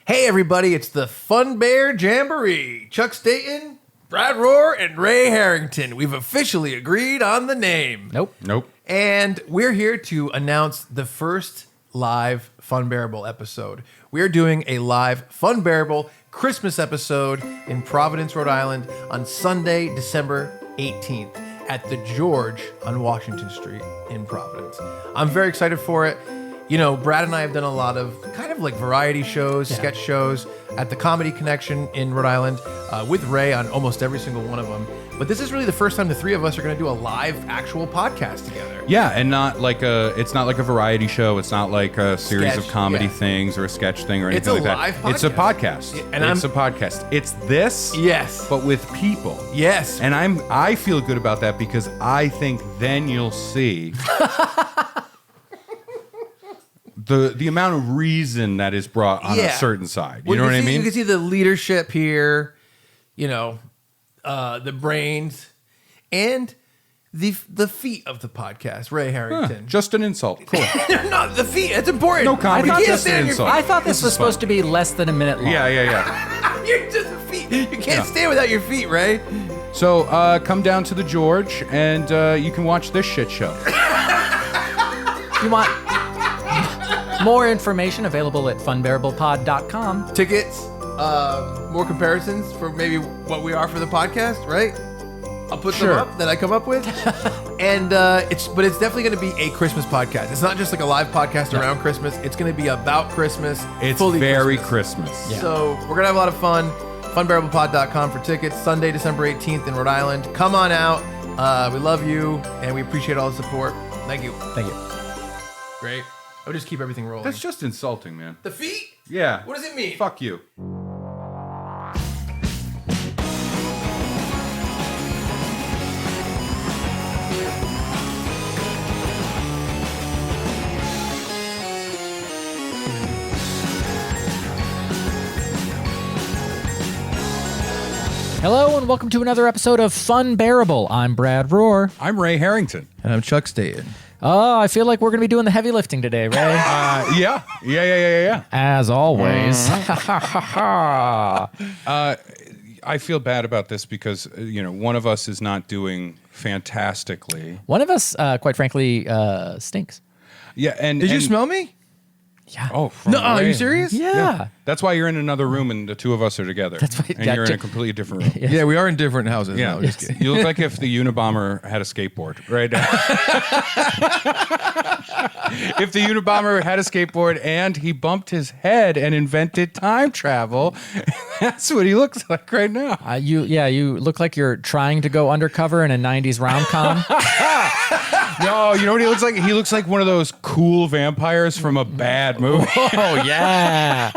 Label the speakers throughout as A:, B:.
A: Hey everybody, it's the Fun Bear Jamboree. Chuck Staten, Brad Rohr, and Ray Harrington. We've officially agreed on the name.
B: Nope.
A: And we're here to announce the first live Funbearable episode. We're doing a live Funbearable Christmas episode in Providence, Rhode Island on Sunday, December 18th at the George on Washington Street in Providence. I'm very excited for it. You know, Brad and I have done a lot of kind of like variety shows, sketch shows at the Comedy Connection in Rhode Island with Ray on almost every single one of them. But this is really the first time the three of us are going to do a live actual podcast together.
B: Yeah, and it's not like a variety show. It's not like a series of comedy things or a sketch thing or anything like that.
A: It's a live podcast.
B: It's a podcast. It's a podcast. It's this, but with people.
A: Yes.
B: And I feel good about that because I think then you'll see the amount of reason that is brought on a certain side. You know what I mean?
A: You can see the leadership here, you know, the brains, and the feet of the podcast. Ray Harrington.
B: Just an insult. Cool.
A: No, the feet. It's important.
B: No comedy.
A: Just an insult.
C: I thought this was supposed to be less than a minute long.
B: Yeah.
A: You're just the feet. You can't stand without your feet, Ray.
B: So come down to the George and you can watch this shit show.
C: You want more information available at funbearablepod.com.
A: Tickets, more comparisons for maybe what we are for the podcast, right? I'll put them up that I come up with. And it's definitely going to be a Christmas podcast. It's not just like a live podcast around Christmas. It's going to be about Christmas.
B: It's
A: fully
B: very Christmas.
A: Yeah. So we're going to have a lot of fun. Funbearablepod.com for tickets. Sunday, December 18th in Rhode Island. Come on out. We love you, and we appreciate all the support. Thank you.
C: Thank you.
A: Great. I'll just keep everything rolling.
B: That's just insulting, man.
A: The feet?
B: Yeah.
A: What does it mean?
B: Fuck you.
C: Hello and welcome to another episode of Funbearable. I'm Brad Rohr.
B: I'm Ray Harrington.
A: And I'm Chuck Staten.
C: Oh, I feel like we're going to be doing the heavy lifting today, Ray.
B: Yeah.
C: As always.
B: I feel bad about this because, one of us is not doing fantastically.
C: One of us, quite frankly, stinks.
B: Yeah, and
A: Did you smell me?
C: Yeah.
B: Oh,
A: No, are you serious?
C: Yeah.
B: That's why you're in another room and the two of us are together.
C: That's why-
B: and
C: yeah,
B: you're in a completely different room.
A: Yeah, we are in different houses.
B: Yeah,
A: No, just kidding.
B: you look like if the Unabomber had a skateboard, right? If the Unabomber had a skateboard and he bumped his head and invented time travel, that's what he looks like right now.
C: You look like you're trying to go undercover in a 90s rom-com.
B: No, you know what he looks like? He looks like one of those cool vampires from a bad movie.
C: Oh, yeah.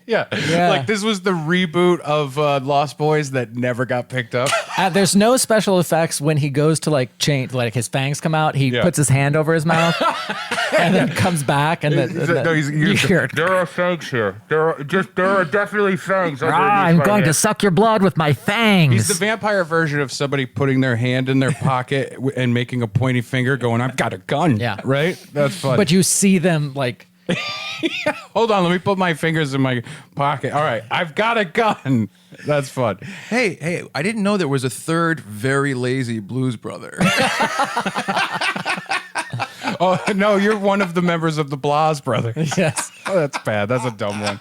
B: Yeah. Like this was the reboot of Lost Boys that never got picked up.
C: There's no special effects when he goes to change, his fangs come out. He puts his hand over his mouth and then comes back. And you hear it.
B: There are fangs here. There are definitely fangs.
C: I'm going to suck your blood with my fangs.
B: He's the vampire version of somebody putting their hand in their pocket and making a pointy finger going, I've got a gun.
C: Yeah.
B: Right? That's funny.
C: But you see them
B: Hold on, let me put my fingers in my pocket. All right, I've got a gun. That's fun.
A: Hey, I didn't know there was a third very lazy blues brother.
B: Oh, no, you're one of the members of the Blas Brothers.
C: Yes.
B: Oh, that's bad. That's a dumb one.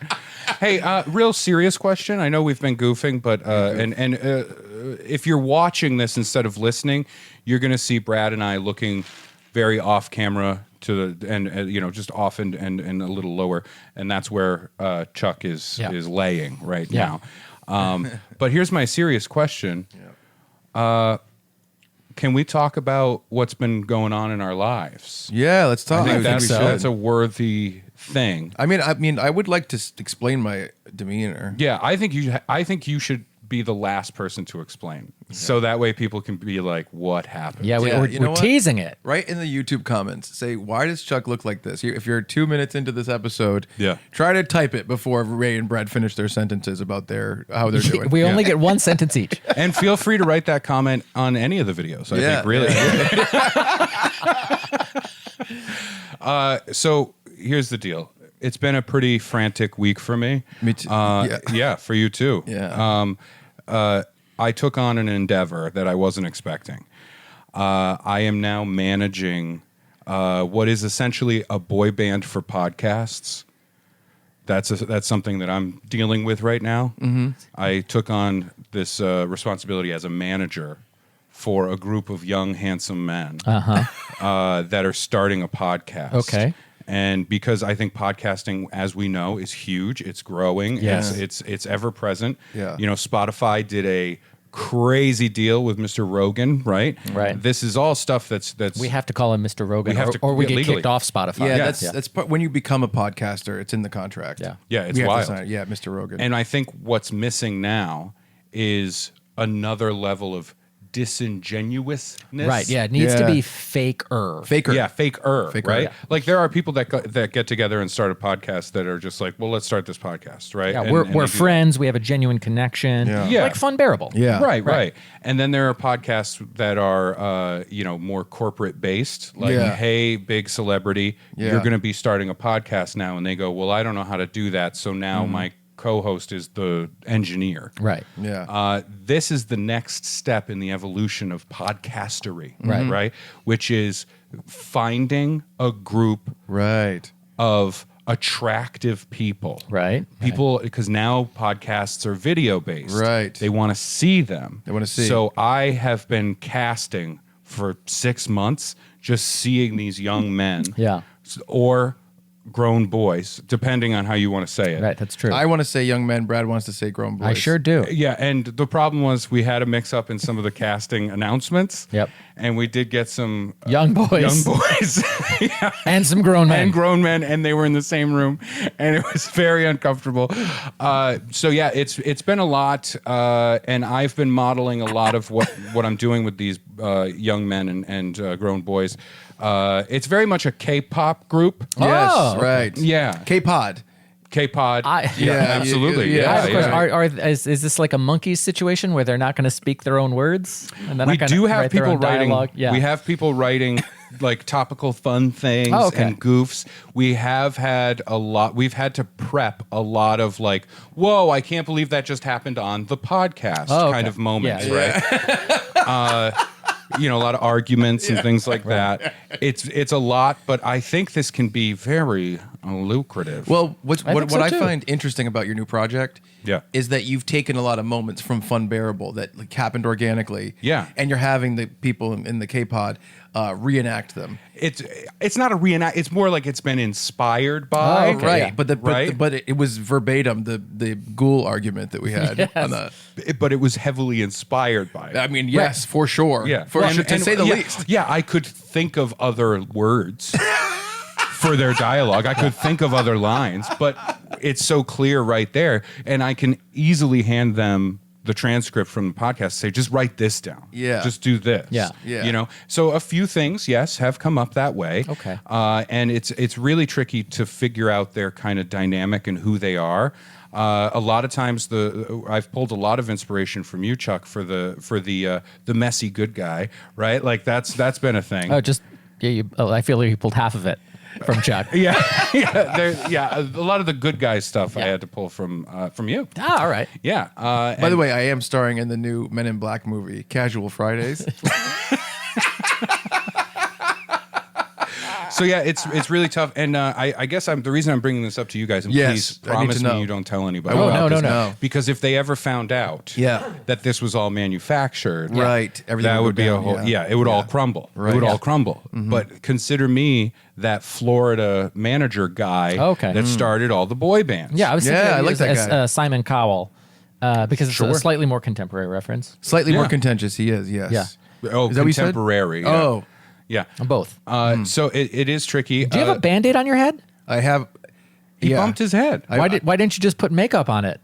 B: Hey, real serious question. I know we've been goofing, but if you're watching this instead of listening, you're going to see Brad and I looking very off camera to the just off and a little lower, and that's where Chuck is laying right now. But here's my serious question: can we talk about what's been going on in our lives?
A: Yeah, let's talk.
B: I think that's a worthy thing.
A: I mean, I would like to explain my demeanor.
B: Yeah, I think you should be the last person to explain, so that way people can be like, "What happened?"
C: Yeah, we're teasing it.
A: Right in the YouTube comments, say, "Why does Chuck look like this?" If you're 2 minutes into this episode, try to type it before Ray and Brad finish their sentences about how they're doing.
C: We only get one sentence each.
B: And feel free to write that comment on any of the videos. I think really. So here's the deal. It's been a pretty frantic week for me.
A: Me too.
B: Yeah, for you too.
A: Yeah.
B: I took on an endeavor that I wasn't expecting. I am now managing what is essentially a boy band for podcasts. That's something that I'm dealing with right now. Mm-hmm. I took on this responsibility as a manager for a group of young, handsome men that are starting a podcast.
C: Okay.
B: And because I think podcasting, as we know, is huge, it's growing, it's ever present.
A: Yeah.
B: You know, Spotify did a crazy deal with Mr. Rogan, right?
C: Right.
B: This is all stuff that's
C: We have to call him Mr. Rogan,
B: We have to-
C: or we
B: yeah,
C: get
B: legally.
C: kicked off Spotify.
A: Yeah, that's when you become a podcaster, it's in the contract.
C: Yeah.
B: Yeah, it's
A: We have to
B: wild.
A: sign it. Yeah, Mr. Rogan.
B: And I think what's missing now is another level of disingenuousness.
C: Right. Yeah. It needs to
A: Yeah.
C: be faker.
A: Faker.
B: Yeah, faker,
A: Faker,
B: right?
A: yeah.
B: Like there are people that get together and start a podcast that are just like, well, let's start this podcast, right?
C: Yeah,
B: And-
C: we're
B: and they do
C: friends. We have a genuine connection.
A: Yeah.
B: Yeah.
C: Like Funbearable.
A: Yeah.
B: that. Right. And then there are podcasts that are, more corporate based. Like,
A: Yeah.
B: hey, big celebrity,
A: Yeah.
B: you're going to be starting a podcast now, and they go, well, I don't know how to do that, so now my co-host is the engineer.
C: Right.
A: Yeah.
B: This is the next step in the evolution of podcastery,
C: Right.
B: right? Which is finding a group
A: Right.
B: of attractive people.
C: Right.
B: People, because now podcasts are video based.
A: Right.
B: They want to see them.
A: They wanna see.
B: So I have been casting for 6 months, just seeing these young men.
C: Yeah.
B: Or grown boys, depending on how you want to say it.
C: Right. That's true.
A: I want to say young men. Brad wants to say grown boys.
C: I sure do.
B: Yeah, and the problem was we had a mix-up in some of the casting announcements.
C: Yep.
B: And we did get some
C: Young boys.
B: young boys
C: And some grown men.
B: and grown men, and they were in the same room, and it was very uncomfortable. So yeah, it's been a lot, and I've been modeling a lot of what I'm doing with these young men and grown boys. It's very much a K-pop group.
A: Yes.
C: Oh.
A: Right.
B: Yeah.
A: K-Pod.
B: K-pod.
C: I-
B: yeah,
A: Yeah,
B: absolutely.
A: yeah,
C: I have a
B: Yeah,
C: question.
B: yeah.
C: Is this like a monkey situation where they're not going to speak their own words? And they're
B: We
C: not gonna
B: do have
C: write their
B: people
C: own
B: writing.
C: dialogue? Yeah.
B: We have people writing like topical fun things
C: Oh, okay.
B: and goofs. We have had a lot. We've had to prep a lot of like, whoa, I can't believe that just happened on the podcast
C: okay.
B: kind of moments,
C: Yeah.
B: right? A lot of arguments and things like that. It's a lot, but I think this can be very lucrative.
A: Well, what
C: think so,
A: I
C: too.
A: find interesting about your new project is that you've taken a lot of moments from Funbearable that like happened organically.
B: Yeah.
A: And you're having the people in the K-Pod reenact them.
B: It's not a reenact. It's more like it's been inspired by.
C: Oh, okay.
A: Right.
C: yeah.
A: But it was verbatim the ghoul argument that we had
C: Yes.
A: on the
B: But it was heavily inspired by it.
A: I mean, yes, for sure.
B: Yeah,
A: For sure, to say the
B: yeah,
A: least.
B: Yeah, I could think of other words for their dialogue. I could think of other lines, but it's so clear right there, and I can easily hand them the transcript from the podcast. Say, just write this down.
A: Yeah.
B: just do this.
C: Yeah.
A: Yeah.
B: So a few things, yes, have come up that way.
C: Okay.
B: And it's really tricky to figure out their kind of dynamic and who they are. A lot of times, I've pulled a lot of inspiration from you, Chuck, for the messy good guy, right? Like that's been a thing.
C: I feel like you pulled half of it from Chuck.
B: yeah, a lot of the good guy stuff I had to pull from you.
C: All right.
B: Yeah.
A: By the way, I am starring in the new Men in Black movie, Casual Fridays.
B: So yeah, it's really tough, and I guess the reason I'm bringing this up to you guys, and
A: Yes,
B: please
A: I need
B: promise
A: to
B: me
A: know.
B: you don't tell anybody.
A: I won't.
B: about
C: No,
B: this.
C: no.
B: Because if they ever found out,
A: Yeah.
B: that this was all manufactured,
A: Right. Everything
B: that would be
A: go
B: a
A: down,
B: whole.
A: yeah.
B: It would all crumble.
A: Right.
B: It would
A: Yeah.
B: all crumble. But consider me that Florida manager guy
C: Okay.
B: that started all the boy bands.
C: Yeah, I was thinking
A: Yeah,
C: of
A: I
C: you
A: like
C: as,
A: that
C: as,
A: guy.
C: Simon Cowell because it's
B: Sure.
C: a slightly more contemporary reference.
A: Slightly more
B: Yeah.
A: contentious, he is, yes.
C: Yeah.
B: Oh,
A: Is that what you said?
B: contemporary. Yeah.
A: Oh,
B: yeah.
C: Both.
B: So it is tricky.
C: Do you have a Band-Aid on your head?
A: I have.
B: He bumped his head.
C: Why didn't you just put makeup on it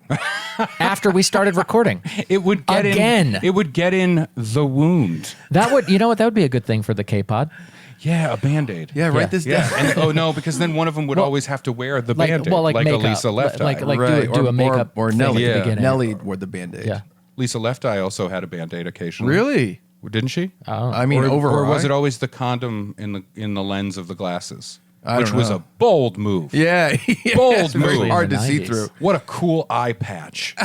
C: after we started recording?
B: It would get
C: Again.
B: in. It would get in the wound.
C: That would, you know what? That would be a good thing for the K-Pod.
B: Yeah, a Band-Aid.
A: Yeah, write
C: Yeah.
A: this
B: Yeah,
A: down.
B: and, no, because then one of them would always have to wear the Band-Aid,
C: like
B: like
C: makeup.
B: Elisa Left Eye.
C: Like
A: Right,
C: do a makeup
A: or
C: thing
A: Nelly.
C: at the
B: Yeah.
C: beginning.
A: Nelly wore the Band-Aid.
C: Yeah.
B: Lisa Left Eye also had a Band-Aid occasionally.
A: Really?
B: Didn't she?
C: Oh.
A: I mean, over
B: or
A: her
B: was
A: eye?
B: it always the condom in the lens of the glasses? which was a bold move.
A: Yeah.
B: Bold
A: Very
B: move.
A: hard
C: In
A: to
C: the
A: see
C: 90s.
A: through.
B: What a cool eye patch.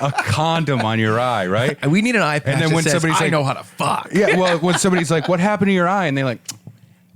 B: A condom on your eye, right?
A: And we need an eye patch
B: then
A: that
B: when
A: says,
B: somebody's
A: I
B: like-
A: know how to fuck.
B: Yeah, well, when somebody's like, what happened to your eye? And they're like,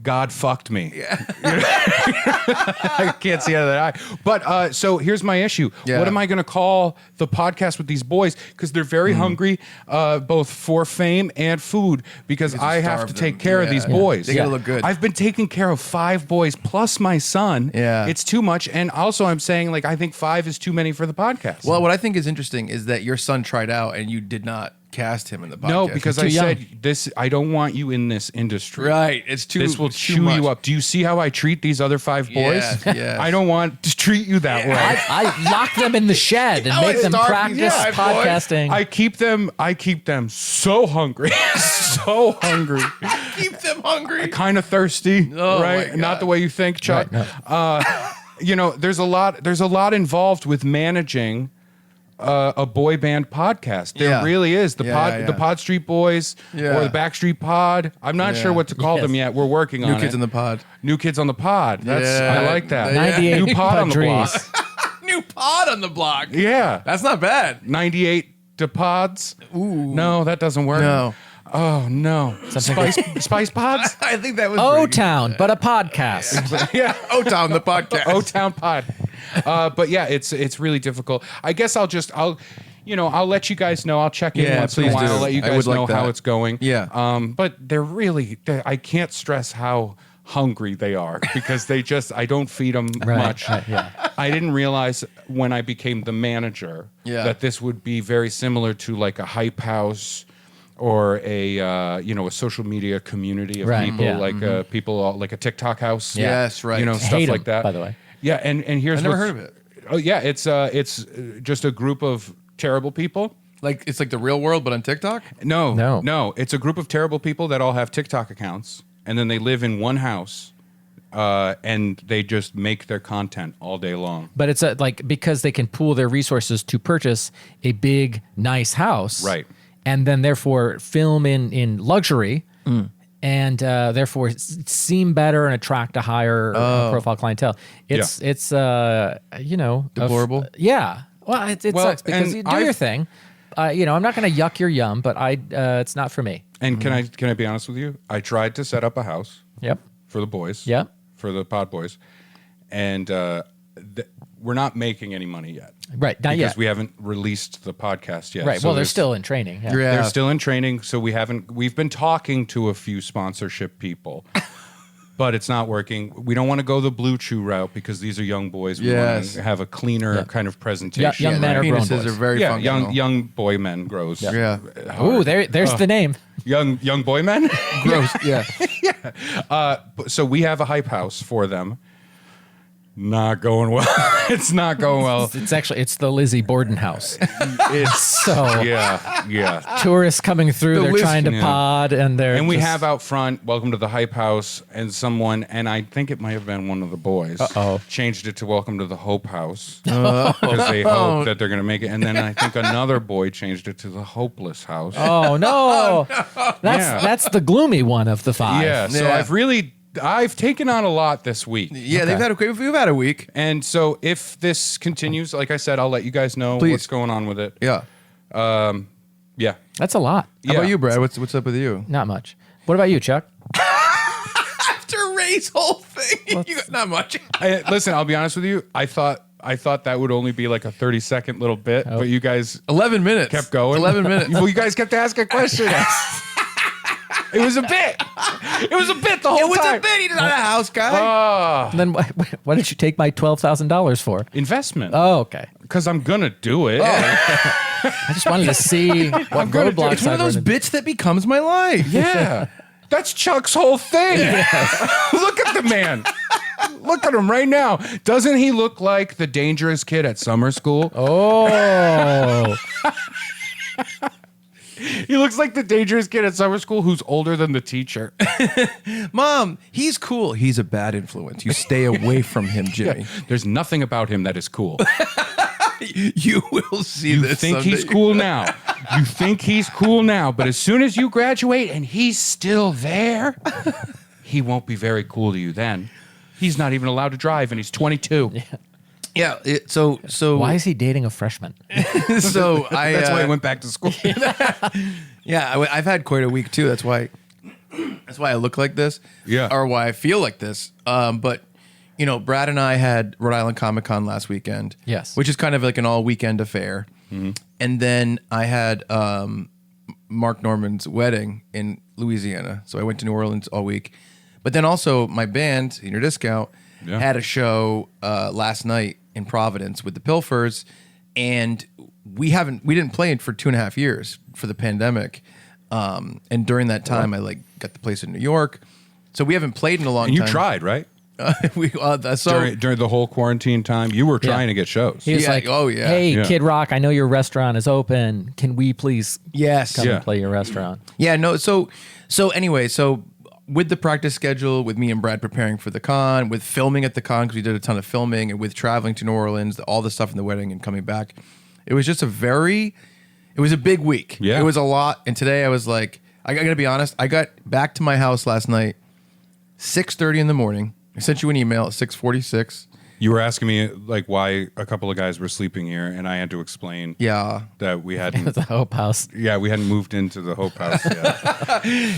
B: God fucked me. I can't see out of that eye. But so here's my issue.
A: Yeah.
B: What am I going to call the podcast with these boys? Because they're very hungry, both for fame and food, because I have to
A: starve
B: take
A: them.
B: care of
A: Yeah.
B: these boys.
A: They gotta look good.
B: I've been taking care of 5 boys plus my son.
A: Yeah.
B: It's too much. And also I'm saying, like, I think 5 is too many for the podcast.
A: Well, what I think is interesting is that your son tried out and you did not cast him in the podcast.
B: no, because I
C: too young.
B: said this. I don't want you in this industry.
A: right, it's too.
B: This will
A: it's too
B: chew
A: much.
B: you up. Do you see how I treat these other 5 boys?
A: Yes.
B: I don't want to treat you that way.
C: I lock them in the shed and
A: Oh,
C: make
A: it's
C: them
A: dark,
C: practice
A: yeah, boy.
C: podcasting.
B: I keep them so hungry, so hungry,
A: Keep them hungry.
B: kind of thirsty,
A: Oh,
B: right?
A: my
B: Not
A: God.
B: the way you think, Chuck. You know, there's a lot involved with managing a boy band podcast. There
A: Yeah.
B: really is. The
A: Yeah.
B: Pod Street Boys
A: Yeah.
B: or the Backstreet Pod. I'm not sure what to call them yet. We're working on
A: New
B: it.
A: kids in the pod.
B: New Kids on the Pod. That's
A: Yeah.
B: I like that.
C: 98
B: New pod on the block.
C: Padres.
A: New pod on the block.
B: Yeah.
A: That's not bad.
B: 98 to pods.
A: Ooh.
B: No, that doesn't work.
A: No.
B: Oh no. Spice pods?
A: I think that was
C: O-Town, but a podcast.
B: Yeah.
A: O-Town, the podcast.
B: O-Town pod. But yeah, it's really difficult. I guess I'll let you guys know. I'll check in
A: Yeah,
B: once in a
A: please
B: while.
A: do.
B: I'll let you
A: I
B: guys
A: would like
B: know how
A: that.
B: it's going.
A: Yeah.
B: But I can't stress how hungry they are because I don't feed them much.
C: right, yeah.
B: I didn't realize when I became the manager that this would be very similar to like a hype house or a social media community of
C: Right,
B: people,
C: yeah.
B: like people like a TikTok house.
A: Yes, right.
B: Stuff
C: Hate 'em,
B: like that.
C: by the way.
B: Yeah, and here's
A: I've never
B: what's-
A: heard of it.
B: Oh yeah, it's just a group of terrible people.
A: Like it's like the real world, but on TikTok.
B: No. It's a group of terrible people that all have TikTok accounts, and then they live in one house, and they just make their content all day long.
C: But it's because they can pool their resources to purchase a big, nice house.
B: Right.
C: And then therefore film in luxury and therefore seem better and attract a higher profile clientele. It's
A: Deplorable?
C: yeah. Well, it
B: Well,
C: sucks because
B: and
C: you do your thing. I'm not going to yuck your yum, but it's not for me.
B: And can I be honest with you? I tried to set up a house
C: Yep.
B: for the boys.
C: Yep.
B: For the pod boys, and we're not making any money yet.
C: Right. Not
B: because
C: yet.
B: we haven't released the podcast yet.
C: Right.
B: So
C: Well, they're
B: there's-
C: still in training. Yeah.
A: Yeah.
B: They're still in training, so we've been talking to a few sponsorship people, but it's not working. We don't want to go the Blue Chew route because these are young boys. We want
A: Yes.
B: to have a cleaner kind of presentation.
C: young men are grown
A: Penises
C: boys.
A: are very
B: Yeah,
A: functional.
B: young boy men grows.
A: Yeah.
C: Ooh, there's the name.
B: Young boy men.
A: Gross. Yeah.
B: So we have a hype house for them. Not going well. It's not going well.
C: It's the Lizzie Borden house.
B: It's
C: So
B: yeah.
C: tourists coming through, they're
A: Liz-
C: trying to
B: Yeah.
C: pod, and they're
B: And we
C: just-
B: have out front, welcome to the hype house, and I think it might have been one of the boys, changed it to welcome to the hope house because they hope that they're going to make it. And then I think another boy changed it to the hopeless house.
C: Oh no,
B: Yeah.
C: that's the gloomy one of the 5.
B: Yeah, so
A: Yeah.
B: I've taken on a lot this week.
A: Yeah. We've had a week.
B: And so if this continues, like I said, I'll let you guys know
A: Please.
B: what's going on with it.
A: Yeah.
B: Yeah.
C: That's a lot.
A: How about you, Brad? What's up with you?
C: Not much. What about you, Chuck?
A: After Ray's whole thing, you got not much.
B: Listen, I'll be honest with you. I thought that would only be like a 30-second little bit, but you guys
A: 11 minutes.
B: kept going.
A: 11 minutes.
B: Well, you guys kept asking questions. It was a bit. It was a bit the whole
A: It was
B: time.
A: a bit. He's not a house guy.
C: And then what did you take my $12,000 for?
B: Investment.
C: Oh, okay.
B: Because I'm going to do it.
C: I just wanted to see what
B: gonna do it.
C: roadblocks
A: It's one of
C: I'd
A: those
C: run
A: bits that becomes my life.
B: Yeah. That's Chuck's whole thing. Look at the man. Look at him right now. Doesn't he look like the dangerous kid at summer school?
C: Oh,
B: He looks like the dangerous kid at summer school who's older than the teacher.
A: Mom, he's cool. He's a bad influence. You stay away from him, Jimmy.
B: There's nothing about him that is cool.
A: You will see
B: You
A: this
B: think
A: someday.
B: he's cool now. You think he's cool now, but as soon as you graduate and he's still there, he won't be very cool to you then. He's not even allowed to drive, and he's 22.
A: Yeah. So
C: Why is he dating a freshman?
A: so
B: That's why he went back to school.
A: Yeah, I've had quite a week too. That's why I look like this.
B: Yeah.
A: Or why I feel like this. But Brad and I had Rhode Island Comic Con last weekend.
C: Yes.
A: Which is kind of like an all weekend affair. And then I had Mark Norman's wedding in Louisiana. So I went to New Orleans all week. But then also my band, Senior Discount, had a show last night in Providence with the Pilfers, and we didn't play it for 2.5 years for the pandemic. And during that time, I got the place in New York, so we haven't played in a long
B: And
A: time.
B: you tried, right? During the whole quarantine time, you were trying to get shows.
C: He was like,
A: oh, yeah.
C: Hey,
B: Yeah.
C: Kid Rock, I know your restaurant is open. Can we please
A: Yes.
C: come
B: Yeah.
C: and play your restaurant?
A: Yeah, no. So anyway, with the practice schedule, with me and Brad preparing for the con, with filming at the con because we did a ton of filming, and with traveling to New Orleans, all the stuff in the wedding and coming back, it was just it was a big week.
B: Yeah.
A: It was a lot. And today I was like, I gotta be honest, I got back to my house last night, 6:30 in the morning. I sent you an email at 6:46.
B: You were asking me like why a couple of guys were sleeping here, and I had to explain
A: Yeah.
B: that we hadn't.
C: The Hope House.
B: Yeah, we hadn't moved into the Hope House yet.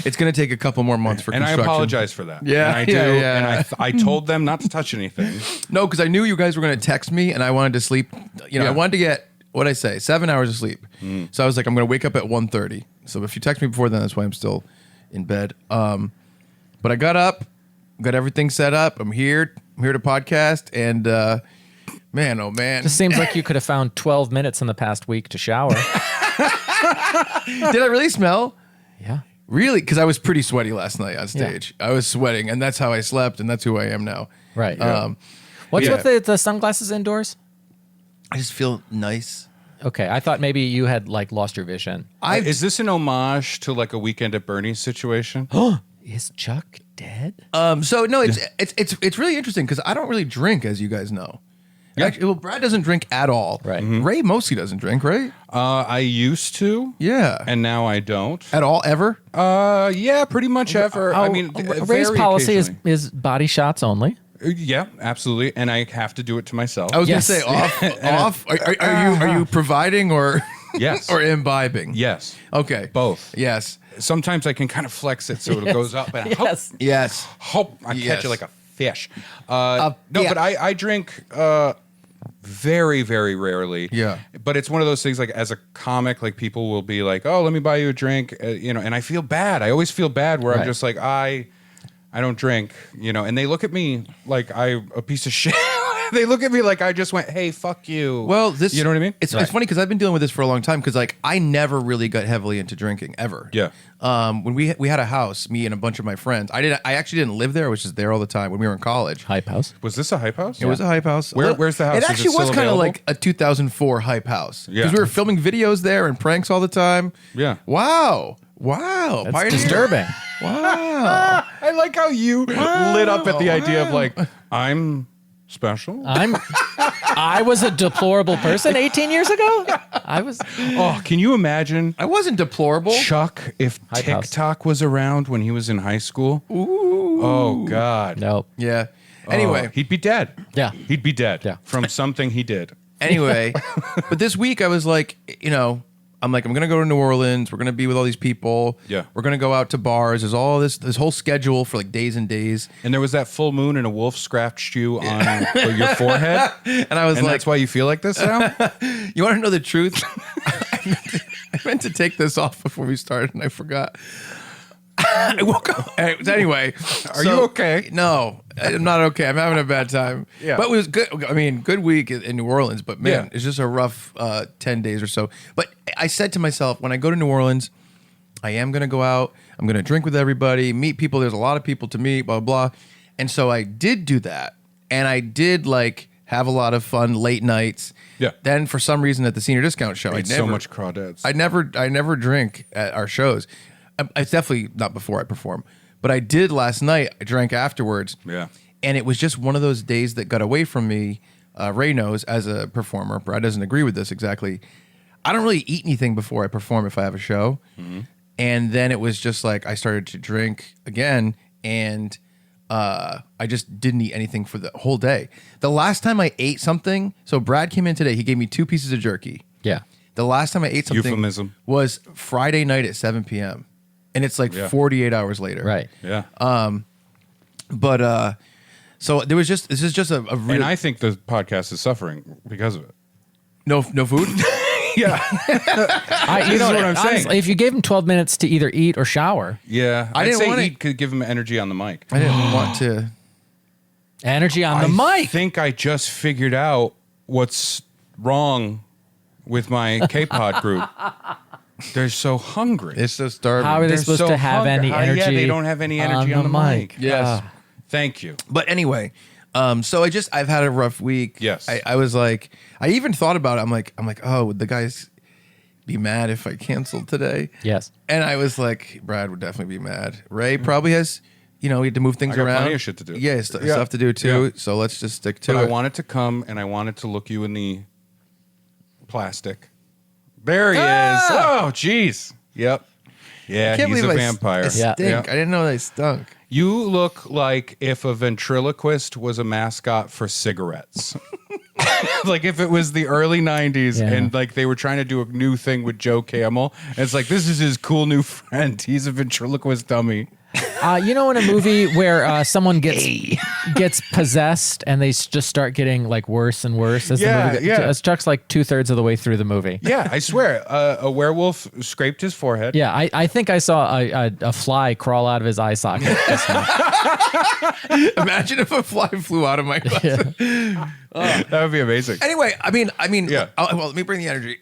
A: It's gonna take a couple more months for
B: And I
A: construction.
B: apologize for that.
A: Yeah,
B: and I do.
A: yeah, yeah.
B: And I told them not to touch anything.
A: No, because I knew you guys were gonna text me, and I wanted to sleep.
B: Yeah.
A: I wanted to get, what'd I say, 7 hours of sleep. So I was like, I'm gonna wake up at 1:30. So if you text me before then, that's why I'm still in bed. But I got up, got everything set up. I'm here to podcast, and man, oh man,
C: Just seems like you could have found 12 minutes in the past week to shower.
A: did I really smell?
C: Yeah.
A: Really? Because I was pretty sweaty last night on stage. I was sweating, and that's how I slept, and that's who I am now.
C: Right.
A: yeah.
C: What's with the sunglasses indoors?
A: I just feel nice.
C: Okay, I thought maybe you had lost your vision.
B: Is this an homage to like a Weekend at Bernie's situation?
C: Is Chuck dead?
A: So no, it's really interesting because I don't really drink, as you guys know.
B: Yeah.
A: Actually, well, Brad doesn't drink at all.
C: Right.
A: Ray mostly doesn't drink, right?
B: I used to.
A: Yeah.
B: And now I don't.
A: At all, ever?
B: Yeah, pretty much ever. I mean,
C: Ray's
B: very
C: policy
B: occasionally.
C: is body shots only.
B: Yeah, absolutely. And I have to do it to myself.
A: I was
C: Yes.
A: gonna say off. Are you providing or
B: Yes.
A: or imbibing?
B: Yes.
A: Okay.
B: Both.
A: Yes.
B: Sometimes I can kind of flex it so it goes up and
C: Yes.
A: Yes.
B: hope I
A: Yes.
B: catch it like a fish. No,
A: yeah.
B: but I drink very, very rarely.
A: Yeah.
B: But it's one of those things like as a comic, like people will be like, "Oh, let me buy you a drink," and I feel bad. I always feel bad where I'm
C: Right.
B: just like, I don't drink, and they look at me like I'm a piece of shit. They look at me like I just went, "Hey, fuck you."
A: Well, this
B: you know what I mean?
A: It's funny because I've been dealing with this for a long time because I never really got heavily into drinking ever.
B: Yeah.
A: When we had a house, me and a bunch of my friends. I actually didn't live there. I was just there all the time when we were in college.
C: Hype house.
B: Was this a hype house?
A: It was a hype house.
B: Where's the house?
A: It
B: Is
A: actually
B: it
A: was
B: still
A: kind of
B: available?
A: like a 2004 hype house
B: Yeah.
A: because we were filming videos there and pranks all the time.
B: Yeah.
A: Wow.
C: That's
A: Pioneer.
C: disturbing.
A: Wow.
B: I like how you lit up at the idea of like, I'm special.
C: I was a deplorable person 18 years ago. I was.
B: Oh, can you imagine
A: I wasn't deplorable.
B: Chuck if
C: Hype house.
B: TikTok was around when he was in high school? Ooh. Oh, God.
C: No.
A: Yeah. Anyway.
B: Oh, he'd be dead.
C: Yeah.
B: He'd be dead
C: Yeah.
B: from something he did.
A: Anyway, but this week I was like, I'm going to go to New Orleans. We're going to be with all these people.
B: Yeah.
A: We're going to go out to bars. There's all this whole schedule for like days and days.
B: And there was that full moon and a wolf scratched you on your forehead.
A: And I was
B: And
A: like,
B: that's why you feel like this now?
A: you want to know the truth? I meant to take this off before we started and I forgot. I woke up. Anyway,
B: Are you okay?
A: No, I'm not okay. I'm having a bad time.
B: Yeah.
A: But it was good. I mean, good week in New Orleans, but man,
B: Yeah.
A: it's just a rough 10 days or so. But I said to myself, when I go to New Orleans, I am going to go out. I'm going to drink with everybody, meet people. There's a lot of people to meet, blah, blah. And so I did do that. And I did have a lot of fun late nights.
B: Yeah.
A: Then for some reason at the senior discount show, I
B: Ate
A: never,
B: so much crawdads.
A: I never drink at our shows. It's definitely not before I perform, but I did last night. I drank afterwards.
B: Yeah.
A: And it was just one of those days that got away from me. Ray knows as a performer. Brad doesn't agree with this exactly. I don't really eat anything before I perform if I have a show. And then it was just like I started to drink again, and I just didn't eat anything for the whole day. The last time I ate something, so Brad came in today. He gave me 2 pieces of jerky.
C: Yeah.
A: The last time I ate something
B: Euphemism.
A: was Friday night at 7 p.m. And it's like 48 hours later.
C: Right.
B: Yeah.
A: But so there was just this is just a real
B: And I think the podcast is suffering because of it.
A: no food.
B: Yeah.
C: You know
B: what I'm saying.
C: honestly, if you gave him 12 minutes to either eat or shower,
B: Yeah.
A: I
B: I'd
A: didn't
B: say
A: wanna-
B: eat could give him energy on the mic.
A: I didn't want to.
C: energy on the
B: I
C: mic.
B: think I just figured out what's wrong with my K-pod group. They're so hungry.
A: It's so starving.
C: How are they
B: They're
C: supposed
B: so
C: to have
B: hungry.
C: any energy?
B: Yeah, they don't have any energy on the mic.
A: Yes.
B: Thank you.
A: But anyway, so I've had a rough week.
B: Yes.
A: I was like, I even thought about it. I'm like, oh, would the guys be mad if I canceled today?
C: Yes.
A: And I was like, Brad would definitely be mad. Ray probably has, he had to move things
B: I got
A: around.
B: plenty of shit to do.
A: Yeah, stuff to do too.
B: Yeah.
A: So let's just stick to
B: But
A: it.
B: I wanted to come and I wanted to look you in the plastic. There he is. Oh, jeez. Yep. Yeah,
A: I can't
B: he's
A: believe
B: a vampire.
A: I
C: Yeah.
A: stink. I didn't know they stunk.
B: You look like if a ventriloquist was a mascot for cigarettes. Like if it was the early 90s
C: Yeah.
B: and like they were trying to do a new thing with Joe Camel. And it's like, this is his cool new friend. He's a ventriloquist dummy.
C: You know, in a movie where someone gets possessed and they just start getting like worse and worse as
B: Yeah,
C: the movie.
B: yeah.
C: Chuck's like 2/3 of the way through the movie.
B: Yeah, I swear. A werewolf scraped his forehead.
C: Yeah, I think I saw a fly crawl out of his eye socket. Just now.
A: Imagine if a fly flew out of my glasses.
B: That would be amazing.
A: Anyway, I mean,
B: Yeah.
A: well, let me bring the energy.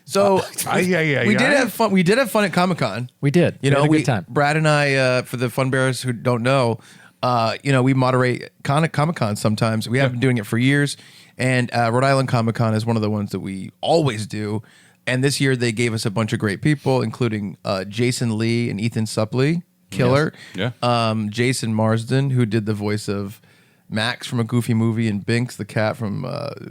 A: So we did have fun. We did have fun at Comic-Con.
C: We did.
A: You know,
C: we had a good time.
A: Brad and I, for the Fun Bears who don't know, we moderate Comic-Con sometimes. We have been doing it for years. And Rhode Island Comic-Con is one of the ones that we always do. And this year they gave us a bunch of great people, including Jason Lee and Ethan Suplee, killer.
B: Yes. Yeah.
A: Jason Marsden, who did the voice of Max from a Goofy movie, and Binks the cat from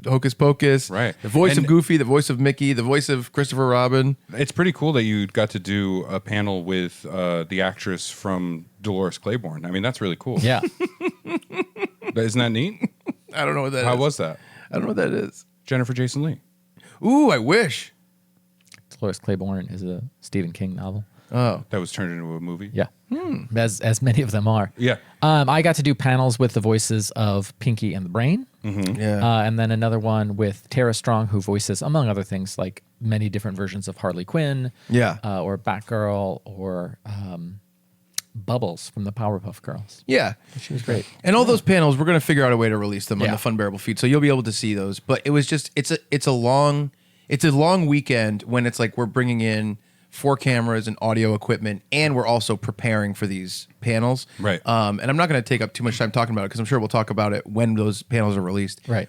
A: Hocus Pocus.
B: Right.
A: The voice
B: And-
A: of Goofy, the voice of Mickey, the voice of Christopher Robin.
B: It's pretty cool that you got to do a panel with the actress from Dolores Claiborne. I mean, that's really cool.
C: Yeah.
B: Isn't that neat?
A: I don't know what that is.
B: How was that?
A: I don't know what that is.
B: Jennifer Jason Leigh.
A: Ooh, I wish.
C: Dolores Claiborne is a Stephen King novel.
A: Oh.
B: That was turned into a movie.
C: Yeah. As many of them are.
B: Yeah.
C: I got to do panels with the voices of Pinky and the Brain.
A: Yeah.
C: And then another one with Tara Strong, who voices, among other things, like many different versions of Harley Quinn.
A: Yeah.
C: Or Batgirl, or Bubbles from the Powerpuff Girls.
A: Yeah.
C: She was great.
A: And all those panels, we're going to figure out a way to release them on
C: Yeah.
A: the Funbearable feed, so you'll be able to see those. But it was just it's a long weekend when it's like we're bringing in 4 cameras and audio equipment, and we're also preparing for these panels.
B: Right.
A: And I'm not going to take up too much time talking about it because I'm sure we'll talk about it when those panels are released.
C: Right.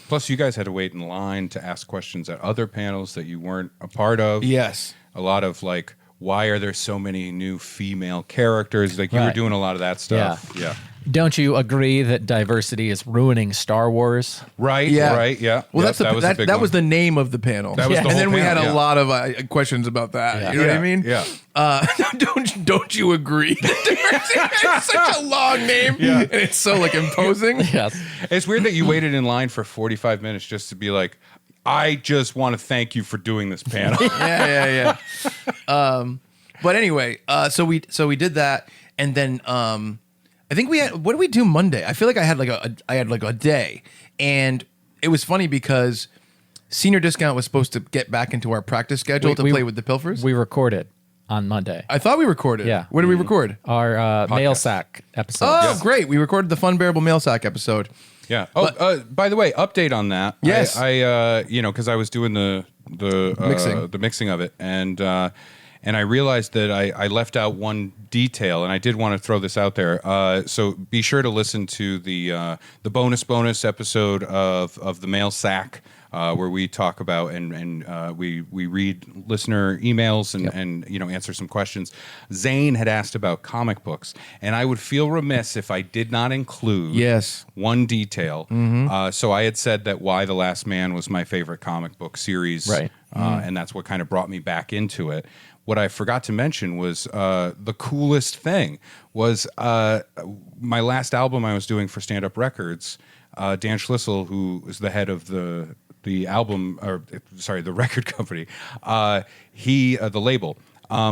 B: Plus, you guys had to wait in line to ask questions at other panels that you weren't a part of.
A: Yes.
B: A lot of like, why are there so many new female characters? Like you were
C: Right.
B: doing a lot of that stuff. Yeah.
C: Don't you agree that diversity is ruining Star Wars?
B: Right.
A: Yeah.
B: Right. Yeah.
A: Well,
B: Yep,
A: that
B: big
A: was
B: one.
A: the name of the panel.
B: That was the
A: and
B: whole
A: then we had
B: panel,
A: a
B: yeah.
A: lot of questions about that.
C: Yeah.
A: You know what I mean?
B: Yeah.
A: Don't you agree? It's such a long name, and it's so like imposing.
C: Yes.
B: It's weird that you waited in line for 45 minutes just to be like, I just want to thank you for doing this panel.
A: Yeah. But anyway, so we did that, and then I think we had. What did we do Monday? I feel like I had like a day, and it was funny because Senior Discount was supposed to get back into our practice schedule to play with the Pilfers.
C: We recorded on Monday.
A: I thought we recorded.
C: Yeah.
A: What did we record?
C: Our mail sack episode.
A: Oh, great! We recorded the Funbearable mail sack episode.
B: Yeah. Oh, by the way, update on that.
A: Yes.
B: I because I was doing the
A: Mixing.
B: the mixing of it, and I realized that I left out one detail, and I did want to throw this out there. So be sure to listen to the bonus episode of the mail sack. Where we talk about and we read listener emails and answer some questions. Zane had asked about comic books, and I would feel remiss if I did not include one detail. So I had said that Why the Last Man was my favorite comic book series,
C: Right.
B: And that's what kind of brought me back into it. what I forgot to mention was the coolest thing was my last album I was doing for Stand Up Records. Dan Schlissel, who is the head of the record company, the label.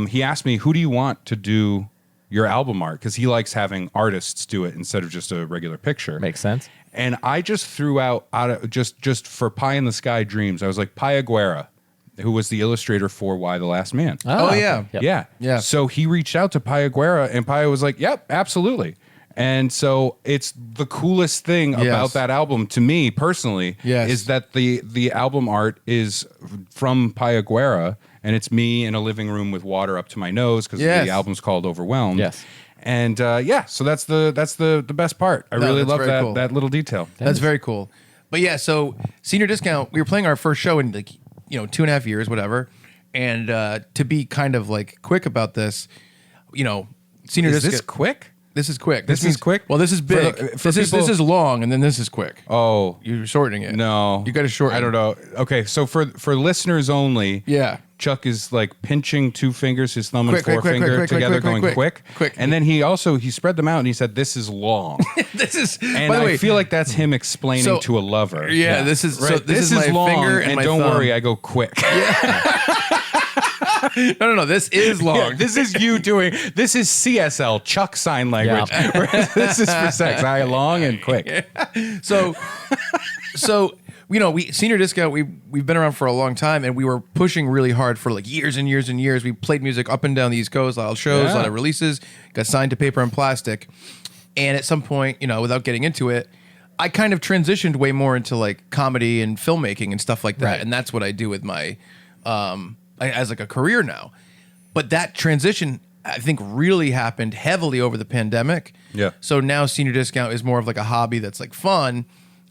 B: He asked me, "Who do you want to do your album art?" Because he likes having artists do it instead of just a regular picture.
C: Makes sense.
B: And I just threw out just for Pie in the Sky Dreams. I was like, Pai Aguera, who was the illustrator for Why the Last Man.
A: Oh, yeah.
C: Yep.
B: Yeah. So he reached out to Pai Aguera, and Pai was like, "Yep, absolutely." And so it's the coolest thing about that album to me personally is that the album art is from Pai Aguera, and it's me in a living room with water up to my nose because the album's called Overwhelmed.
C: Yes.
B: And so that's the best part. I really love that that little detail.
A: That's very cool. But yeah, so Senior Discount, we were playing our first show in 2.5 years, whatever. And to be kind of like quick about this, Senior Discount.
B: Is this quick?
A: This is quick.
B: This is quick?
A: Well, this is big. This is long, and then this is quick.
B: Oh.
A: You're shortening it.
B: No.
A: You got to shorten it.
B: I don't know. Okay, so for listeners only, Chuck is like pinching two fingers, his thumb and forefinger together, going quick. And then he spread them out and he said, "This is long."
A: This is,
B: and
A: by the way,
B: I feel like that's him explaining to a lover.
A: Yeah, this is
B: right.
A: so this is my
B: long,
A: finger and my
B: don't
A: thumb.
B: worry, I go quick.
A: No. This is long.
B: Yeah, this is you doing. This is CSL, Chuck sign language.
C: Yeah.
B: This is for sex. I long and quick.
A: So we Senior Discount. We've been around for a long time, and we were pushing really hard for like years and years and years. We played music up and down the East Coast, a lot of shows, a lot of releases, got signed to Paper and Plastic, and at some point, without getting into it, I kind of transitioned way more into like comedy and filmmaking and stuff like that,
C: Right.
A: and that's what I do with my as like a career now. But that transition, I think, really happened heavily over the pandemic.
B: Yeah.
A: So now Senior Discount is more of like a hobby that's like fun.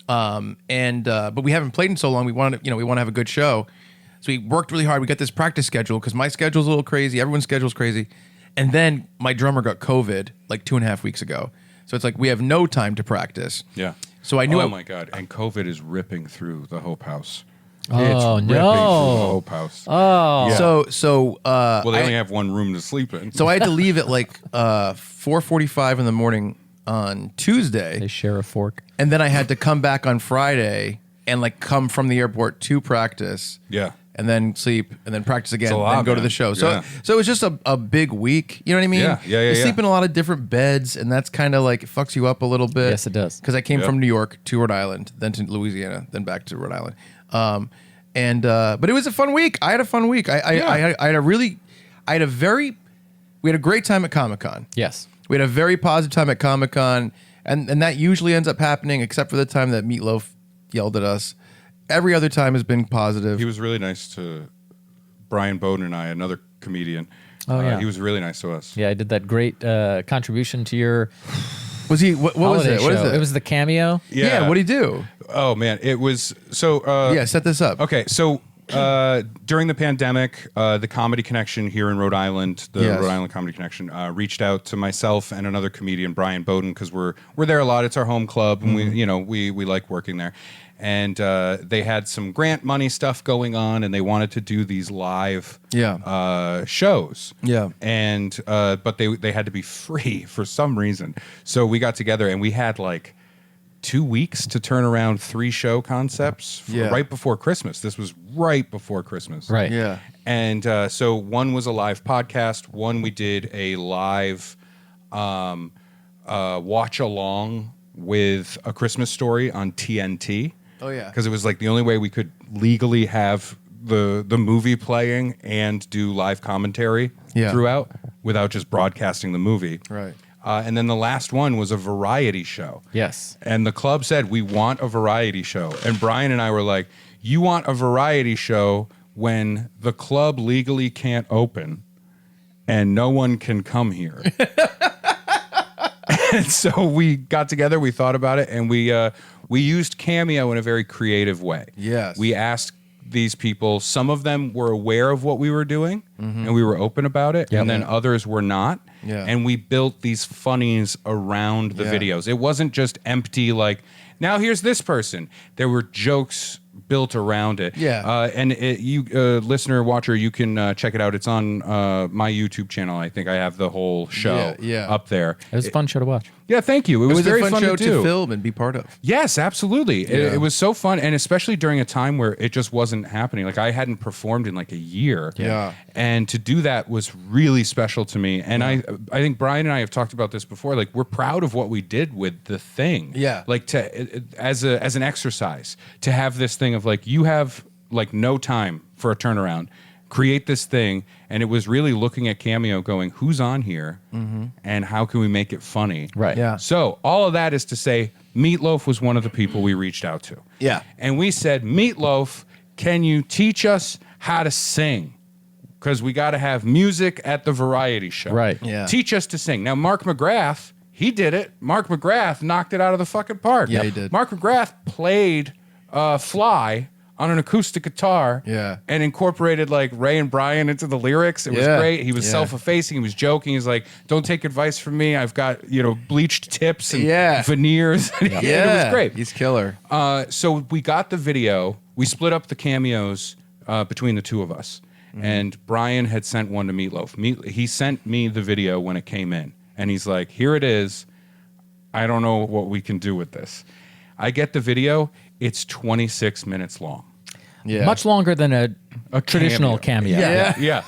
A: But we haven't played in so long. We want to have a good show. So we worked really hard. We got this practice schedule because my schedule's a little crazy. Everyone's schedule's crazy. And then my drummer got COVID like 2.5 weeks ago. So it's like we have no time to practice.
B: Yeah.
A: So I knew.
B: Oh my God! And COVID is ripping through the Hope House.
C: Oh,
B: It's ripping through the
C: no.
B: Hope House.
C: Oh.
A: So
B: Well, they only have one room to sleep in.
A: so I had to leave at like 4:45 in the morning on Tuesday.
C: They share a fork.
A: And then I had to come back on Friday and like come from the airport to practice.
B: Yeah.
A: And then sleep and then practice again
B: It's a
A: and
B: lot,
A: then go to
B: man.
A: the show. So
B: Yeah.
A: so it was just a big week. You know what I mean?
B: Yeah.
A: You sleep in a lot of different beds, and that's kind of like it fucks you up a little bit.
C: Yes, it does.
A: Because I came
B: Yep.
A: from New York to Rhode Island, then to Louisiana, then back to Rhode Island. But it was a fun week. I had a fun week. We had a great time at Comic-Con.
C: Yes.
A: We had a very positive time at Comic-Con, and that usually ends up happening, except for the time that Meatloaf yelled at us. Every other time has been positive.
B: He was really nice to Brian Bowden and I, another comedian.
C: Oh, yeah.
B: He was really nice to us.
C: Yeah, I did that great contribution to your
A: Was he? What was
C: holiday
A: it? What is
C: show.
A: it?
C: It was the Cameo.
A: Yeah. What did he do?
B: Oh man, it was so.
A: Yeah, set this up.
B: Okay, so during the pandemic, the Comedy Connection here in Rhode Island, the
A: Yes.
B: Rhode Island Comedy Connection, reached out to myself and another comedian, Brian Bowden, because we're there a lot. It's our home club, and we like working there. And they had some grant money stuff going on, and they wanted to do these live shows.
A: Yeah.
B: And but they had to be free for some reason. So we got together and we had like 2 weeks to turn around 3 show concepts right before Christmas. This was right before Christmas.
C: Right.
A: Yeah.
B: And so one was a live podcast. One we did a live watch along with A Christmas Story on TNT.
A: Oh, yeah.
B: Because it was like the only way we could legally have the movie playing and do live commentary throughout without just broadcasting the movie.
A: Right.
B: And then the last one was a variety show.
C: Yes.
B: And the club said, we want a variety show. And Brian and I were like, you want a variety show when the club legally can't open and no one can come here. And so we got together, we thought about it, and we used Cameo in a very creative way.
A: Yes.
B: We asked these people, some of them were aware of what we were doing, and we were open about it, and then others were not.
A: Yeah.
B: And we built these funnies around the videos. It wasn't just empty, like, now here's this person. There were jokes built around it.
A: Yeah.
B: And you, listener, watcher, you can check it out. It's on my YouTube channel. I think I have the whole show up there.
C: It was a fun show to watch.
B: Yeah, thank you. It was very
A: a fun show
B: to do.
A: to film and be part of.
B: Yes, absolutely. It was so fun, and especially during a time where it just wasn't happening. Like I hadn't performed in like a year.
A: Yeah.
B: And to do that was really special to me. And I think Brian and I have talked about this before. Like we're proud of what we did with the thing.
A: Yeah.
B: Like to as an exercise to have this thing of like you have like no time for a turnaround. Create this thing, and it was really looking at Cameo going, who's on here and how can we make it funny?
C: Right.
A: Yeah.
B: So all of that is to say Meatloaf was one of the people we reached out to.
A: Yeah.
B: And we said, Meatloaf, can you teach us how to sing? Because we got to have music at the variety show.
C: Right.
A: Yeah.
B: Teach us to sing. Now, Mark McGrath, he did it. Mark McGrath knocked it out of the fucking park.
A: Yeah, he did.
B: Mark McGrath played Fly on an acoustic guitar and incorporated like Ray and Brian into the lyrics. It was great. He was self-effacing. He was joking. He's like, don't take advice from me. I've got, bleached tips and veneers. It was great.
A: He's killer.
B: So we got the video. We split up the cameos between the two of us. And Brian had sent one to Meatloaf. He sent me the video when it came in. And he's like, here it is. I don't know what we can do with this. I get the video. It's 26 minutes long.
A: Yeah.
C: Much longer than a traditional cameo.
B: Yeah.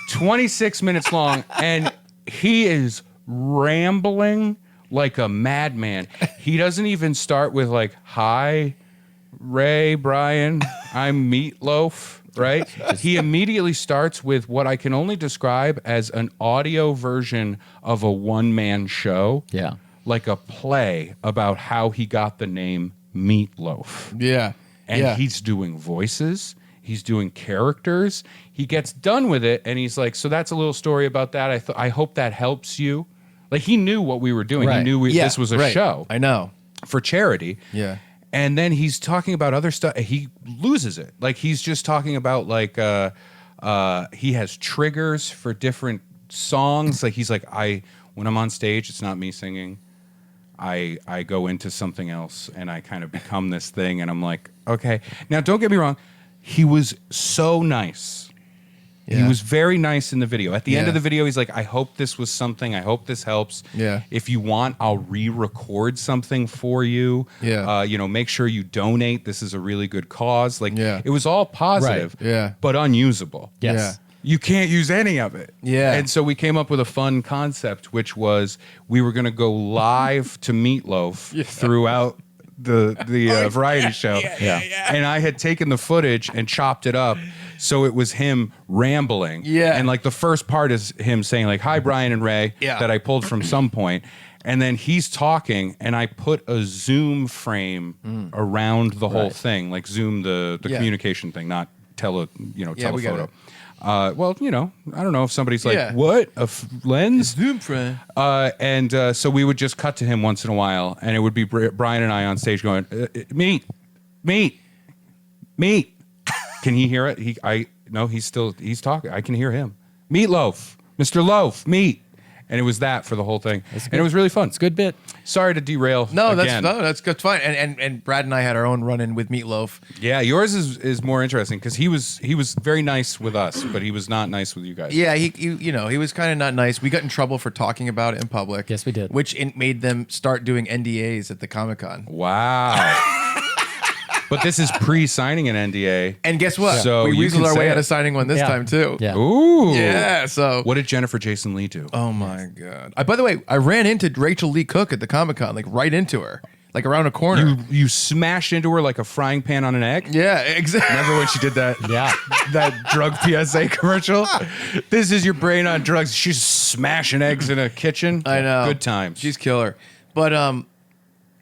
B: 26 minutes long. And he is rambling like a madman. He doesn't even start with like, hi, Ray, Brian, I'm Meatloaf, right? He immediately starts with what I can only describe as an audio version of a one-man show.
C: Yeah.
B: Like a play about how he got the name Meatloaf.
A: Yeah.
B: And he's doing voices. He's doing characters. He gets done with it, and he's like, so that's a little story about that. I hope that helps you. Like, he knew what we were doing.
C: Right.
B: He knew this was a show.
A: I know.
B: For charity.
A: Yeah.
B: And then he's talking about other stuff. He loses it. Like, he's just talking about, like, he has triggers for different songs. Like, he's like, when I'm on stage, it's not me singing. I go into something else and I kind of become this thing, and I'm like, okay. Now, don't get me wrong. He was so nice. Yeah. He was very nice in the video. At the end of the video, he's like, I hope this was something. I hope this helps.
A: Yeah.
B: If you want, I'll re-record something for you.
A: Yeah.
B: Make sure you donate. This is a really good cause. Like, it was all positive, but unusable.
C: Yes.
A: Yeah.
B: You can't use any of it.
A: Yeah.
B: And so we came up with a fun concept, which was we were going to go live to Meatloaf throughout the variety show. And I had taken the footage and chopped it up. So it was him rambling.
A: Yeah.
B: And like the first part is him saying like, hi, Brian and Ray, that I pulled from some point. And then he's talking, and I put a Zoom frame around the whole thing, like Zoom, the communication thing, not telephoto. Well, I don't know if somebody's like, what? Lens?
A: Zoom frame.
B: So we would just cut to him once in a while, and it would be Brian and I on stage going, meat. Can he hear it? He's talking. I can hear him. Meatloaf, Mr. Loaf, meat. And it was that for the whole thing. And it was really fun.
C: It's a good bit.
B: Sorry to derail.
A: No,
B: again.
A: that's good. Fine. And Brad and I had our own run-in with Meatloaf.
B: Yeah, yours is more interesting because he was very nice with us, but he was not nice with you guys.
A: Yeah, he was kind of not nice. We got in trouble for talking about it in public.
C: Yes, we did.
A: Which made them start doing NDAs at the Comic-Con.
B: Wow. But this is pre-signing an NDA.
A: And guess what?
B: So
A: we weaseled our way out of signing one this
C: Yeah.
A: time too.
C: Yeah.
B: Ooh.
A: Yeah. So
B: What did Jennifer Jason Leigh do?
A: Oh my God. By the way, I ran into Rachel Lee Cook at the Comic-Con, like right into her, like around a corner.
B: You smashed into her like a frying pan on an egg?
A: Yeah, exactly.
B: Remember when she did that?
C: Yeah.
B: That drug PSA commercial? This is your brain on drugs. She's smashing eggs in a kitchen.
A: I know.
B: Good times.
A: She's killer. But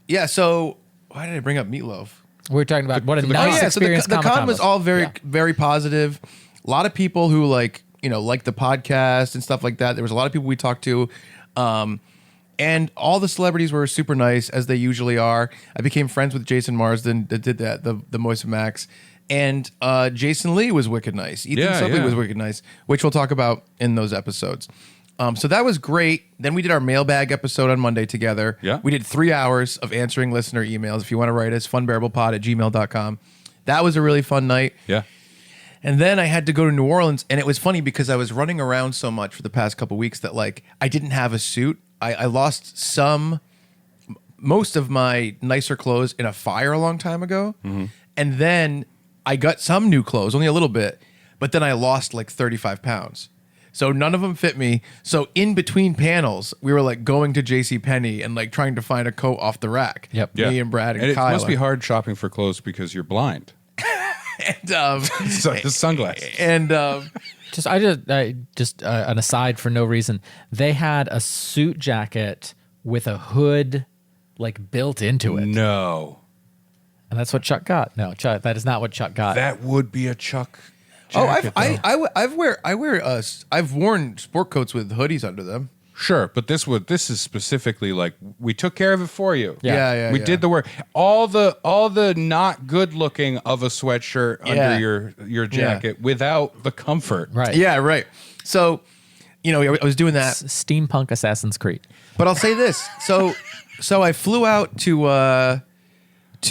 A: yeah. So why did I bring up Meatloaf?
C: We're talking about what a nice experience
A: So the
C: Comic-Con
A: con was all very positive. A lot of people who like the podcast and stuff like that. There was a lot of people we talked to, and all the celebrities were super nice as they usually are. I became friends with Jason Marsden that did that, the Moist Max, and Jason Lee was wicked nice. Ethan Suplee was wicked nice, which we'll talk about in those episodes. So that was great. Then we did our mailbag episode on Monday together.
B: Yeah.
A: We did 3 hours of answering listener emails. If you want to write us, funbearablepod@gmail.com. That was a really fun night.
B: Yeah.
A: And then I had to go to New Orleans, and it was funny because I was running around so much for the past couple weeks that like I didn't have a suit. I lost most of my nicer clothes in a fire a long time ago, and then I got some new clothes, only a little bit, but then I lost like 35 pounds. So none of them fit me. So in between panels, we were like going to JCPenney and like trying to find a coat off the rack.
C: Yep.
A: Me and Brad and
B: it
A: Kyle.
B: must be hard shopping for clothes because you're blind.
A: And,
B: So the sunglasses.
A: and
C: Just an aside for no reason. They had a suit jacket with a hood like built into it,
B: No.
C: and that's what Chuck got. No, Chuck, that is not what Chuck got.
B: That would be a Chuck jacket.
A: I've worn sport coats with hoodies under them.
B: Sure, but this is specifically like we took care of it for you.
A: Yeah.
B: We did the work. All the not good looking of a sweatshirt under your jacket without the comfort.
C: Right.
A: Yeah, right. So, I was doing that.
C: Steampunk Assassin's Creed.
A: But I'll say this. So I flew out to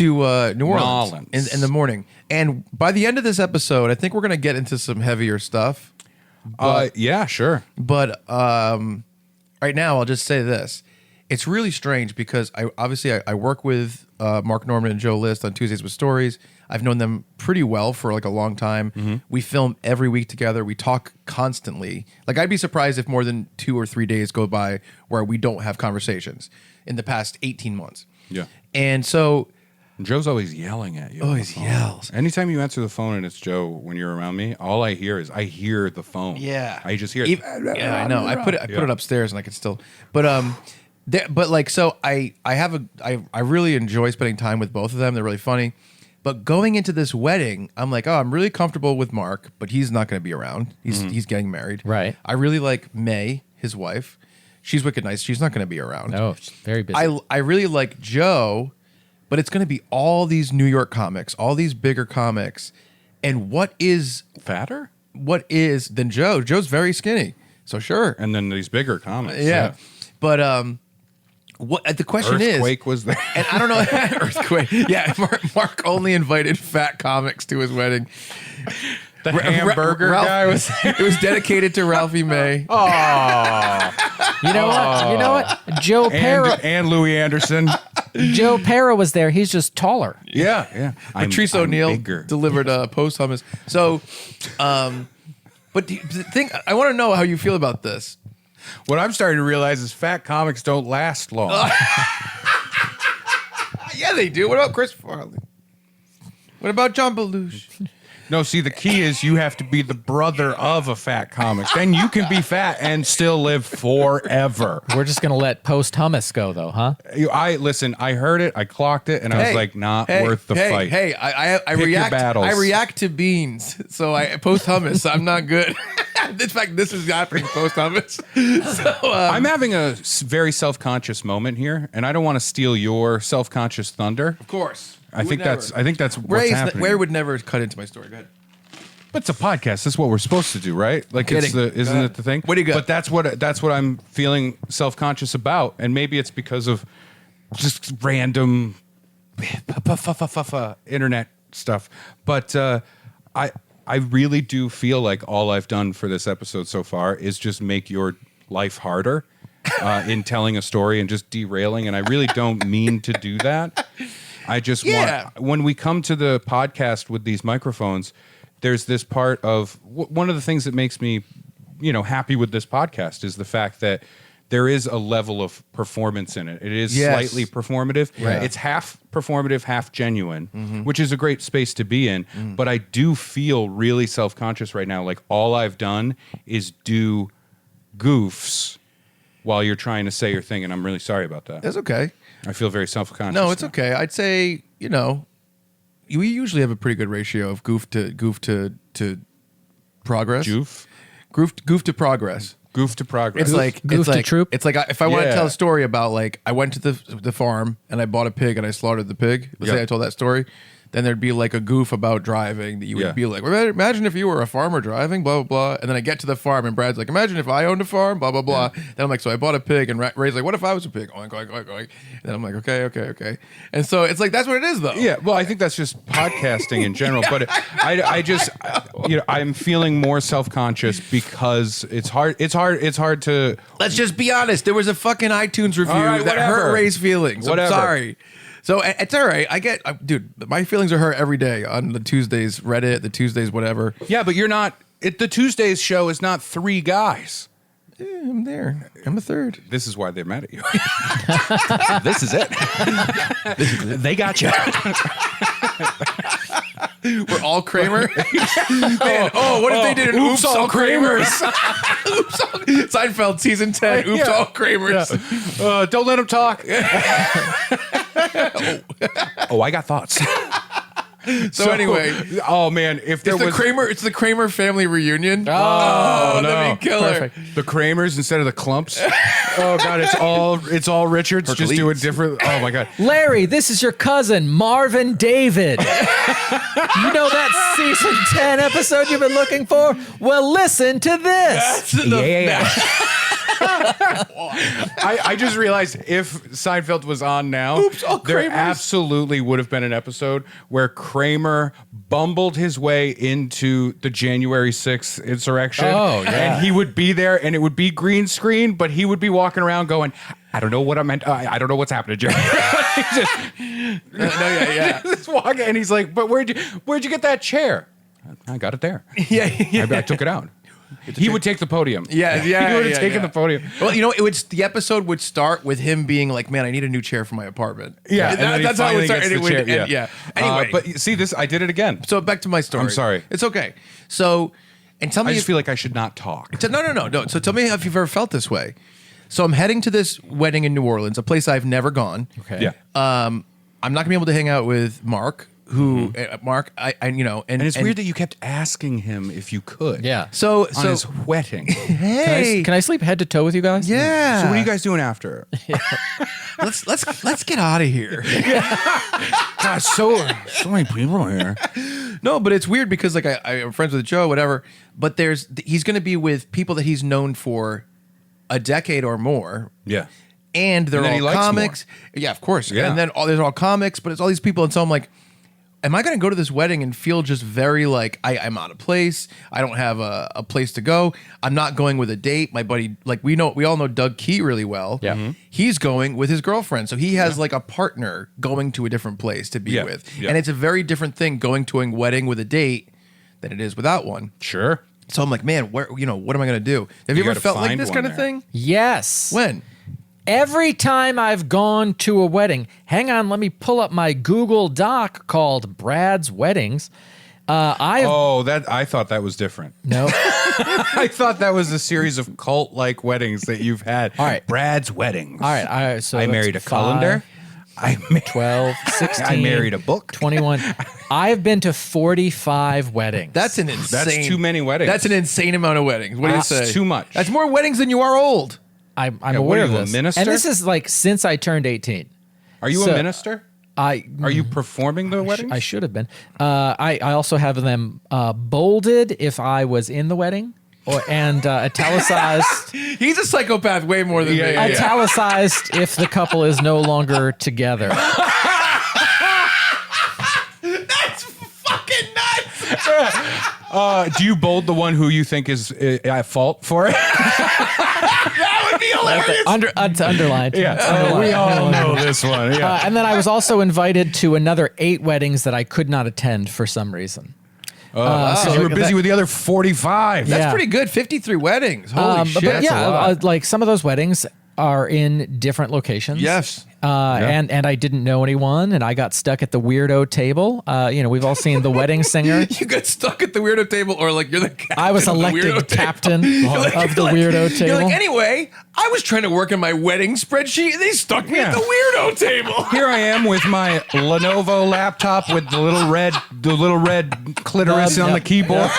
A: New Orleans in the morning. And by the end of this episode, I think we're going to get into some heavier stuff.
B: Yeah, sure.
A: But right now, I'll just say this. It's really strange because I work with Mark Norman and Joe List on Tuesdays with Stories. I've known them pretty well for like a long time. We film every week together. We talk constantly. Like I'd be surprised if more than 2 or 3 days go by where we don't have conversations in the past 18 months.
B: Yeah.
A: And so
B: Joe's always yelling at you.
A: Always yells.
B: Anytime you answer the phone and it's Joe when you're around me, all I hear is the phone.
A: Yeah.
B: I just hear it.
A: Yeah, I know. I put it upstairs and I can still. But I really enjoy spending time with both of them. They're really funny. But going into this wedding, I'm like, I'm really comfortable with Mark, but he's not going to be around. He's getting married.
C: Right.
A: I really like May, his wife. She's wicked nice. She's not going to be around.
C: No, she's very busy.
A: I really like Joe, but it's going to be all these New York comics, all these bigger comics. And what is
B: Fatter?
A: Then Joe? Joe's very skinny. So sure.
B: And then these bigger comics.
A: Yeah. But what the question
B: Earthquake
A: is,
B: was there.
A: and I don't know, Earthquake. Yeah, Mark only invited fat comics to his wedding.
B: The hamburger guy was.
A: It was dedicated to Ralphie May.
B: Oh,
C: You know what? Joe Pera.
B: and Louis Anderson.
C: Joe Pera was there. He's just taller.
B: Yeah.
A: Patrice
B: I'm
A: O'Neill
B: bigger.
A: delivered post hummus. So, but the thing I want to know how you feel about this.
B: What I'm starting to realize is fat comics don't last long.
A: Yeah, they do. What about Chris Farley? What about John Belushi?
B: No, see, the key is you have to be the brother of a fat comic. Then you can be fat and still live forever.
C: We're just gonna let post hummus go, though, huh?
B: I heard it, I clocked it, and I was like, not worth the fight.
A: Hey, I
B: Pick your
A: react.
B: battles.
A: I react to beans, so I post hummus. I'm not good. In fact, this is happening post hummus. So
B: I'm having a very self-conscious moment here, and I don't want to steal your self-conscious thunder.
A: of course,
B: I think that's what's happening.
A: Ray would never cut into my story. Go ahead.
B: But it's a podcast. That's what we're supposed to do, right? Like,
A: I'm
B: it's
A: kidding.
B: isn't
A: Go
B: it
A: ahead.
B: the thing?
A: What do you got?
B: But that's what I'm feeling self-conscious about, and maybe it's because of just random internet stuff. But I really do feel like all I've done for this episode so far is just make your life harder in telling a story and just derailing, and I really don't mean to do that. I just want, when we come to the podcast with these microphones, there's this part of one of the things that makes me, happy with this podcast is the fact that there is a level of performance in it. It is slightly performative.
A: Right.
B: It's half performative, half genuine, which is a great space to be in. But I do feel really self-conscious right now. Like all I've done is do goofs while you're trying to say your thing, and I'm really sorry about that.
A: That's okay.
B: I feel very self-conscious.
A: No, it's
B: now.
A: okay. I'd say we usually have a pretty good ratio of goof to progress. Goof to progress.
B: Goof to progress.
A: It's like
C: Goof
A: it's
C: to
A: like
C: troop?
A: It's like if I want to
B: Yeah.
A: tell a story about like I went to the farm and I bought a pig and I slaughtered the pig. Let's say I told that story. then there'd be like a goof about driving that you would be like, well, imagine if you were a farmer driving, blah, blah, blah. And then I get to the farm and Brad's like, imagine if I owned a farm, blah, blah, blah. Then I'm like, so I bought a pig, and Ray's like, what if I was a pig? Oink, oink, oink, oink. And then I'm like, okay. And so it's like, that's what it is though.
B: Yeah, well, I think that's just podcasting in general. But I just, I'm feeling more self-conscious because it's hard to.
A: Let's just be honest. There was a fucking iTunes review that hurt Ray's feelings. I'm sorry. So it's all right. Dude, my feelings are hurt every day on the Tuesdays Reddit, the Tuesdays whatever.
B: Yeah, but you're not. The Tuesdays show is not 3 guys.
A: Yeah, I'm there. I'm a third.
B: This is why they're mad at you. This is it. They got you.
A: We're all Kramer. Man, what if they did an Oops All Kramers? Oops All Seinfeld season 10. Oops All Kramers.
B: Yeah. Don't let them talk. I got thoughts.
A: So anyway,
B: oh man, if there was
A: it's the Kramer family reunion.
B: Oh no,
A: that'd be killer.
B: Perfect. The Kramers instead of the Clumps. Oh god, it's all Richards just doing different. Oh my god,
C: Larry, this is your cousin Marvin David. You know that season 10 episode you've been looking for? Well, listen to this.
B: I just realized if Seinfeld was on now, there absolutely would have been an episode where Kramer bumbled his way into the January 6th insurrection.
C: Oh, yeah.
B: And he would be there and it would be green screen, but he would be walking around going, I don't know what I meant. I don't know what's happening, Jerry. Just walking, and he's like, but where'd you get that chair? I got it there.
A: Yeah.
B: I took it out. He would take the podium.
A: He would have
B: taken the podium.
A: Well, the episode would start with him being like, "Man, I need a new chair for my apartment."
B: Yeah,
A: that's how it would start. Anyway,
B: but see this, I did it again.
A: So back to my story.
B: I'm sorry.
A: It's okay. So, and tell me,
B: I just feel like I should not talk.
A: No. So tell me if you've ever felt this way. So I'm heading to this wedding in New Orleans, a place I've never gone.
C: Okay.
B: Yeah.
A: I'm not gonna be able to hang out with Mark. Mark, and
B: it's weird that you kept asking him if you could.
C: Yeah.
A: So
B: on his wedding.
A: Hey,
C: Can I sleep head to toe with you guys?
A: yeah.
B: So what are you guys doing after?
A: Let's get out of here.
B: God, so many people here.
A: No, but it's weird because like I'm friends with Joe, whatever. But he's going to be with people that he's known for a decade or more.
B: Yeah.
A: And they're
B: then
A: all comics. Yeah, of course.
B: Yeah.
A: And then there's all comics, but it's all these people. And so I'm like, am I going to go to this wedding and feel just very like I'm out of place? I don't have a place to go. I'm not going with a date. My buddy, like we all know Doug Key really well.
C: Yeah. Mm-hmm.
A: He's going with his girlfriend. So he has like a partner going to a different place to be with.
B: Yeah.
A: And it's a very different thing going to a wedding with a date than it is without one.
B: Sure.
A: So I'm like, man, what am I going to do? Have you ever
B: gotta
A: felt like
B: find
A: this
B: one
A: kind of
B: there.
A: thing?
C: Yes.
A: When?
C: Every time I've gone to a wedding, hang on, let me pull up my Google Doc called Brad's Weddings. I
B: thought that was different.
C: No.
B: I thought that was a series of cult-like weddings that you've had.
C: All right.
B: Brad's Weddings.
C: All right. So
B: I
C: that's
B: married a
C: 5,
B: colander. I
C: 12, 16.
B: I married a book.
C: 21. I've been to 45 weddings.
A: That's an insane.
B: That's too many weddings.
A: That's an insane amount of weddings. What do you
B: That's
A: say?
B: too much.
A: That's more weddings than you are old.
C: I'm
B: what
C: aware
B: are
C: of
B: you, a
C: this.
B: minister?
C: And this is like since I turned 18.
B: Are you
C: So-
B: a minister?
C: Are
B: you performing the weddings?
C: I should have been. I also have them bolded if I was in the wedding, and italicized.
A: He's a psychopath way more than me.
C: Italicized if the couple is no longer together.
A: That's fucking nuts.
B: Do you bold the one who you think is at fault for it?
A: That would be hilarious.
C: Underlined.
B: Yeah, we all know this one. Yeah.
C: And then I was also invited to another 8 weddings that I could not attend for some reason.
B: So you were busy with the other 45.
A: That's
C: Yeah.
A: pretty good. 53 weddings. Holy shit.
C: But
A: That's a lot.
C: like some of those weddings are in different locations.
A: Yes.
C: And I didn't know anyone, and I got stuck at the weirdo table. We've all seen The Wedding Singer.
A: You got stuck at the weirdo table, or like you're the captain.
C: I was
A: of the weirdo
C: elected
A: table.
C: captain of the weirdo table.
A: You're like, anyway, I was trying to work in my wedding spreadsheet, and they stuck me at the weirdo table.
B: Here I am with my Lenovo laptop with the little red clitoris on the keyboard.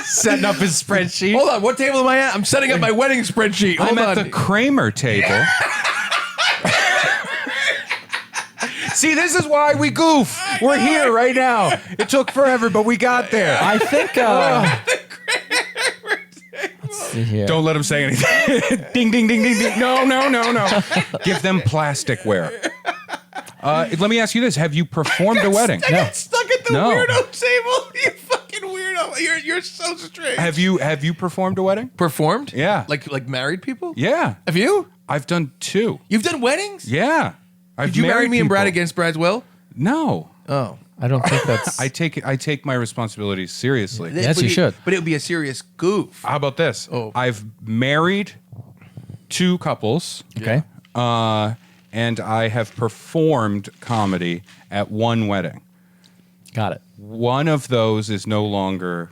B: Setting up his spreadsheet.
A: Hold on, what table am I at? I'm setting up my wedding spreadsheet. Hold
B: I'm
A: on.
B: at the Kramer table. See, this is why we goof. We're here right now. It took forever, but we got there.
C: I think. Let's see here.
B: Don't let them say anything. Ding, ding, ding, ding, ding. No. Give them plasticware. Let me ask you this: have you performed a wedding?
A: I got stuck at the
B: No.
A: weirdo table. You fucking weirdo. You're so strange.
B: Have you performed a wedding?
A: Performed?
B: Yeah.
A: Like married people?
B: Yeah.
A: Have you?
B: I've done 2.
A: You've done weddings?
B: Yeah.
A: Did you marry me and Brad against Brad's will?
B: No.
A: Oh.
C: I don't think that's.
B: I take my responsibilities seriously.
C: Yes, you should.
A: But it would be a serious goof.
B: How about this?
A: Oh.
B: I've married 2 couples.
C: Okay.
B: And I have performed comedy at 1 wedding.
C: Got it.
B: One of those is no longer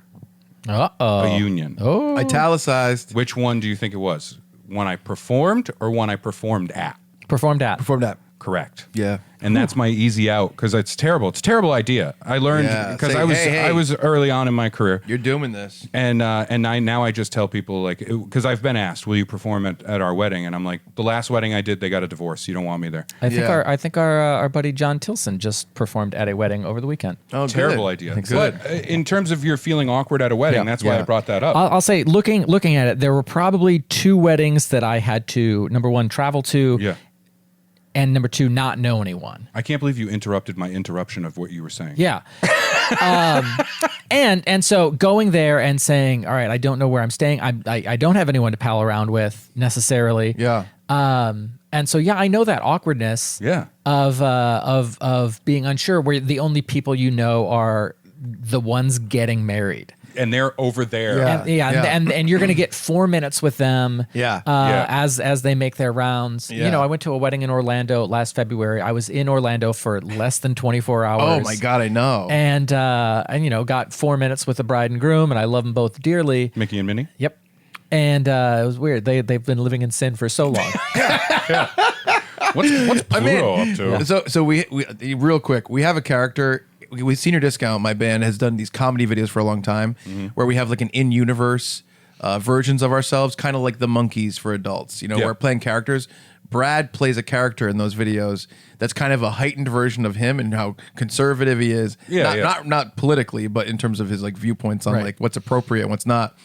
C: Uh-oh.
B: a union.
C: Oh.
A: Italicized.
B: Which one do you think it was? One I performed or one I performed at?
C: Performed at.
A: Performed at.
B: Correct.
A: Yeah.
B: And that's my easy out because it's terrible. It's a terrible idea. I learned
A: Yeah.
B: because
A: Say,
B: I was early on in my career.
A: You're doing this.
B: And now I just tell people like, because I've been asked, will you perform at our wedding? And I'm like, the last wedding I did, they got a divorce. You don't want me there.
C: I think
A: Yeah.
C: our our buddy John Tilson just performed at a wedding over the weekend.
A: Oh,
B: Terrible
A: good.
B: idea.
A: Good.
B: But in terms of you're feeling awkward at a wedding,
C: Yeah.
B: that's why I
A: Yeah.
B: brought that up.
C: I'll say, looking at it, there were probably 2 weddings that I had to, number 1, travel to,
B: Yeah.
C: and number 2, not know anyone.
B: I can't believe you interrupted my interruption of what you were saying.
C: Yeah. And so going there and saying, all right, I don't know where I'm staying. I don't have anyone to pal around with necessarily.
A: Yeah.
C: And so, yeah, I know that awkwardness
B: Yeah.
C: of being unsure where the only people you know are the ones getting married.
B: And they're over there.
A: Yeah.
C: And you're going to get 4 minutes with them.
A: Yeah.
C: As they make their rounds.
A: Yeah.
C: You know, I went to a wedding in Orlando last February. I was in Orlando for less than 24 hours.
A: Oh my God, I know.
C: And you know, got 4 minutes with the bride and groom, and I love them both dearly.
B: Mickey and Minnie?
C: Yep. And it was weird. They've been living in sin for so long.
B: What's Pluto up to?
A: So we real quick, we have a character with Senior Discount. My band has done these comedy videos for a long time, where we have like an in-universe versions of ourselves, kind of like the Monkeys for adults. You know,
B: Yeah.
A: we're playing characters. Brad plays a character in those videos that's kind of a heightened version of him and how conservative he is.
B: Yeah,
A: Not politically, but in terms of his like viewpoints on
C: Right.
A: like what's appropriate and what's not.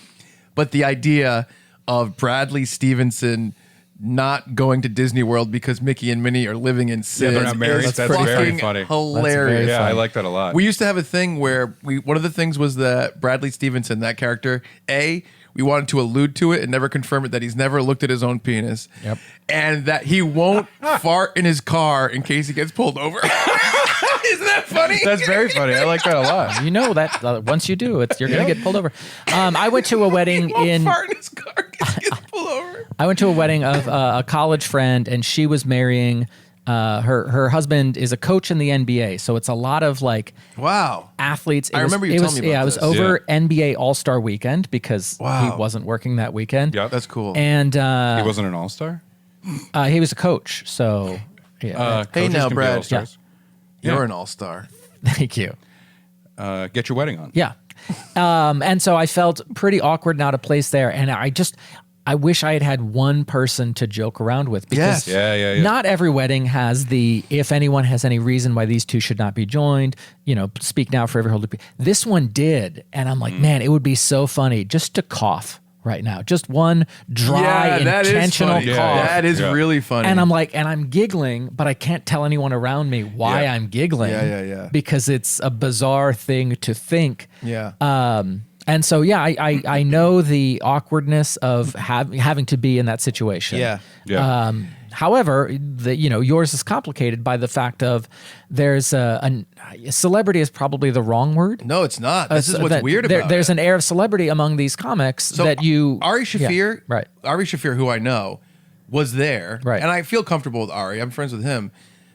A: But the idea of Bradley Stevenson not going to Disney World because Mickey and Minnie are living in sin.
B: they're not married.
A: is
B: That's very
A: fucking
B: funny.
A: hilarious.
B: Yeah, I like that a lot.
A: We used to have a thing where one of the things was that Bradley Stevenson, that character, we wanted to allude to it and never confirm it that he's never looked at his own penis.
C: Yep.
A: And that he won't fart in his car in case he gets pulled over. Isn't that funny?
B: That's very funny. I like that a lot.
C: You know that once you do, you're going to get pulled over. I went to a wedding
A: He won't
C: in.
A: fart in his car in case he gets pulled over.
C: I went to a wedding of a college friend, and she was marrying. Her husband is a coach in the NBA, so it's a lot of like
A: Wow.
C: athletes.
A: I remember you telling me about
C: Yeah, it was
A: this.
C: over NBA All-Star weekend because
A: Wow.
C: he wasn't working that weekend.
B: Yep.
A: That's cool.
C: And
B: He wasn't an all-star?
C: he was a coach, so yeah.
A: Hey
B: Coaches
A: now,
B: can be
A: Brad.
B: all-stars.
A: You're an all-star.
C: Thank you.
B: Get your wedding on.
C: Yeah. And so I felt pretty awkward and out of place there, and I wish I had had one person to joke around with because
A: Yes.
B: Yeah.
C: not every wedding has if anyone has any reason why these two should not be joined, speak now for every hold. This one did. And I'm like, man, it would be so funny just to cough right now. Just one dry, intentional
A: funny.
C: cough.
A: That is really funny.
C: And I'm like, and I'm giggling, but I can't tell anyone around me why
B: Yeah.
C: I'm giggling.
A: Yeah.
C: Because it's a bizarre thing to think.
A: Yeah.
C: And so, yeah, I know the awkwardness of having to be in that situation.
A: Yeah.
C: However, yours is complicated by the fact of there's a celebrity is probably the wrong word.
A: No, it's not. This is what's
C: That
A: weird about
C: there's
A: it.
C: an air of celebrity among these comics
A: So
C: that you
A: Ari Shaffir,
C: Yeah, right?
A: Ari Shaffir, who I know, was there,
C: Right.
A: And I feel comfortable with Ari. I'm friends with him,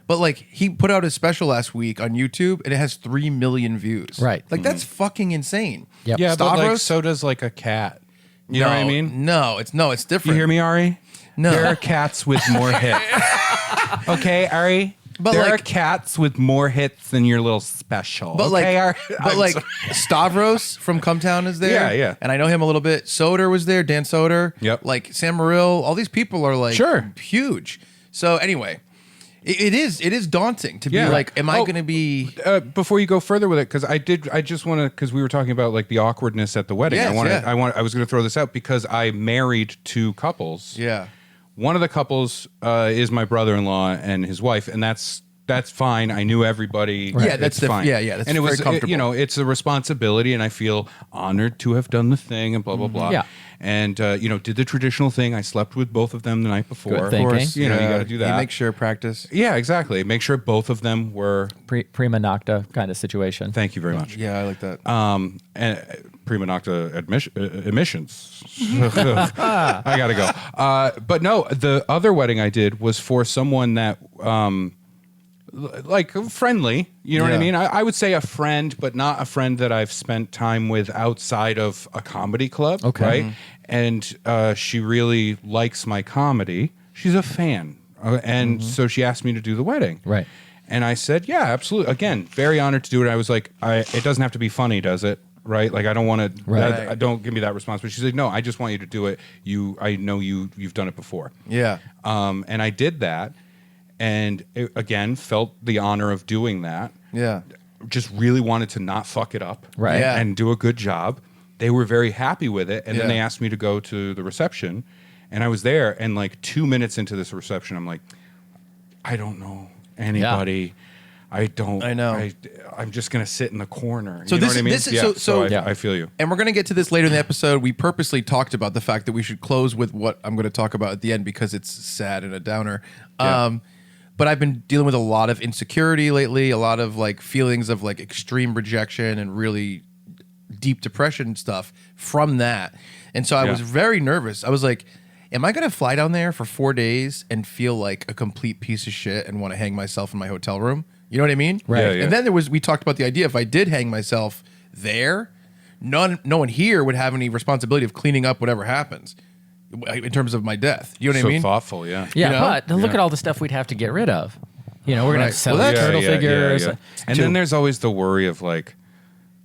A: but like he put out his special last week on YouTube, and it has 3 million views.
C: Right.
A: Like that's fucking insane.
C: Yep.
B: Yeah, but like,
A: Stavros?
B: so does like a cat. You know what I mean?
A: No, it's different.
B: You hear me, Ari?
A: No.
B: There are cats with more hits. Okay, Ari?
A: But
B: there
A: like-
B: are cats with more hits than your little special.
A: But
B: okay, Ari?
A: but
B: I'm
A: like
B: sorry.
A: Stavros from Cumtown is there.
B: Yeah.
A: And I know him a little bit. Soder was there. Dan Soder.
B: Yep.
A: Like Sam Morrill. All these people are like
B: Sure.
A: huge. So anyway, It is daunting to be
B: Yeah.
A: like, am I going to be?
B: Before you go further with it, because I just want to, because we were talking about like the awkwardness at the wedding.
A: Yes,
B: I was going to throw this out because I married 2 couples.
A: Yeah.
B: One of the couples is my brother-in-law and his wife, and that's fine. I knew everybody.
A: Right. Yeah, that's
B: it's fine.
A: yeah. That's
B: and it
A: very
B: was
A: comfortable.
B: it's a responsibility, and I feel honored to have done the thing, and blah blah blah.
C: Yeah.
B: And did the traditional thing. I slept with both of them the night before.
C: Good thinking.
B: Of course, you got to do that.
A: You make sure practice.
B: Yeah, exactly. Make sure both of them were.
C: Prima nocta kind of situation.
B: Thank you very much.
A: Yeah, I like that.
B: And prima nocta emissions. I gotta go. But no, the other wedding I did was for someone that, like friendly. You know what I
A: Yeah.
B: mean? I would say a friend, but not a friend that I've spent time with outside of a comedy club.
C: Okay.
B: Right. And she really likes my comedy. She's a fan, and so she asked me to do the wedding.
C: Right.
B: And I said, yeah, absolutely. Again, very honored to do it. I was like, it doesn't have to be funny, does it? Right? Like, I don't want to,
C: Right.
B: don't give me that responsibility. She said, no, I just want you to do it. I know you've done it before.
A: Yeah.
B: And I did that. And it, again, felt the honor of doing that.
A: Yeah.
B: Just really wanted to not fuck it up.
C: Right.
A: Yeah.
B: And do a good job. They were very happy with it. And then
A: Yeah.
B: they asked me to go to the reception. And I was there. And like 2 minutes into this reception, I'm like, I don't know anybody. I don't.
A: I know.
B: I'm just gonna sit in the corner.
A: So
B: You know
A: this-
B: what I mean?
A: this is-
B: Yeah,
A: so-
B: I feel you.
A: And we're going to get to this later in the episode. We purposely talked about the fact that we should close with what I'm going to talk about at the end because it's sad and a downer.
B: Yeah.
A: But I've been dealing with a lot of insecurity lately, a lot of like feelings of like extreme rejection and really deep depression stuff from that. And so I was very nervous. I was like, am I going to fly down there for 4 days and feel like a complete piece of shit and want to hang myself in my hotel room? You know what I mean?
C: Right.
B: Yeah, yeah.
A: And then we talked about the idea if I did hang myself there, no one here would have any responsibility of cleaning up whatever happens in terms of my death. You know what
B: So
A: I mean?
B: thoughtful, yeah.
C: Yeah,
A: You know?
C: but look
B: Yeah.
C: at all the stuff we'd have to get rid of. You know, we're gonna
A: Right.
C: have to sell
A: Well,
C: the
A: that's-
C: turtle figures.
B: And then there's always the worry of like,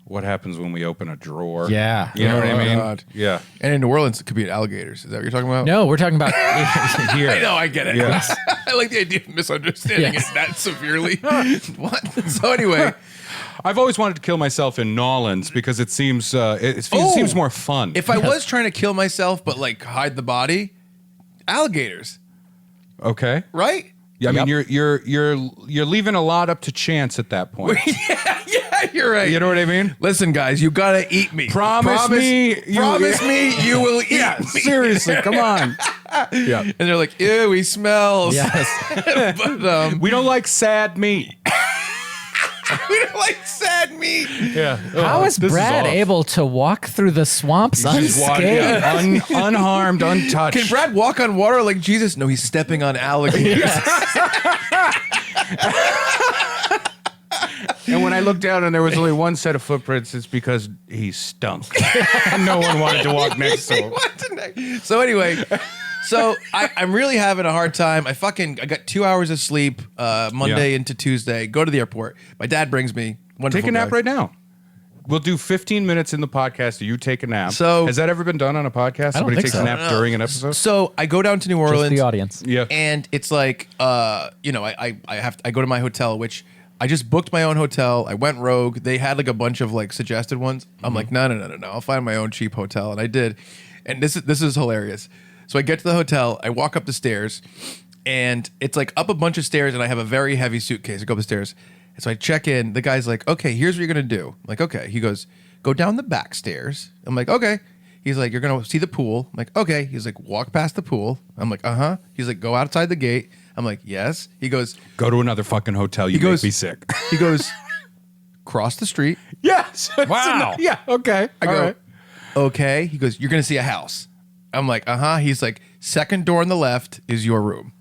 B: what happens when we open a drawer?
C: Yeah.
B: You know what
A: Oh,
B: I mean?
A: God.
B: Yeah.
A: And in New Orleans, it could be alligators. Is that what you're talking about?
C: No, we're talking about
B: Here.
A: I know, I get it.
B: Yeah.
A: I like the idea of misunderstanding
C: Yes.
A: it that severely. What? So anyway,
B: I've always wanted to kill myself in Nolans because it seems it seems more fun.
A: if I was trying to kill myself but like hide the body, alligators,
B: okay.
A: right?
B: Yeah, I
C: Yep.
B: mean you're leaving a lot up to chance at that point.
A: Yeah, you're right.
B: You know what I mean?
A: Listen, guys, you gotta eat me.
B: Promise me you-
A: Promise me you will eat
B: Yeah,
A: me.
B: seriously, come on. Yeah.
A: And they're like, ew, he smells.
C: yes.
A: But
B: We don't like sad meat.
A: we don't like sad meat.
B: Yeah.
C: How is Brad able to walk through the swamps unscathed?
B: Unharmed, untouched.
A: Can Brad walk on water like Jesus? No, he's stepping on alligators.
B: And when I looked down and there was only one set of footprints, it's because he stunk. No one wanted to walk next to him.
A: So anyway, I'm really having a hard time. I got 2 hours of sleep Monday
B: Yeah.
A: into Tuesday. Go to the airport. My dad brings me. Wonderful
B: Take a nap
A: guy.
B: right now. We'll do 15 minutes in the podcast. You take a nap.
A: So-
B: has that ever been done on a podcast?
C: I don't
B: Somebody
C: think
B: takes
C: so.
B: a nap during an episode.
A: So I go down to New
C: Just
A: Orleans.
C: the audience.
B: Yeah.
A: And it's like, I go to my hotel, which I just booked my own hotel. I went rogue. They had like a bunch of like suggested ones. I'm like, no. I'll find my own cheap hotel, and I did. And this is hilarious. So I get to the hotel. I walk up the stairs, and it's like up a bunch of stairs, and I have a very heavy suitcase. I go up the stairs, and so I check in. The guy's like, okay, here's what you're gonna do. I'm like, okay. He goes, go down the back stairs. I'm like, okay. He's like, you're gonna see the pool. I'm like, okay. He's like, walk past the pool. I'm like, uh-huh. He's like, go outside the gate. I'm like, yes. He goes,
B: Go to another fucking hotel. You
A: goes-
B: make me sick.
A: he goes, cross the street.
B: Yes.
C: Wow.
B: Yeah. Okay.
A: I go, okay. He goes, you're gonna see a house. I'm like, uh-huh. He's like, second door on the left is your room.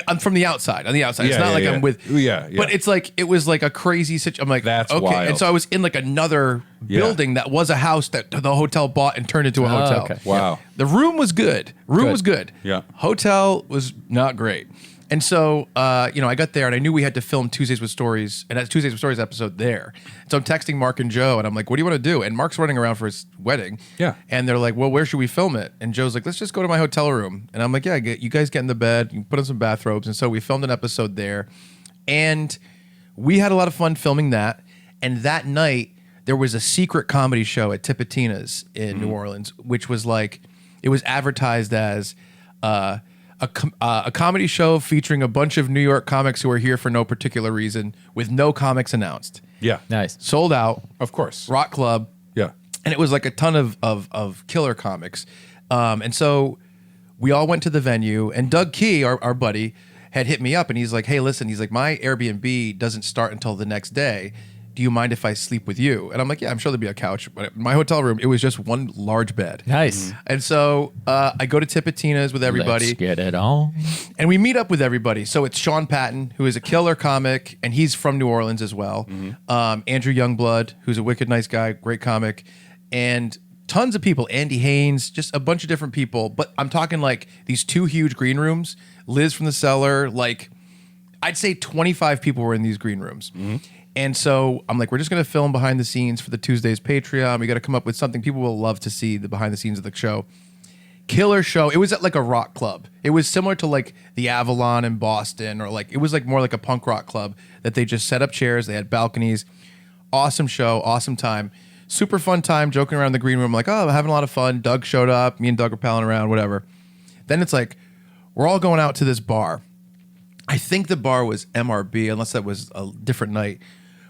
A: I'm from the outside. On the outside. It's
B: Yeah,
A: not
B: yeah,
A: like
B: yeah.
A: I'm with.
B: Yeah, yeah.
A: But it's like it was like a crazy situation. I'm like,
B: That's
A: okay.
B: wild.
A: And so I was in like another building that was a house that the hotel bought and turned into a hotel.
C: okay.
B: Wow.
A: The room was good. Room
C: Good.
A: was good.
B: Yeah.
A: Hotel was not great. And so, I got there and I knew we had to film Tuesdays with Stories, and that's Tuesdays with Stories episode there. So I'm texting Mark and Joe, and I'm like, what do you want to do? And Mark's running around for his wedding.
B: Yeah.
A: And they're like, well, where should we film it? And Joe's like, let's just go to my hotel room. And I'm like, yeah, you guys get in the bed, you put on some bathrobes. And so we filmed an episode there. And we had a lot of fun filming that. And that night, there was a secret comedy show at Tipitina's in New Orleans, which was like, it was advertised as a comedy show featuring a bunch of New York comics who are here for no particular reason with no comics announced.
B: Yeah.
C: Nice.
A: Sold out.
B: Of course.
A: Rock club.
B: Yeah.
A: And it was like a ton of killer comics. And so we all went to the venue, and Doug Key, our buddy, had hit me up, and he's like, hey, listen, he's like, my Airbnb doesn't start until the next day. Do you mind if I sleep with you? And I'm like, yeah, I'm sure there'll be a couch. But my hotel room, it was just one large bed.
C: Nice.
A: And so I go to Tipitina's with everybody.
C: Let's get it on.
A: And we meet up with everybody. So it's Sean Patton, who is a killer comic, and he's from New Orleans as well. Andrew Youngblood, who's a wicked nice guy, great comic. And tons of people. Andy Haynes, just a bunch of different people. But I'm talking like these 2 huge green rooms. Liz from the Cellar, like I'd say 25 people were in these green rooms. And so I'm like, we're just going to film behind the scenes for the Tuesdays Patreon. We got to come up with something people will love to see, the behind the scenes of the show. Killer show. It was at like a rock club. It was similar to like the Avalon in Boston, or like, it was like more like a punk rock club that they just set up chairs. They had balconies. Awesome show. Awesome time. Super fun time joking around the green room. Like, oh, I'm having a lot of fun. Doug showed up. Me and Doug were palling around, whatever. Then it's like, we're all going out to this bar. I think the bar was MRB, unless that was a different night.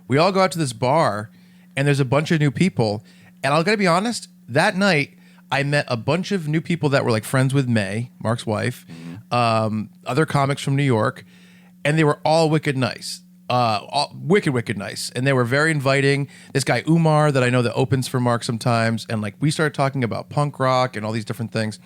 A: We all go out to this bar, and there's a bunch of new people. And I gotta be honest, that night I met a bunch of new people that were like friends with May, Mark's wife, other comics from New York, and they were all wicked nice, wicked nice, and they were very inviting. This guy Umar that I know that opens for Mark sometimes, and like we started talking about punk rock and all these different things,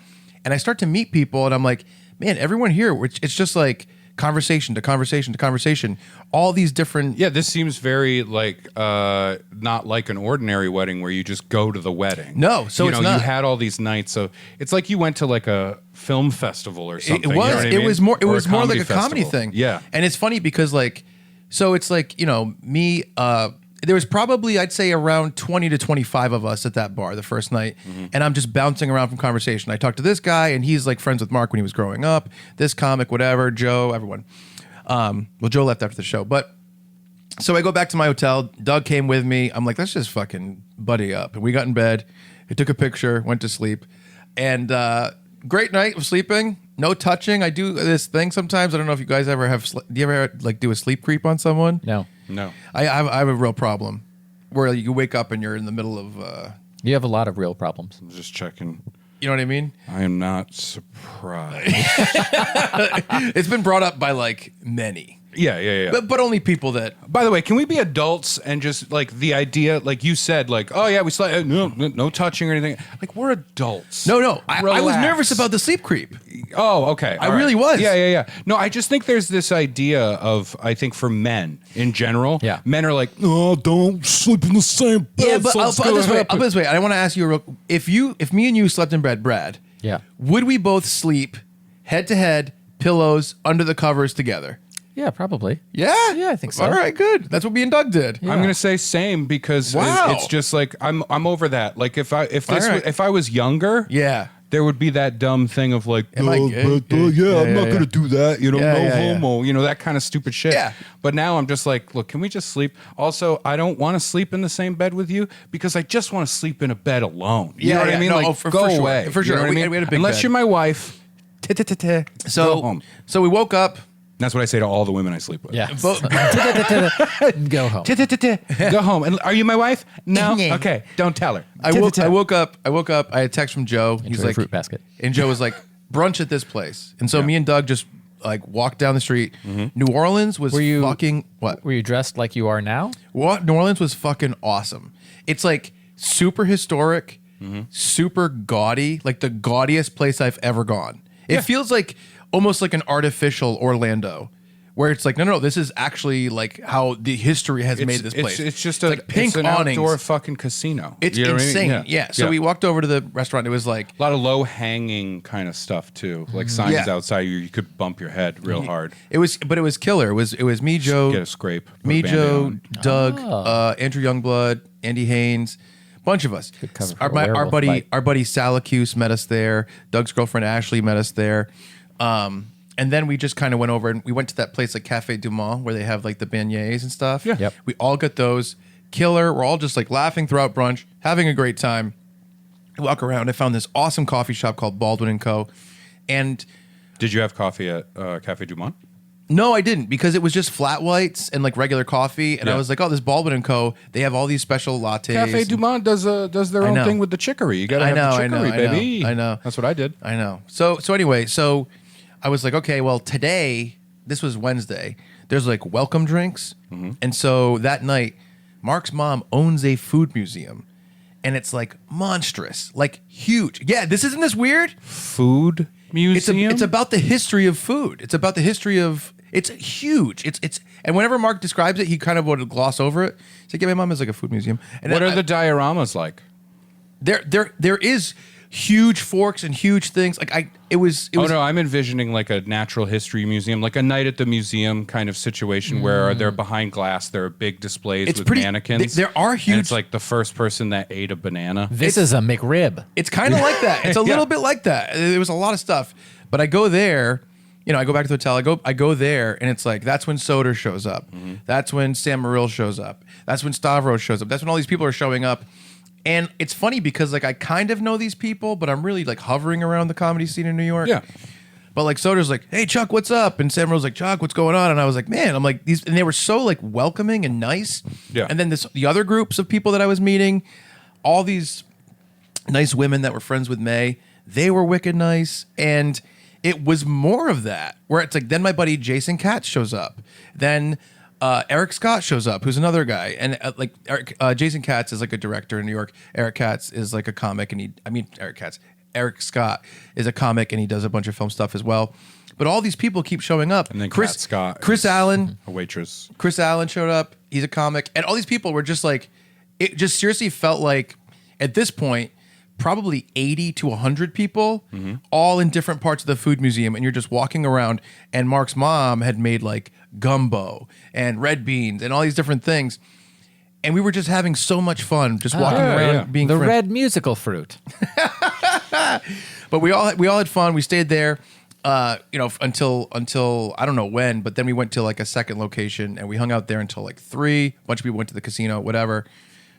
A: and I start to meet people, and I'm like, man, everyone here, it's just like conversation to conversation to conversation, all these different.
B: Yeah, this seems very like not like an ordinary wedding where you just go to the wedding.
A: No, so it's not.
B: You had all these nights of, it's like you went to like a film festival or something.
A: It was.
B: You know what I
A: It
B: mean?
A: was more. It
B: Or
A: was more like a
B: festival.
A: comedy thing.
B: Yeah,
A: and it's funny because like, so it's like, me. There was probably, I'd say, around 20 to 25 of us at that bar the first night, and I'm just bouncing around from conversation. I talked to this guy, and he's like friends with Mark when he was growing up. This comic, whatever, Joe, everyone. Well, Joe left after the show, but so I go back to my hotel. Doug came with me. I'm like, let's just fucking buddy up. And we got in bed. I took a picture, went to sleep, and great night of sleeping. No touching. I do this thing sometimes. I don't know if you guys ever have. Do you ever like do a sleep creep on someone?
C: No.
A: I have a real problem where you wake up and you're in the middle of.
C: You have a lot of real problems.
B: I'm just checking.
A: You know what I mean?
B: I am not surprised.
A: It's been brought up by like many.
B: Yeah.
A: But only people that.
B: By the way, can we be adults and just like the idea, like you said, like, oh yeah, we slept, no touching or anything. Like we're adults.
A: No. I was
B: Relax.
A: nervous about the sleep creep.
B: Oh, okay.
A: I really was.
B: Yeah. No, I just think there's this idea of, I think for men in general, men are like, oh, don't sleep in the same bed.
A: Yeah, but I'll put it this way. I want to ask you, if me and you slept in bed, Brad, would we both sleep head to head, pillows, under the covers together?
C: Yeah, probably.
A: Yeah?
C: Yeah, I think so.
A: All right, good. That's what me and Doug did.
B: I'm gonna say same because it's just like I'm over that. Like if I was younger, there would be that dumb thing of like,
A: I'm not
B: gonna do that. No homo.
A: Yeah.
B: That kind of stupid shit.
A: Yeah.
B: But now I'm just like, look, can we just sleep? Also, I don't want to sleep in the same bed with you because I just want to sleep in a bed alone. You know what I mean?
A: No,
B: like,
A: for
B: go
A: sure.
B: away.
A: For sure.
B: You know what I mean?
A: We had a big
B: Unless
A: bed.
B: you're my wife. Go home.
A: So we woke up.
B: That's what I say to all the women I sleep with.
C: Yeah. Go home.
B: Go home. And are you my wife? No. Okay. Don't tell her.
A: I woke up. I had a text from Joe. He's
C: Enjoy
A: like,
C: fruit basket.
A: And Joe was like, brunch at this place. And so me and Doug just like walked down the street. New Orleans was fucking what?
C: Were you dressed like you are now?
A: What? New Orleans was fucking awesome. It's like super historic, super gaudy, like the gaudiest place I've ever gone. It feels like almost like an artificial Orlando, where it's like, no, this is actually like how the history has made this place.
B: It's just
A: like pink
B: an
A: awnings.
B: outdoor fucking casino.
A: It's
B: You know what I mean?
A: insane. Yeah. So we walked over to the restaurant. It was like
B: a lot of low hanging kind of stuff too, like signs outside you could bump your head real hard.
A: it was killer. It was me, Joe,
B: Get a scrape. put a
A: me,
B: Band-Aid
A: Joe,
B: on.
A: Doug, Andrew Youngblood, Andy Haynes, bunch of us.
C: cover for
A: Our,
C: a
A: my, our
C: werewolf
A: buddy
C: fight.
A: our buddy Salacuse met us there. Doug's girlfriend Ashley met us there. And then we just kind of went over and we went to that place like Cafe Du Mont where they have like the beignets and stuff.
B: Yeah.
C: Yep.
A: We all got those. Killer. We're all just like laughing throughout brunch, having a great time. I walk around. I found this awesome coffee shop called Baldwin & Co. And
B: Did you have coffee at Cafe Du Monde?
A: no, I didn't because it was just flat whites and like regular coffee. And I
B: Yeah.
A: was like, oh, this Baldwin & Co. They have all these special lattes.
B: Cafe Du Monde does their
A: I
B: own
A: know.
B: thing with the chicory. You got to
A: I
B: have
A: know,
B: the
A: I know,
B: chicory,
A: I know,
B: baby.
A: I know.
B: That's what I did.
A: I know. So anyway, I was like, okay, well, today, this was Wednesday, there's like welcome drinks. And so that night, Mark's mom owns a food museum. And it's like monstrous, like huge. Yeah, isn't this weird?
B: Food museum.
A: It's about the history of food. It's about the history of. It's huge. It's and whenever Mark describes it, he kind of would gloss over it. He's like, yeah, my mom is like a food museum. And
B: What
A: then
B: are the dioramas like?
A: there is huge forks and huge things. Like it was.
B: Oh no, I'm envisioning like a natural history museum, like a night at the museum kind of situation where they're behind glass. There are big displays
A: It's
B: with
A: pretty-
B: mannequins.
A: there are
B: And
A: huge-
B: it's like the first person that ate a banana.
C: This is a McRib.
A: It's kind of like that. It's a little bit like that. There was a lot of stuff, but I go there. You know, I go back to the hotel. I go there, and it's like that's when Soder shows up. That's when Sam Morril shows up. That's when Stavros shows up. That's when all these people are showing up. And it's funny because like I kind of know these people, but I'm really like hovering around the comedy scene in New York.
B: Yeah.
A: But like Soder's like, hey Chuck, what's up? And Sam Morril's like, Chuck, what's going on? And I was like, man, I'm like these, and they were so like welcoming and nice.
B: Yeah.
A: And then the other groups of people that I was meeting, all these nice women that were friends with May, they were wicked nice. And it was more of that, where it's like, then my buddy Jason Katz shows up. Then Eric Scott shows up, who's another guy. And Jason Katz is like a director in New York. Eric Katz is like a comic. Eric Scott is a comic and he does a bunch of film stuff as well. But all these people keep showing up.
B: And then Kat Scott
A: Chris
B: is
A: Allen.
B: a waitress.
A: Chris Allen showed up. He's a comic. And all these people were just like, it just seriously felt like at this point, probably 80 to 100 people, all in different parts of the food museum. And you're just walking around. And Mark's mom had made like gumbo and red beans and all these different things. And we were just having so much fun just walking around being
C: The
A: friends.
C: red musical fruit.
A: But we all had fun. We stayed there, until I don't know when. But then we went to like a second location and we hung out there until like 3. A bunch of people went to the casino, whatever.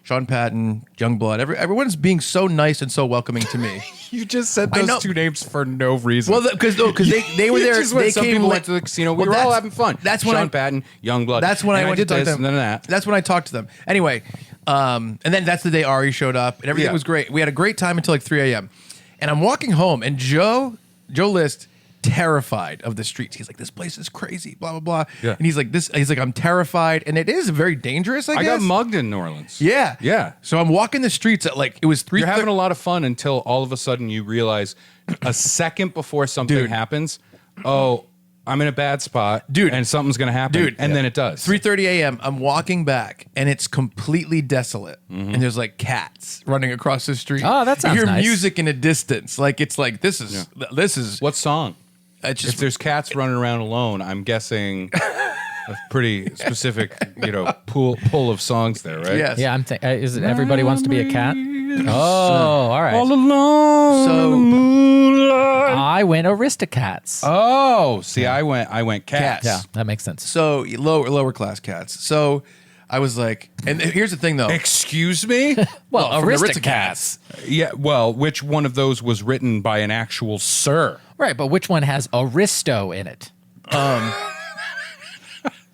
A: Sean Patton, Youngblood, everyone's being so nice and so welcoming to me.
B: You just said
A: I know.
B: those two names for no reason.
A: Well, because they were
B: You
A: there.
B: just went-
A: They
B: some
A: came
B: people
A: late.
B: went to the casino. We
A: Well,
B: were all
A: that's-
B: having fun.
A: That's when
B: Sean Patton, Youngblood.
A: That's when
B: and
A: I went to
B: did
A: talk
B: this
A: to them.
B: and then that.
A: That's when I talked to them. Anyway, and then that's the day Ari showed up, and everything
B: Yeah.
A: was great. We had a great time until like 3 a.m. And I'm walking home, and Joe List, terrified of the streets. He's like, "This place is crazy." Blah blah blah.
B: Yeah.
A: And he's like, I'm terrified," and it is very dangerous. I
B: I
A: guess.
B: got mugged in New Orleans.
A: Yeah.
B: Yeah.
A: So I'm walking the streets at like it was 3.
B: You're having a lot of fun until all of a sudden you realize a second before something
A: Dude.
B: happens, oh, I'm in a bad spot,
A: Dude.
B: and something's going to happen. And then it does.
A: 3:30 a.m. I'm walking back, and it's completely desolate, and there's like cats running across the street.
C: Oh, that sounds
A: You hear
C: nice.
A: music in a distance, like it's like this is
B: What song?
A: It's
B: If
A: just
B: there's cats running around alone, I'm guessing a pretty specific, pull of songs there, right?
A: yes.
C: Yeah, is it Everybody Wants to Be a Cat? Oh, all right.
B: All alone
A: So-
B: in the moonlight.
C: I went Aristocats.
B: Oh, see, I went cats.
C: Yeah, that makes sense.
A: So lower class cats. So I was like, and here's the thing though.
B: Excuse me?
C: Well,
A: from the
C: Aristocats.
B: Yeah, well, which one of those was written by an actual sir?
C: Right, but which one has Aristo in it?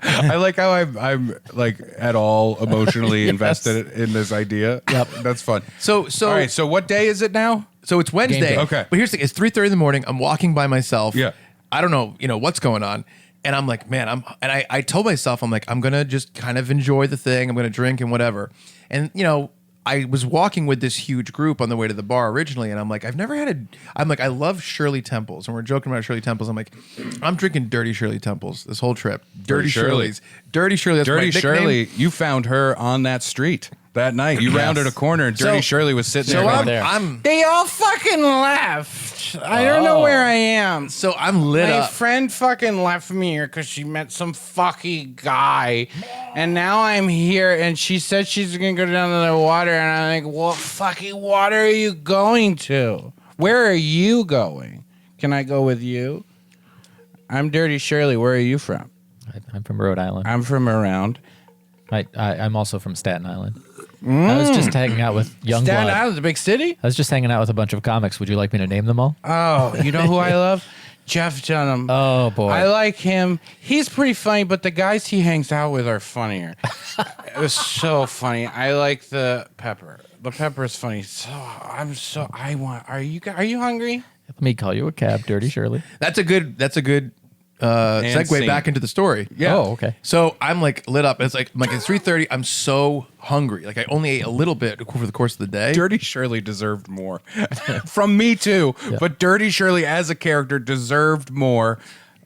B: I like how I'm like at all emotionally invested in this idea.
C: Yep.
B: That's fun.
A: So
B: All right, so what day is it now?
A: So it's Wednesday.
C: day.
B: Okay.
A: But here's the thing. It's 3:30 in the morning. I'm walking by myself.
B: Yeah.
A: I don't know, what's going on. And I'm like, man, I told myself, I'm like, I'm going to just kind of enjoy the thing. I'm going to drink and whatever. And, I was walking with this huge group on the way to the bar originally, and I'm like, I love Shirley Temples, and we're joking about Shirley Temples. I'm like, I'm drinking Dirty Shirley Temples this whole trip. Dirty Shirley's. Dirty Shirley. That's
B: Dirty
A: my
B: Shirley, you found her on that street that night. You rounded a corner and Dirty Shirley was sitting there.
C: right there.
D: They all fucking left. I don't know where I am.
A: So I'm lit
D: My
A: up.
D: friend fucking left me here because she met some fucking guy. And now I'm here and she said she's going to go down to the water. And I'm like, what fucking water are you going to? Where are you going? Can I go with you? I'm Dirty Shirley. Where are you from?
C: I'm from Rhode Island.
D: I'm from around.
C: I'm also from Staten Island. I was just hanging out with Youngblood.
D: Staten Island's a big city?
C: I was just hanging out with a bunch of comics. Would you like me to name them all?
D: Oh, you know who I love? Jeff Dunham.
C: Oh, boy.
D: I like him. He's pretty funny, but the guys he hangs out with are funnier. It was so funny. I like the Pepper. The Pepper is funny. Are you hungry?
C: Let me call you a cab, Dirty Shirley.
A: That's a good segue
B: scene.
A: back into the story.
B: Yeah.
C: Oh, okay.
A: So I'm like lit up. It's like it's 3:30. I'm so hungry. Like I only ate a little bit over the course of the day.
B: Dirty Shirley deserved more. From me too.
C: Yeah.
B: But Dirty Shirley as a character deserved more.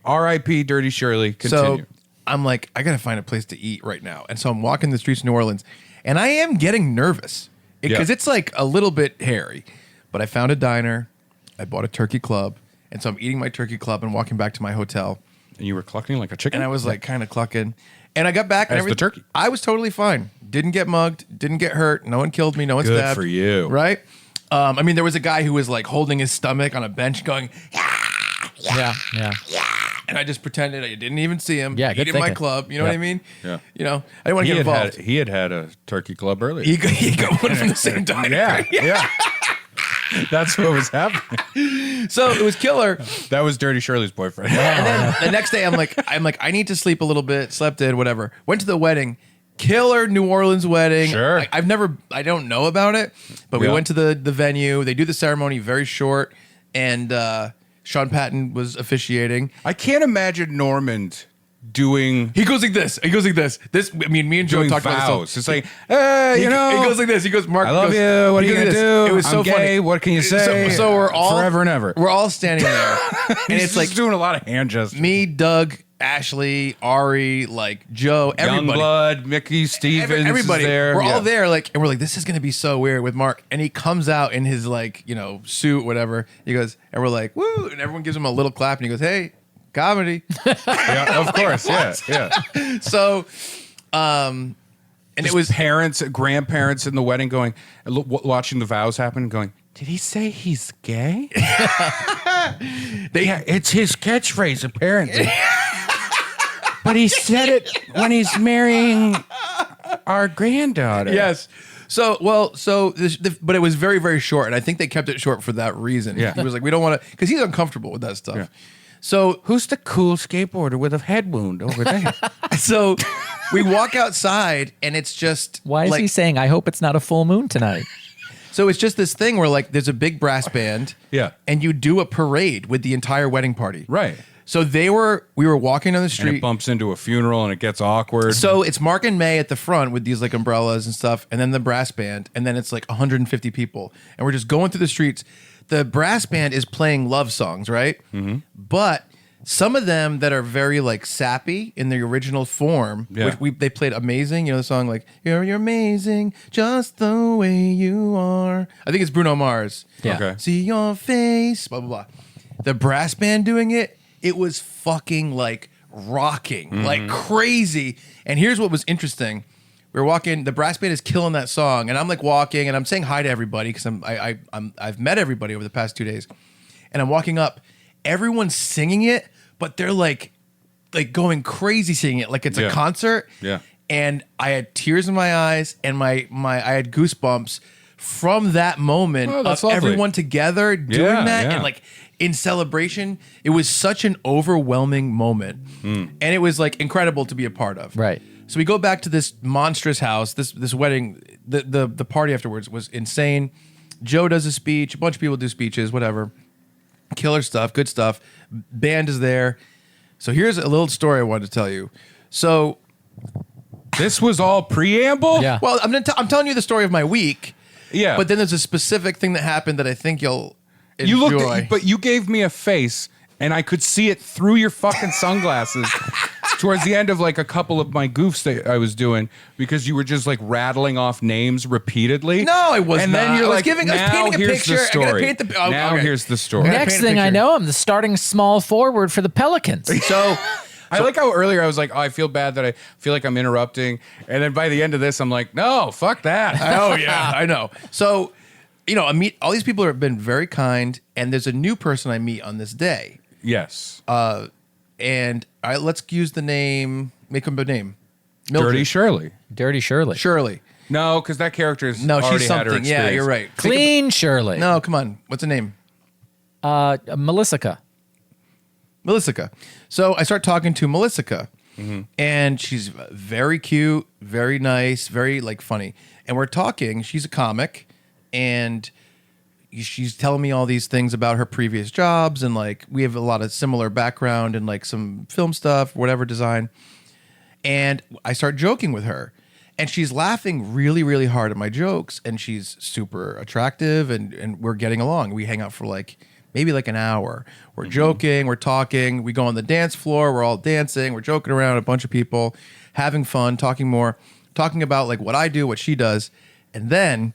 B: R.I.P. Dirty Shirley. Continue.
A: So I'm like, I gotta find a place to eat right now. And so I'm walking the streets of New Orleans, and I am getting nervous because
B: Yeah.
A: it's like a little bit hairy. But I found a diner. I bought a turkey club, and so I'm eating my turkey club and walking back to my hotel.
B: And you were clucking like a chicken?
A: And I was like kind of clucking. And I got back and
B: As the
A: everything.
B: turkey.
A: I was totally fine. Didn't get mugged. Didn't get hurt. No one killed me. No one
B: Good
A: stabbed.
B: for you.
A: Right? I mean, there was a guy who was like holding his stomach on a bench going,
C: Yeah.
A: and I just pretended I didn't even see him.
C: Yeah, good
A: eating my
C: thinking.
A: club. You know
C: Yeah.
A: what I mean?
B: Yeah.
A: You know, I didn't want to get involved.
B: He had a turkey club earlier.
A: He got one from the same diner.
B: Yeah. That's what was happening.
A: So it was killer.
B: That was Dirty Shirley's boyfriend.
A: And then the next day, I'm like, I need to sleep a little bit. Slept in, whatever. Went to the wedding. Killer New Orleans wedding.
B: Sure.
A: I don't know about it, but we
B: Yeah.
A: went to the venue. They do the ceremony very short, and Sean Patton was officiating.
B: I can't imagine Normand doing
A: He goes like this. Me and Joe
B: doing
A: talked about
B: vows.
A: this.
B: It's like, hey,
A: He goes like this. He goes, Mark.
B: I love
A: goes,
B: you. What are
A: he
B: you
A: goes
B: gonna
A: like this.
B: do?
A: It was so
B: I'm gay.
A: funny.
B: What can you say?
A: So we're all
B: forever and ever.
A: We're all standing there, and
B: He's
A: it's
B: just
A: like
B: doing a lot of hand gestures.
A: me, Doug, Ashley, Ari, like Joe, everybody.
B: Youngblood, Mickey Stevens,
A: Everybody,
B: is there.
A: we're
B: Yeah.
A: all there, like, and we're like, this is gonna be so weird with Mark. And he comes out in his like, suit, whatever. He goes, and we're like, woo, and everyone gives him a little clap, and he goes, hey, comedy.
B: Yeah, of course, yeah.
A: So, and
B: Just
A: it was
B: parents, grandparents in the wedding going, watching the vows happen, going, did he say he's gay? Yeah, it's his catchphrase, apparently. But he said it when he's marrying our granddaughter.
A: yes. So but it was very, very short, and I think they kept it short for that reason.
B: Yeah.
A: He was like, we don't want to, because he's uncomfortable with that stuff.
B: Yeah.
A: So
D: Who's the cool skateboarder with a head wound over there?
A: So we walk outside, and it's just
C: Why is
A: like,
C: he saying, I hope it's not a full moon tonight?
A: So it's just this thing where like there's a big brass band,
B: Yeah.
A: and you do a parade with the entire wedding party,
B: Right.
A: So we were walking down the
B: And
A: street.
B: it bumps into a funeral and it gets awkward.
A: So it's Mark and May at the front with these like umbrellas and stuff, and then the brass band, and then it's like 150 people, and we're just going through the streets. The brass band is playing love songs, right? Mm-hmm. But some of them that are very like sappy in the original form,
B: Yeah.
A: which they played amazing. The song like you're amazing, just the way you are. I think it's Bruno Mars.
C: Yeah.
B: Okay.
A: See your face, blah blah blah. The brass band doing it, it was fucking like rocking, like crazy. And here's what was interesting. We were walking, the brass band is killing that song, and I'm like walking and I'm saying hi to everybody because I've met everybody over the past 2 days. And I'm walking up, everyone's singing it, but they're like going crazy singing it like it's a
B: Yeah.
A: concert.
B: Yeah.
A: And I had tears in my eyes, and I had goosebumps from that moment
B: Oh,
A: of
B: that's lovely.
A: everyone together doing
B: Yeah,
A: that,
B: yeah.
A: and like in celebration. It was such an overwhelming moment, and it was like incredible to be a part of.
C: Right.
A: So we go back to this monstrous house, this wedding. The party afterwards was insane. Joe does a speech. A bunch of people do speeches. Whatever. Killer stuff. Good stuff. Band is there. So here's a little story I wanted to tell you. So
B: This was all preamble?
C: Yeah.
A: Well, I'm telling you the story of my week.
B: Yeah.
A: But then there's a specific thing that happened that I think you'll enjoy.
B: You looked, but you gave me a face, and I could see it through your fucking sunglasses towards the end of like a couple of my goofs that I was doing because you were just like rattling off names repeatedly.
A: No, I was
B: and
A: not.
B: then you're
A: I was
B: like,
A: giving- I was
B: now
A: painting a
B: here's
A: picture.
B: the
A: I gotta
B: story.
A: paint the- oh,
B: now
A: okay.
B: here's the story.
A: Next-
C: Next
A: paint a
C: thing I
A: picture.
C: know, I'm the starting small forward for the Pelicans.
A: So
B: I like how earlier I was like, oh, I feel bad that I feel like I'm interrupting. And then by the end of this, I'm like, no, fuck that.
A: oh yeah, I know. So, I meet all these people have been very kind, and there's a new person I meet on this day.
B: Yes.
A: And let's use the name, make him a name.
B: Dirty Shirley.
C: Dirty Shirley.
A: Shirley.
B: No, because that character is
A: No,
B: already
A: she's
B: had her
A: something. Yeah,
B: experience.
A: you're right.
C: Clean Shirley.
A: No, come on. What's the name?
C: Melissa.
A: Melissa. So I start talking to Melissa, and she's very cute, very nice, very like funny. And we're talking. She's a comic, and she's telling me all these things about her previous jobs, and like we have a lot of similar background and like some film stuff, whatever design. And I start joking with her, and she's laughing really, really hard at my jokes, and she's super attractive, and we're getting along. We hang out for like maybe like an hour. We're joking, we're talking, we go on the dance floor, we're all dancing, we're joking around, a bunch of people, having fun, talking about like what I do, what she does. And then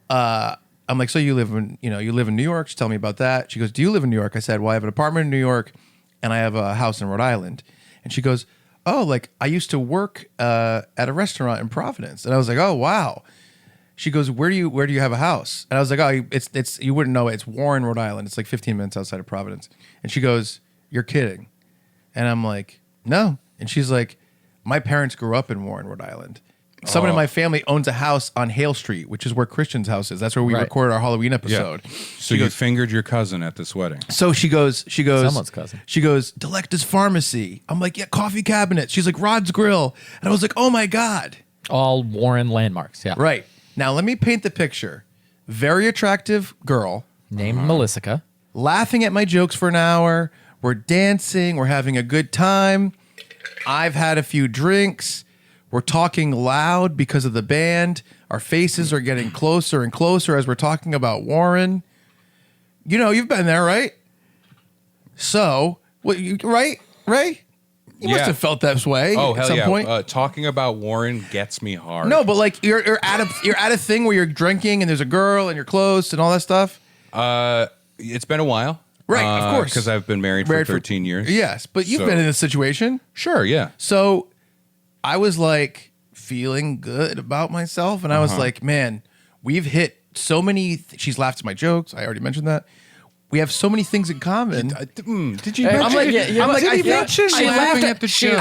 A: I'm like, so you live in New York? She told me about that. She goes, do you live in New York? I said, well, I have an apartment in New York and I have a house in Rhode Island. And she goes, oh, like I used to work at a restaurant in Providence. And I was like, oh, wow. She goes, where do you have a house? And I was like, oh, it's you wouldn't know it. It's Warren, Rhode Island. It's like 15 minutes outside of Providence. And she goes, you're kidding. And I'm like, no. And she's like, my parents grew up in Warren, Rhode Island. Someone in my family owns a house on Hale Street, which is where Christian's house is. That's where we recorded our Halloween episode.
B: So you fingered your cousin at this wedding.
A: So she goes,
C: Someone's cousin.
A: She goes, Delecta's Pharmacy. I'm like, yeah, coffee cabinet. She's like, Rod's Grill. And I was like, oh my God.
C: All Warren landmarks. Yeah.
A: Right. Now let me paint the picture. Very attractive girl,
C: Named Melissa.
A: laughing at my jokes for an hour. We're dancing. We're having a good time. I've had a few drinks. We're talking loud because of the band. Our faces are getting closer and closer as we're talking about Warren. You've been there, right? So, right? Ray? You must
B: Yeah.
A: have felt that way
B: Oh,
A: at
B: hell
A: some
B: yeah.
A: point.
B: Talking about Warren gets me hard.
A: No, but like you're at a thing where you're drinking and there's a girl and you're close and all that stuff.
B: It's been a while.
A: Right, of course.
B: Because I've been married for 13 years.
A: Yes, but you've
B: So-
A: been in this situation.
B: Sure, yeah.
A: So I was like feeling good about myself, and I was like, man, we've hit so many. She's laughed at my jokes. I already mentioned that. We have so many things in common.
B: Did you
A: I'm like, I
B: mention
C: She
B: laughing
C: laughed
B: at the show?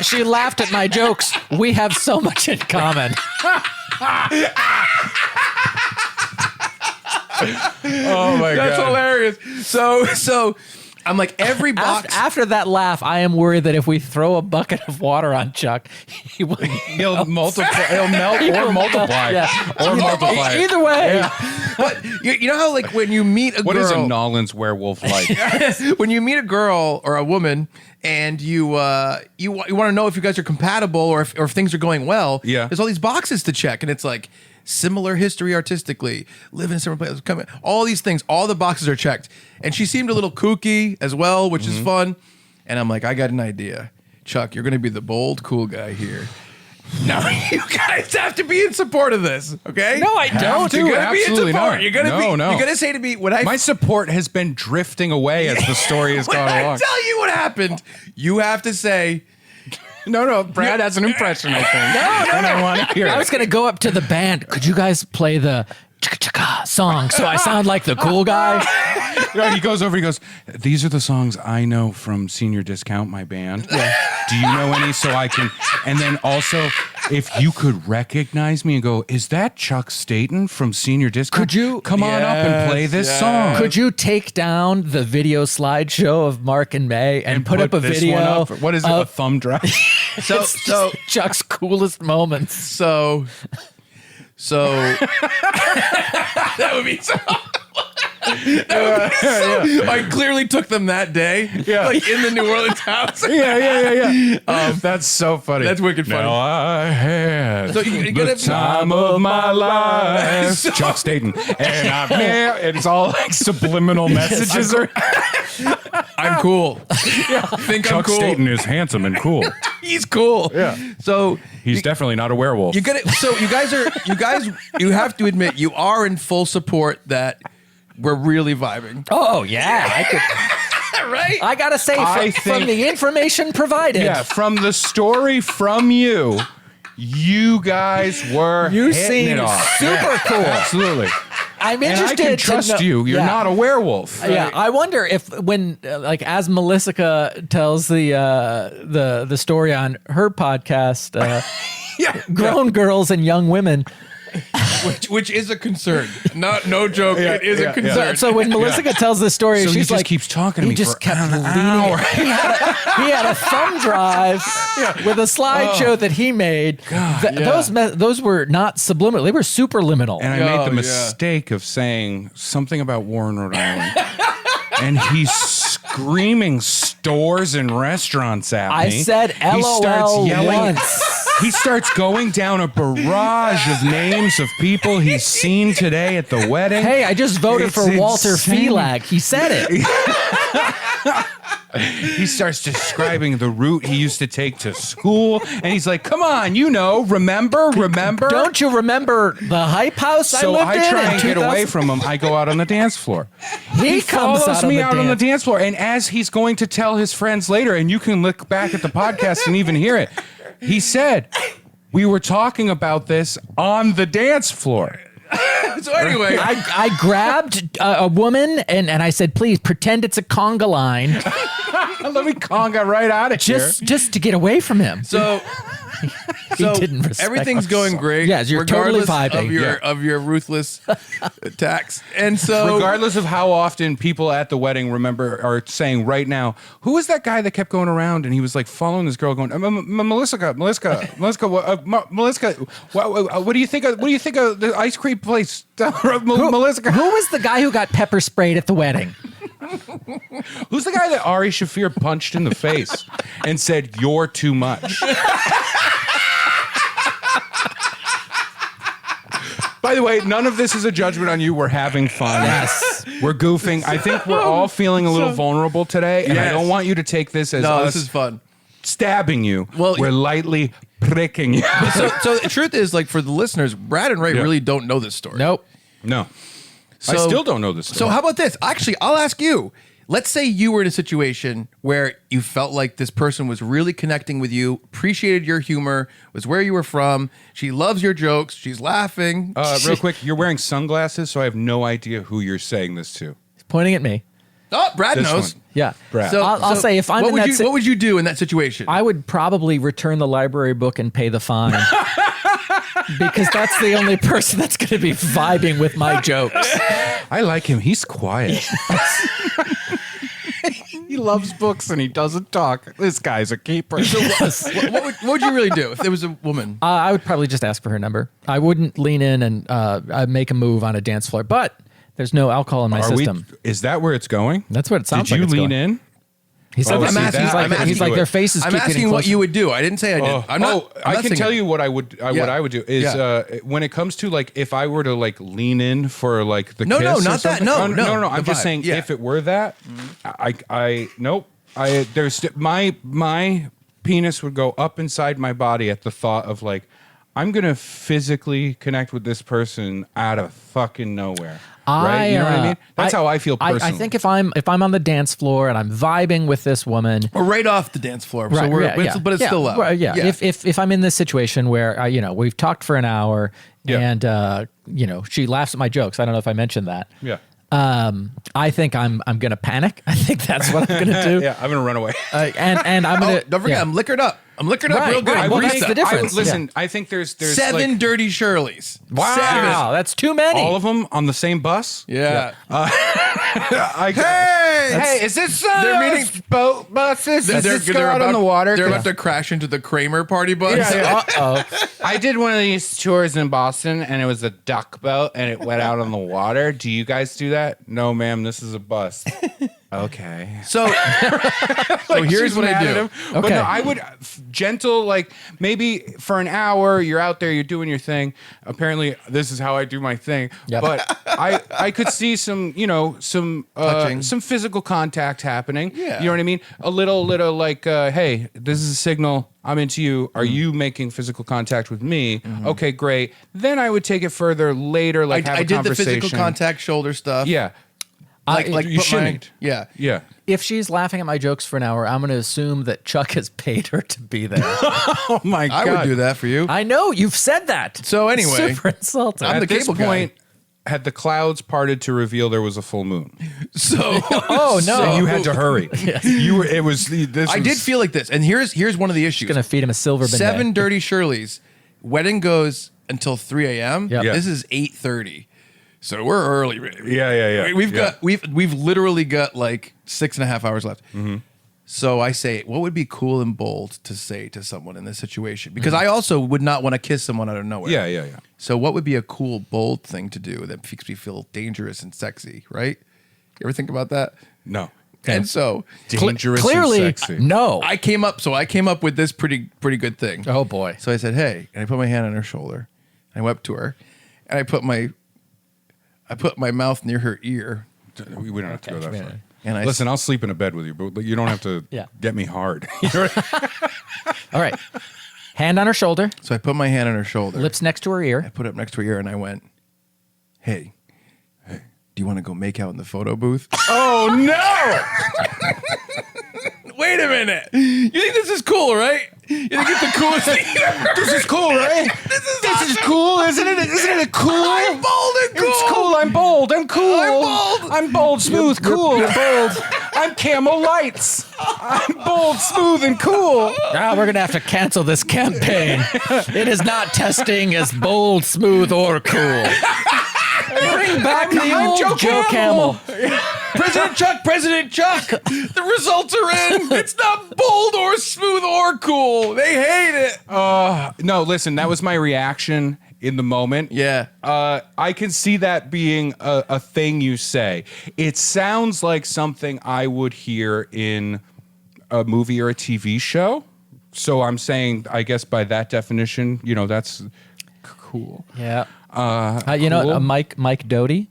C: She laughed at my jokes. We have so much in common.
B: Oh my
A: That's
B: god.
A: hilarious. So I'm like every box.
C: After that laugh, I am worried that if we throw a bucket of water on Chuck, he will
B: He'll multiply. He'll melt or multiply.
C: Yeah.
B: Or multiply.
C: Either way.
A: But you know how like when you meet a
B: What
A: girl,
B: is a Nolan's werewolf like?
A: when you meet a girl or a woman and you want to know if you guys are compatible or if things are going well.
B: Yeah.
A: There's all these boxes to check, and it's like similar history artistically, live in a similar place, come all these things, all the boxes are checked. And she seemed a little kooky as well, which is fun. And I'm like, I got an idea. Chuck, you're going to be the bold, cool guy here. No, you guys have to be in support of this, okay?
C: No, I don't.
A: You're gonna be in
B: Absolutely
A: support.
B: not.
A: You're gonna
B: No,
A: be.
B: no.
A: You're gonna say to me when I
B: My support has been drifting away as the story has
A: when
B: gone
A: I
B: along.
A: tell you what happened. You have to say.
B: No, Brad has an impression, I think. And I want to hear
C: I was going to go up to the band. Could you guys play the chicka chicka song so I sound like the cool guy?
B: He goes over, he goes, these are the songs I know from Senior Discount, my band. Do you know any so I can? And then also, if you could recognize me and go, is that Chuck Staten from Senior Discount?
C: Could you-
B: come on up and play this song?
C: Could you take down the video slideshow of Mark and May and put up a
B: this
C: video?
B: one up? What is it? A thumb drive?
A: So
C: Chuck's coolest moments.
A: So that would be so. I clearly took them that day.
B: Yeah.
A: Like in the New Orleans house.
B: Yeah. That's so funny.
A: That's wicked funny.
B: Now I had
A: So you
B: the
A: gotta-
B: time of my life. Chuck Staten. And I'm there. And it's all like subliminal messages.
A: I'm cool. Think I'm
B: Chuck
A: cool.
B: Staten is handsome and cool.
A: He's cool.
B: Yeah.
A: So
B: He's definitely not a werewolf.
A: you get it. So you guys, you have to admit you are in full support that we're really vibing.
C: Oh yeah, I could.
A: Right?
C: I gotta say,
B: I
C: from
B: think-
C: the information provided,
B: Yeah, from the story from you, you guys were
C: you
B: hitting
C: seem
B: it off.
C: super cool.
B: Absolutely.
C: I'm
B: And
C: interested.
B: I can
C: to
B: trust
C: know-
B: you. You're
C: Yeah.
B: not a werewolf.
C: Yeah, I wonder if when like as Melissa tells the story on her podcast, grown girls and young women.
A: Which is a concern. No joke. It is a concern.
C: So when Melissa tells the story,
B: So he
C: she's
B: just
C: like,
B: keeps talking to
C: he
B: me
C: just
B: for
C: kept
B: an
C: leaning.
B: hour.
C: He had a thumb drive with a slideshow that he made. Those were not subliminal; they were superliminal.
B: And I made
A: Oh,
B: the
A: yeah.
B: mistake of saying something about Warren, Rhode Island. And he's screaming stores and restaurants at me.
C: I said
B: He starts
C: LOL
B: yelling.
C: once.
B: He starts going down a barrage of names of people he's seen today at the wedding.
C: Hey, I just voted
B: It's
C: for Walter
B: insane.
C: Felag. He said it.
B: He starts describing the route he used to take to school, and he's like, "Come on, remember."
C: Don't you remember the hype house
B: So
C: I lived in?
B: I try
C: in
B: and get
C: 2000?
B: away from him. I go out on the dance floor.
C: He comes
B: follows
C: out
B: me
C: on
B: out on the
C: dance.
B: dance floor, and as he's going to tell his friends later, and you can look back at the podcast and even hear it, he said, "We were talking about this on the dance floor."
A: So anyway,
C: I grabbed a woman and I said, please pretend it's a conga line
B: Let me conga right out of here.
C: just to get away from him.
A: so
C: He didn't respect
A: everything's
C: us.
A: going great.
C: Yes, you're totally
A: regardless
C: vibing.
A: of your ruthless attacks. And so
B: Regardless of how often people at the wedding are saying right now, who was that guy that kept going around and he was like following this girl going, Melissa, what do you think of the ice cream place? Melissa,
C: Who was the guy who got pepper sprayed at the wedding?
B: who's the guy that Ari Shafir punched in the face and said, "You're too much"? By the way, none of this is a judgment on you. We're having fun.
C: Yes.
B: We're goofing. I think we're all feeling a little vulnerable today, and I
A: Yes.
B: don't want you to take this as
A: no,
B: us
A: this is fun.
B: stabbing you.
A: Well,
B: we're lightly pricking you.
A: So the truth is, like for the listeners, Brad and Ray really don't know this story.
C: Nope.
B: No. I
A: So-
B: still don't know this story.
A: So how about this? Actually, I'll ask you. Let's say you were in a situation where you felt like this person was really connecting with you, appreciated your humor, was where you were from. She loves your jokes. She's laughing.
B: Real quick, you're wearing sunglasses, so I have no idea who you're saying this to.
C: He's pointing at me.
A: Oh, Brad
B: This
A: knows.
B: one.
C: Yeah.
B: Brad.
A: So
C: I'll say if I'm
A: what
C: in
A: would
C: that
A: you,
C: si-
A: what would you do in that situation?
C: I would probably return the library book and pay the fine. Because that's the only person that's going to be vibing with my jokes.
B: I like him. He's quiet. He loves books and he doesn't talk. This guy's a keeper.
A: what would you really do if there was a woman?
C: I would probably just ask for her number. I wouldn't lean in and I'd make a move on a dance floor, but there's no alcohol in my system.
B: Is that where it's going?
C: That's what it sounds
B: Did
C: like
B: you
C: it's
B: lean
C: going.
B: in?
C: He said
B: Oh,
C: that-
B: see,
C: he's
B: that-
C: like,
B: I'm
C: he's
B: asking
C: like
B: you
C: their
B: it.
C: faces
A: I'm
C: keep getting
A: asking what
C: closer.
A: you would do. I didn't say I did. I'm not
B: I can
A: saying-
B: tell you what I would. What I would do is when it comes to like if I were to like lean in for like the
A: No,
B: kiss
A: no,
B: or
A: not that.
B: something.
A: No,
B: no.
A: the
B: I'm just
A: vibe.
B: saying
A: Yeah.
B: if it were that, I nope. My penis would go up inside my body at the thought of like I'm gonna physically connect with this person out of fucking nowhere. Right? You know what I mean? That's how I feel personally.
C: I think if I'm on the dance floor and I'm vibing with this woman,
A: Or right off the dance floor.
C: right,
A: So we're,
C: yeah,
A: but it's
C: yeah,
A: still loud.
C: well, yeah. If I'm in this situation where we've talked for an hour
B: Yeah.
C: and she laughs at my jokes. I don't know if I mentioned that.
B: yeah.
C: I think I'm gonna panic. I think that's what I'm gonna do.
B: Yeah, I'm gonna run away.
C: And I'm gonna
A: Don't forget,
C: yeah.
A: I'm liquored up. I'm liquored up
C: Right,
A: real good.
C: right.
A: I'm
C: Well,
A: greased
C: that's
A: up.
C: the difference.
B: Listen, I think there's
A: 7
B: like,
A: dirty Shirleys.
C: Wow,
A: 7.
C: that's too many.
B: all of them on the same bus.
A: Yeah.
D: Hey, is this
A: They're meeting-
D: boat buses? Is this go out on the water?
A: They're about to crash into the Kramer party bus.
D: I did one of these tours in Boston, and it was a duck boat, and it went out on the water. Do you guys do that? No, ma'am. This is a bus. Okay.
A: So here's what I do.
B: But no, I would gentle, like maybe for an hour, you're out there, you're doing your thing. Apparently, this is how I do my thing.
C: Yep.
B: But I could see some, some physical contact happening.
A: Yeah.
B: You know what I mean? A little like, hey, this is a signal. I'm into you. Are you making physical contact with me? Okay, great. Then I would take it further later, like have a
A: I did the
B: conversation.
A: physical contact shoulder stuff.
B: Yeah.
A: Like
B: you
A: put my-
B: shouldn't.
A: Yeah.
B: Yeah.
C: If she's laughing at my jokes for an hour, I'm going to assume that Chuck has paid her to be there.
B: Oh my
A: I
B: God.
A: would do that for you.
C: I know you've said that.
A: So anyway,
C: Super insulting.
A: I'm
B: At
A: the
B: this
A: cable guy.
B: point, had the clouds parted to reveal there was a full moon.
A: So
C: Oh no!
B: So you had to hurry. You were. It was. This.
A: I did feel like this, and here's one of the issues.
C: Going to feed him a silver beignet.
A: 7 Dirty Shirleys. Wedding goes until 3 a.m.
C: Yep.
B: Yeah.
A: This is 8:30. So we're early.
B: Yeah.
A: We've literally got like 6.5 hours left. So I say, what would be cool and bold to say to someone in this situation? Because I also would not want to kiss someone out of nowhere.
B: Yeah.
A: So what would be a cool, bold thing to do that makes me feel dangerous and sexy, right? You ever think about that?
B: No.
A: And so
B: Dangerous
C: Clearly,
B: and sexy.
C: no.
A: I came up with this pretty good thing.
C: Oh boy!
A: So I said, hey, and I put my hand on her shoulder. I went up to her, and I put my mouth near her ear,
B: We don't have to go that far.
A: and I
B: Listen, I'll sleep in a bed with you, but you don't have to
C: Yeah.
B: get me hard.
C: All right, hand on her shoulder,
A: So I put my hand on her shoulder.
C: lips next to her ear.
A: I put it up next to her ear, and I went, hey, do you want to go make out in the photo booth?
B: Oh no!
A: Wait a minute. You think this is cool, right? You think it's the coolest thing ever?
B: This is cool, right? This is cool, isn't it? Isn't it cool?
A: I'm bold and cool.
B: It's cool. I'm bold. I'm cool.
A: I'm bold.
B: I'm bold, smooth, cool.
C: You're bold.
B: I'm Camel Lights. I'm bold, smooth, and cool.
C: Now we're gonna have to cancel this campaign. It is not testing as bold, smooth, or cool. Bring back the old Joe Camel.
A: President Chuck, the results are in. It's not bold or smooth or cool. They hate it.
B: No, listen, that was my reaction in the moment.
A: Yeah.
B: I can see that being a thing you say. It sounds like something I would hear in a movie or a TV show. So I'm saying, I guess by that definition, that's cool.
C: Yeah.
B: Cool.
C: Mike Doty,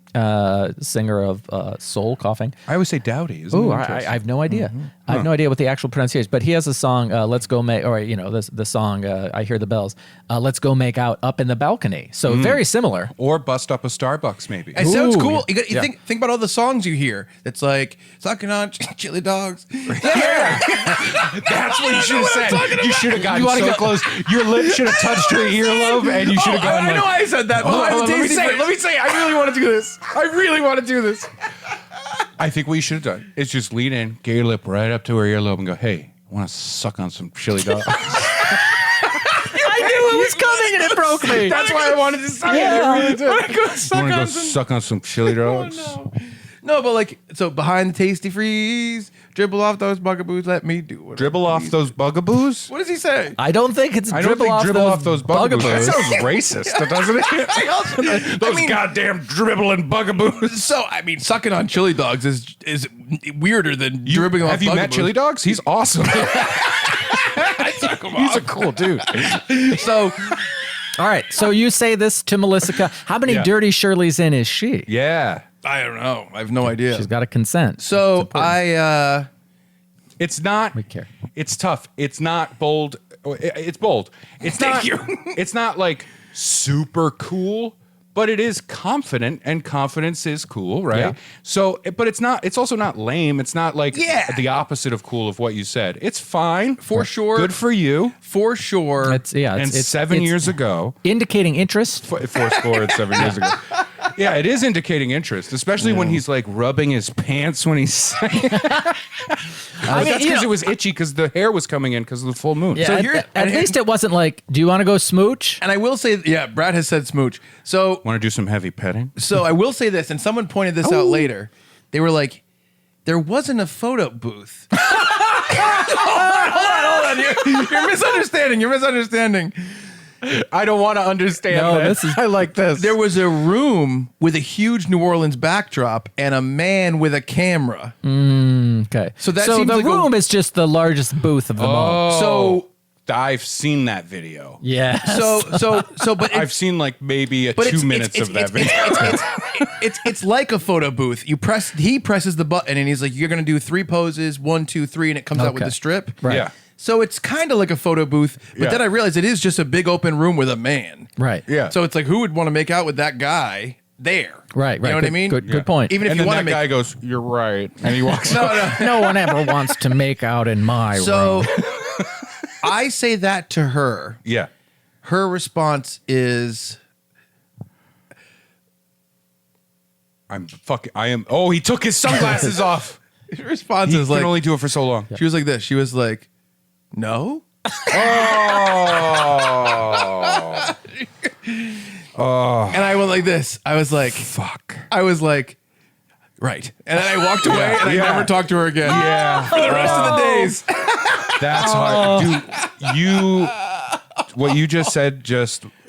C: singer of Soul Coughing.
B: I always say Dowdy. Isn't
C: Oh,
B: it
C: I
B: interesting?
C: have no idea. I have no idea what the actual pronunciation is, but he has a song, Let's Go Make, or, the song, I Hear the Bells, Let's Go Make Out Up in the Balcony. So very similar.
B: Or bust up a Starbucks, maybe.
A: It sounds
C: Ooh,
A: cool. You
C: yeah.
A: think about all the songs you hear. It's like sucking on chili dogs.
B: That's what you should have said. You should have gotten
C: wanna
B: so
C: go-
B: close. Your lip should have touched her earlobe, and you should have gone
A: I know
B: like,
A: I said that. But
B: Let me say
A: it. I really want to do this. I really want to do this.
B: I think what you should have done is just lean in, get your lip right up to her earlobe, and go, "Hey, want to suck on some chili dogs?"
C: I knew it was coming and it broke me.
A: That's why I wanted to say
C: Yeah.
A: it. I really did.
B: You want to go suck on some chili dogs?
A: No, but so behind the tasty freeze, dribble off those bugaboos. Let me do it.
B: Dribble off those bugaboos?
A: What does he say?
C: I don't think it's
B: I don't think dribble off those bugaboos. That
C: bugaboos.
B: sounds racist, doesn't it? Those goddamn dribbling bugaboos.
A: So sucking on chili dogs is weirder than dribbling off.
B: Have you met
A: bugaboos.
B: Chili Dogs? He's awesome. He's a cool dude.
A: So
C: All right, so you say this to Melissa. How many
B: Yeah.
C: Dirty Shirleys in is she?
B: Yeah.
A: I don't know. I have no idea.
C: She's got to consent.
A: So
B: It's not.
C: We care.
B: It's tough. It's not bold. It's bold. It's
A: Thank
B: not.
A: you.
B: It's not like super cool, but it is confident, and confidence is cool, right?
C: Yeah.
B: So, but it's not. It's also not lame. It's not like the opposite of cool of what you said. It's fine
A: For sure.
B: Good for you.
A: for sure.
C: It's
B: 7 years ago,
C: indicating interest.
B: four score and 7 years ago. Yeah, it is indicating interest, especially when he's like rubbing his pants when he's saying. That's because it was itchy because the hair was coming in because of the full moon.
C: Yeah,
A: So
C: at,
A: here-
C: at least it wasn't like, do you want to go smooch?
A: and I will say, Brad has said smooch. So
B: Want to do some heavy petting?
A: I will say this, and someone pointed this out later. They were like, there wasn't a photo booth. hold on. You're misunderstanding. You're misunderstanding.
D: I don't want to understand
C: No,
D: this.
C: this is-
D: I like this.
A: There was a room with a huge New Orleans backdrop and a man with a camera.
C: Okay.
A: So that seems
C: the
A: like
C: room is just the largest booth of them all.
A: So
B: I've seen that video.
C: Yeah.
A: but
B: I've seen like maybe
A: but
B: 2 minutes of that video.
A: It's like a photo booth. He presses the button and he's like, you're gonna do 3 poses, 1, 2, 3, and it comes out with
C: Okay.
A: the strip.
C: Right.
B: Yeah.
A: So it's kind of like a photo booth, but
B: Yeah.
A: then I realized it is just a big open room with a man.
C: Right.
B: Yeah.
A: So it's like, who would want to make out with that guy there?
C: Right.
A: You know what I
C: Good-
A: mean?
C: Good point.
A: Even if
B: And
A: you
B: then
A: want
B: that
A: to make
B: guy goes, "You're right," and he walks.
C: No one ever wants to make out in my
A: So
C: room.
A: I say that to her.
B: Yeah.
A: Her response is,
B: I am. Oh, he took his sunglasses off.
A: her response
B: He
A: is
B: can
A: like,
B: only do it for so long.
A: she was like this. She was like, no.
B: Oh.
A: And I went like this. I was like,
B: Fuck.
A: I was like, right. And then I walked away and I
B: Yeah.
A: never talked to her again.
B: Yeah.
A: For the rest of the days.
B: That's hard. Dude, what you just said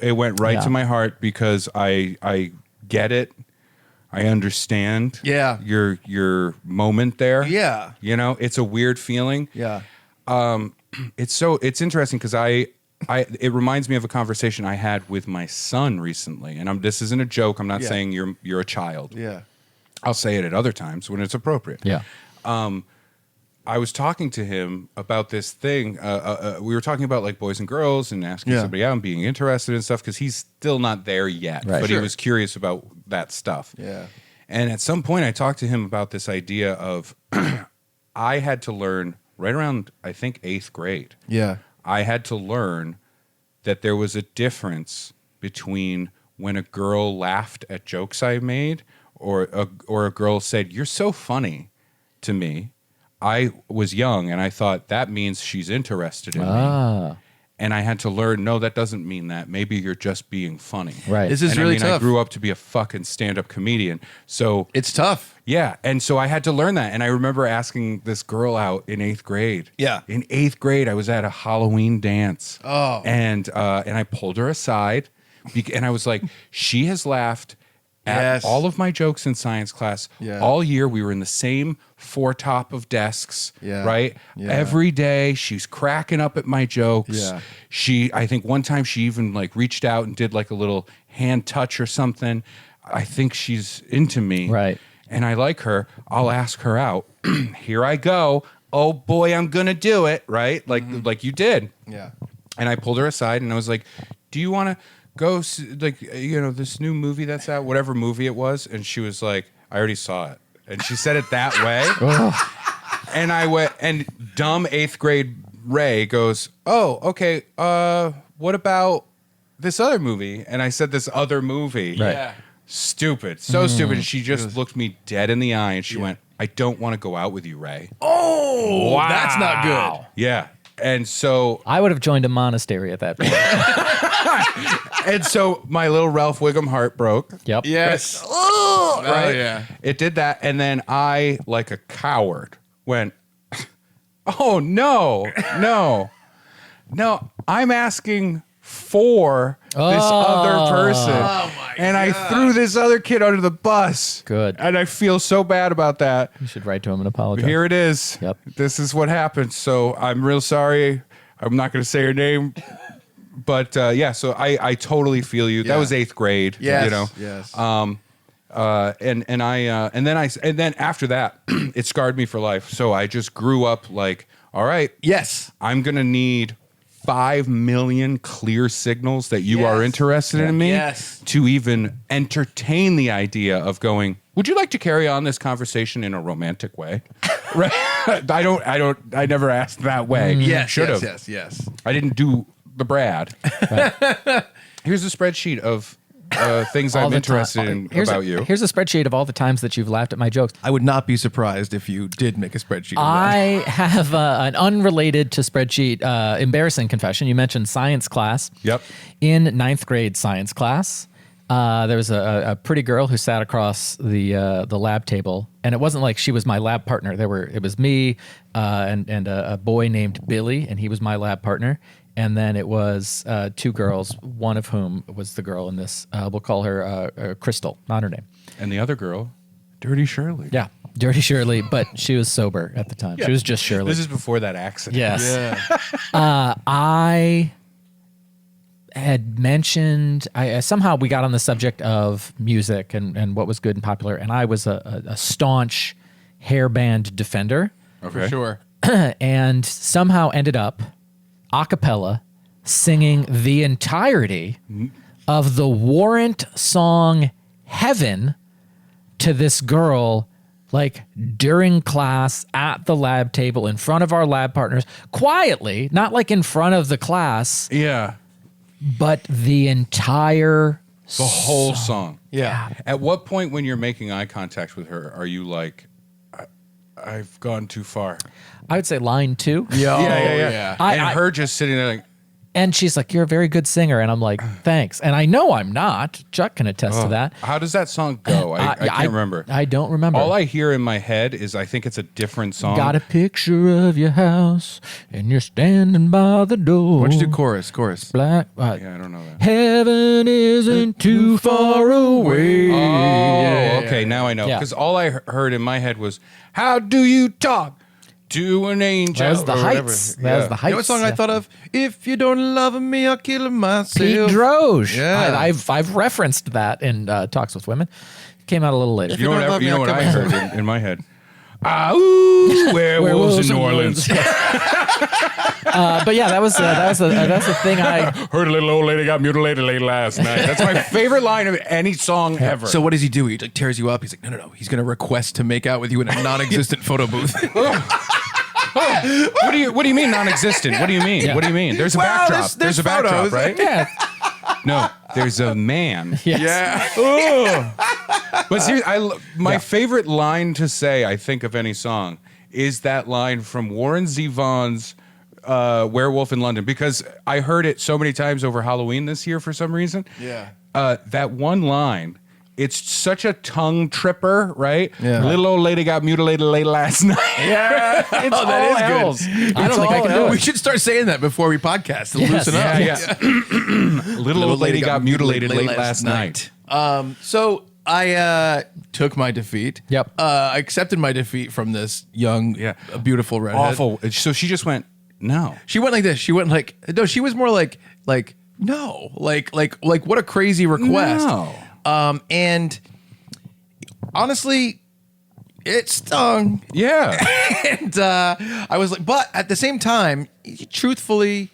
B: it went right
C: Yeah.
B: to my heart because I get it. I understand.
A: Yeah.
B: Your moment there.
A: Yeah.
B: You know, it's a weird feeling.
A: Yeah.
B: It's interesting because it reminds me of a conversation I had with my son recently. And this isn't a joke. I'm not
A: Yeah.
B: saying you're a child.
A: Yeah.
B: I'll say it at other times when it's appropriate.
C: Yeah.
B: I was talking to him about this thing. We were talking about like boys and girls and asking
A: Yeah.
B: somebody out and being interested in stuff because he's still not there yet,
C: Right.
B: but
A: Sure.
B: he was curious about that stuff.
A: Yeah.
B: And at some point, I talked to him about this idea of I had to learn right around, I think, 8th grade.
A: Yeah.
B: I had to learn that there was a difference between when a girl laughed at jokes I made or a girl said, "You're so funny," to me. I was young and I thought that means she's interested in me. And I had to learn, no, that doesn't mean that. Maybe you're just being funny.
C: Right.
A: This is
B: And
A: really
B: I
A: tough.
B: grew up to be a fucking stand-up comedian. So
A: It's tough.
B: yeah, and so I had to learn that. And I remember asking this girl out in 8th grade.
A: Yeah.
B: In 8th grade, I was at a Halloween dance.
A: Oh.
B: And I pulled her aside, and I was like, she has laughed at
A: Yes.
B: all of my jokes in science class
A: Yeah.
B: all year. We were in the same foretop of desks,
A: Yeah.
B: right?
A: Yeah.
B: Every day, she's cracking up at my jokes.
A: Yeah.
B: I think one time she even like reached out and did like a little hand touch or something. I think she's into me.
C: Right.
B: And I like her. I'll ask her out. Here I go. Oh boy, I'm gonna do it. Right? Like you did.
A: Yeah.
B: And I pulled her aside and I was like, "Do you want to go this new movie that's out, whatever movie it was?" And she was like, "I already saw it." And she said it that way. And I went, and dumb 8th grade Ray goes, "Oh, okay. What about this other movie?" And I said, "This other movie."
C: Right.
A: Yeah.
B: Stupid. So stupid. And she just looked me dead in the eye and she went, "I don't want to go out with you, Ray."
A: Oh, wow. That's not good.
B: Yeah. And so
C: I would have joined a monastery at that point.
B: my little Ralph Wiggum heart broke.
C: Yep.
A: Yes.
B: Right?
A: Oh, yeah.
B: It did that. And then I, like a coward, went, "Oh, no, I'm asking for this other person."
A: Oh, my
B: and I threw this other kid under the bus.
C: Good.
B: And I feel so bad about that.
C: You should write to him and apologize.
B: Here it is.
C: Yep.
B: This is what happened. So I'm real sorry. I'm not going to say her name. But yeah, so I totally feel you. That
A: Yeah.
B: was 8th grade.
A: Yes.
B: You know.
A: Yes.
B: And then after that, it scarred me for life. So I just grew up like, all right,
A: Yes.
B: I'm gonna need 5 million clear signals that you are
A: Yes.
B: interested in me
A: Yes.
B: to even entertain the idea of going, "Would you like to carry on this conversation in a romantic way?" Right? I never asked that way.
A: Yes.
B: Should have.
A: Yes. Yes.
B: I didn't do the Brad. Here's a spreadsheet of things
C: All
B: I'm
C: the
B: interested
C: time.
B: in about you.
C: Here's a spreadsheet of all the times that you've laughed at my jokes.
A: I would not be surprised if you did make a spreadsheet. Of that.
C: I have an unrelated to spreadsheet embarrassing confession. You mentioned science class.
B: Yep.
C: In 9th grade science class, There was a pretty girl who sat across the lab table, and it wasn't like she was my lab partner. It was me and a boy named Billy, and he was my lab partner. And then it was two girls, one of whom was the girl in this. We'll call her Crystal, not her name.
B: And the other girl, Dirty Shirley.
C: Yeah, Dirty Shirley, but she was sober at the time. She was just Shirley.
B: This is before that accident.
C: Yes.
A: Yeah.
C: I had mentioned, somehow we got on the subject of music and what was good and popular, and I was a staunch hairband defender,
A: For sure.
C: and somehow ended up a cappella singing the entirety of the Warrant song Heaven to this girl, like during class at the lab table in front of our lab partners, quietly, not like in front of the class,
B: Yeah.
C: but the entire
B: The whole song.
A: Yeah.
B: At what point when you're making eye contact with her are you like, I've gone too far?
C: I would say line 2.
A: Yeah.
B: And her just sitting there like,
C: And she's like, "You're a very good singer," and I'm like, "Thanks." And I know I'm not. Chuck can attest to that.
B: how does that song go? I can't remember.
C: I don't remember.
B: All I hear in my head is I think it's a different song.
C: Got a picture of your house, and you're standing by the door.
A: Why don't you do chorus?
C: Black.
B: Yeah, I don't know that.
C: Heaven isn't too far away.
B: Oh, okay. Now I know.
C: Yeah.
B: Because all I heard in my head was, "How do you talk to an angel?"
C: That was the
B: or whatever.
C: Heights. That
B: Yeah.
C: was the Heights.
A: You know what song I thought of? If you don't love me, I'll kill myself.
C: Pete Droge.
A: Yeah.
C: I've referenced that in Talks with Women. Came out a little later.
B: You know
A: don't
B: what?
A: love me,
B: You know
A: I'll
B: what
A: kill
B: I
A: myself.
B: heard in my head? Ooh, werewolves in New Orleans.
C: But yeah, that's the thing I
B: Heard a little old lady got mutilated late last night. That's my favorite line of any song ever.
A: So what does he do? He like tears you up. He's like, no. He's gonna request to make out with you in a non-existent photo booth.
B: what do you mean non-existent? What do you mean?
C: Yeah.
B: What do you mean? There's a
A: Well,
B: backdrop.
A: there's
B: a backdrop,
A: photos.
B: right?
C: yeah.
B: No, there's a man.
C: Yes.
B: But seriously, my favorite line to say, I think, of any song is that line from Warren Zevon's Werewolf in London, because I heard it so many times over Halloween this year for some reason.
A: Yeah.
B: That one line, it's such a tongue tripper, right?
A: Yeah.
B: Little old lady got mutilated late last night.
C: Yeah. It's
A: that
C: all
A: is good.
C: L's. I don't think I can do
A: We
C: it.
A: should start saying that before we podcast to
C: Yes.
A: loosen up.
B: Yeah. Little old lady got mutilated late last night.
A: So I took my defeat.
C: Yep.
A: I accepted my defeat from this young, beautiful redhead.
B: Awful. So she just went, no.
A: She went like this. She went like no. She was more like no. Like what a crazy request.
B: No.
A: And honestly, it stung.
B: Yeah.
A: And I was like, but at the same time, truthfully,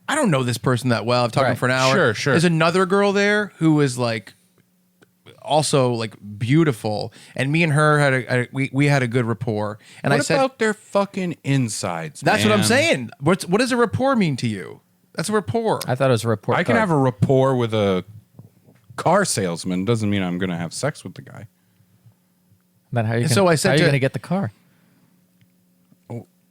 A: I don't know this person that well. I've talked to him
C: Right.
A: for an hour.
B: Sure.
A: There's another girl there who was like also like beautiful, and me and her had we had a good rapport. And
B: What
A: I said,
B: about their fucking insides?
A: that's what I'm
B: man?
A: saying. What does a rapport mean to you? That's a rapport.
C: I thought it was a report.
B: I can
C: card.
B: have a rapport with a car salesman. Doesn't mean I'm going to have sex with the guy.
C: Then how are you?
A: So I said
C: how are you
A: to-
C: going to get the car?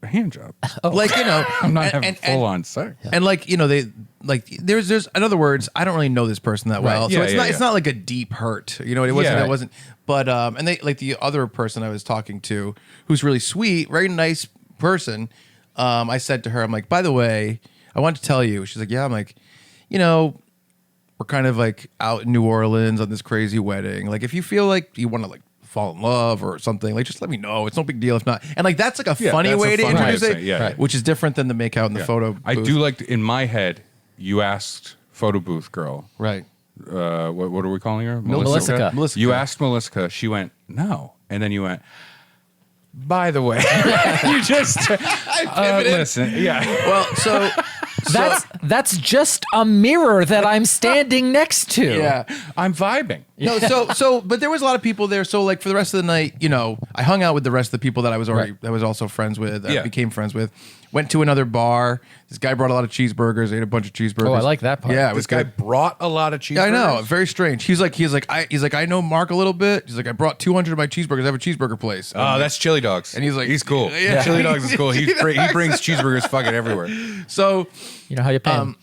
B: A hand job.
A: Like
B: I'm not having full on sex.
A: And like they like there's in other words, I don't really know this person that well, so
B: Yeah,
A: it's not like a deep hurt, it wasn't
B: Yeah.
A: it wasn't. But and they like the other person I was talking to, who's really sweet, very nice person. I said to her, I'm like, by the way, I want to tell you. She's like, yeah. I'm like, we're kind of like out in New Orleans on this crazy wedding. Like, if you feel like you want to like fall in love or something, like just let me know. It's no big deal if not. And like that's like a funny
B: that's a
A: way to
B: fun way
A: introduce
B: to
A: it,
B: say it, yeah. Right.
A: which is different than the make out in the
B: Yeah.
A: photo.
B: I
A: booth.
B: do like in my head. You asked photo booth girl.
A: Right.
B: What are we calling her?
C: Melissa.
B: You asked Melissa. She went no, and then you went. By the way, you just listen. Yeah.
A: Well, so
C: That's just a mirror that I'm standing next to.
A: yeah.
B: I'm vibing.
A: No, but there was a lot of people there. So like for the rest of the night, I hung out with the rest of the people that I was already that was also friends with,
B: Yeah.
A: became friends with. Went to another bar. This guy brought a lot of cheeseburgers. Ate a bunch of cheeseburgers.
C: Oh, I like that part.
A: Yeah, it was
B: This guy
A: good.
B: brought a lot of cheeseburgers.
A: Yeah, I know. Very strange. He's like, I know Mark a little bit. He's like, I brought 200 of my cheeseburgers. I have a cheeseburger place.
B: Oh, that's Chili Dogs.
A: And he's like-
B: he's cool.
A: Yeah.
B: Chili Dogs is cool. He brings cheeseburgers fucking everywhere.
A: so.
C: You know how you pay 'em.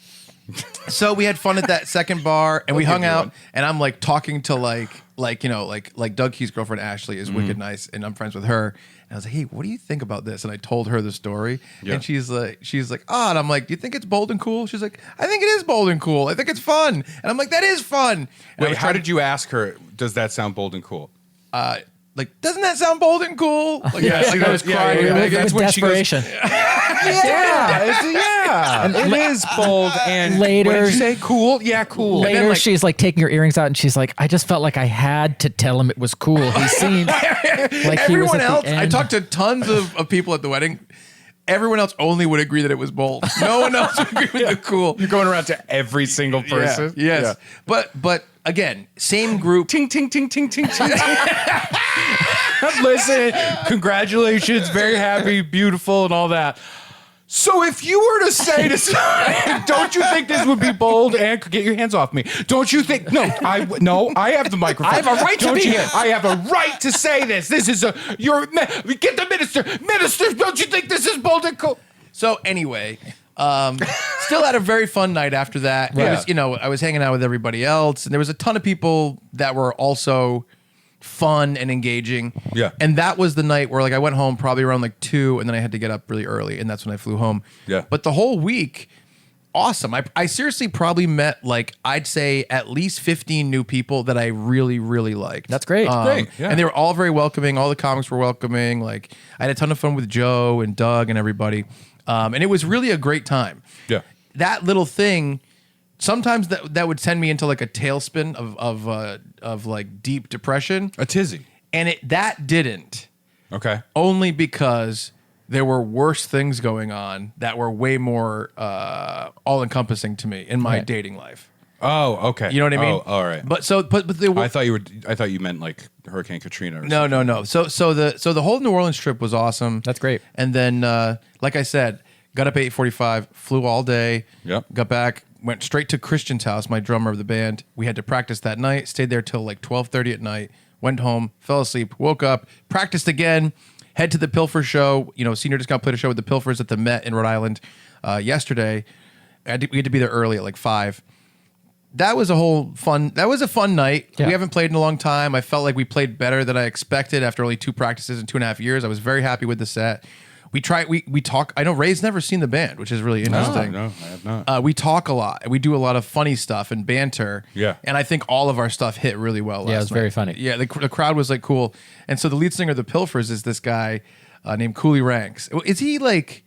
A: So we had fun at that second bar, and we hung
B: give you
A: out.
B: one.
A: And I'm like talking to like Doug Key's girlfriend Ashley is wicked nice, and I'm friends with her. And I was like, hey, what do you think about this? And I told her the story,
B: Yeah.
A: and she's like, oh, and I'm like, do you think it's bold and cool? She's like, I think it is bold and cool. I think it's fun. And I'm like, that is fun. And I
B: Wait,
A: was
B: how
A: trying
B: did you ask her? Does that sound bold and cool?
A: like, doesn't that sound bold and cool? Like, like I was crying.
B: yeah.
A: Like,
B: That's
C: With
B: when she goes,
C: desperation.
B: It is bold and
C: Later-
B: What did you say? Cool? Yeah, cool.
C: Later,
A: then, like-
C: she's like taking her earrings out, and she's like, "I just felt like I had to tell him it was cool." He seemed like he was
A: Everyone
C: at
A: else,
C: the
A: I
C: end.
A: talked to tons of people at the wedding. Everyone else only would agree that it was bold. No one else would agree with the cool.
B: You're going around to every single person.
A: Yeah, yes. But again, same group.
B: Ting, ting, ting, ting, ting, ting, ting. Listen, congratulations, very happy, beautiful, and all that. So if you were to say to someone, don't you think this would be bold? And get your hands off me. Don't you think? No, I have the microphone.
A: I have a right to be here.
B: I have a right to say this. This is get the minister. Don't you think this is bold and cool?
A: So anyway, still had a very fun night after that. It was, I was hanging out with everybody else, and there was a ton of people that were also fun and engaging.
B: Yeah.
A: And that was the night where like I went home probably around like 2, and then I had to get up really early, and that's when I flew home.
B: Yeah.
A: But the whole week, awesome. I seriously probably met like I'd say at least 15 new people that I really, really liked.
C: That's great.
B: Great, yeah.
A: And they were all very welcoming. All the comics were welcoming. Like I had a ton of fun with Joe and Doug and everybody. And it was really a great time.
B: Yeah.
A: That little thing, sometimes that would send me into like a tailspin of like deep depression.
B: A tizzy.
A: And that didn't.
B: Okay.
A: Only because there were worse things going on that were way more all encompassing to me in my
C: Right.
A: dating life.
B: Oh, okay.
A: You know what I mean?
B: Oh, all right.
A: But there were,
B: I thought you meant like Hurricane Katrina. Or
A: No. So the whole New Orleans trip was awesome.
C: That's great.
A: And then, like I said, got up at 8:45, flew all day.
B: Yep.
A: Got back, went straight to Christian's house, my drummer of the band. We had to practice that night. Stayed there till like 12:30 at night. Went home, fell asleep, woke up, practiced again. Head to the Pilfer show. Senior Discount played a show with the Pilfers at the Met in Rhode Island yesterday. We had to be there early at like 5. That was a fun night.
C: Yeah.
A: We haven't played in a long time. I felt like we played better than I expected after only 2 practices in 2.5 years. I was very happy with the set. We talk. I know Ray's never seen the band, which is really interesting.
B: No, I have not.
A: We talk a lot. We do a lot of funny stuff and banter.
B: Yeah.
A: And I think all of our stuff hit really well.
C: Yeah, it
A: last
C: was very
A: night.
C: funny.
A: Yeah, the crowd was like cool. And so the lead singer of the Pilfers is this guy named Cooley Ranks. Is he like?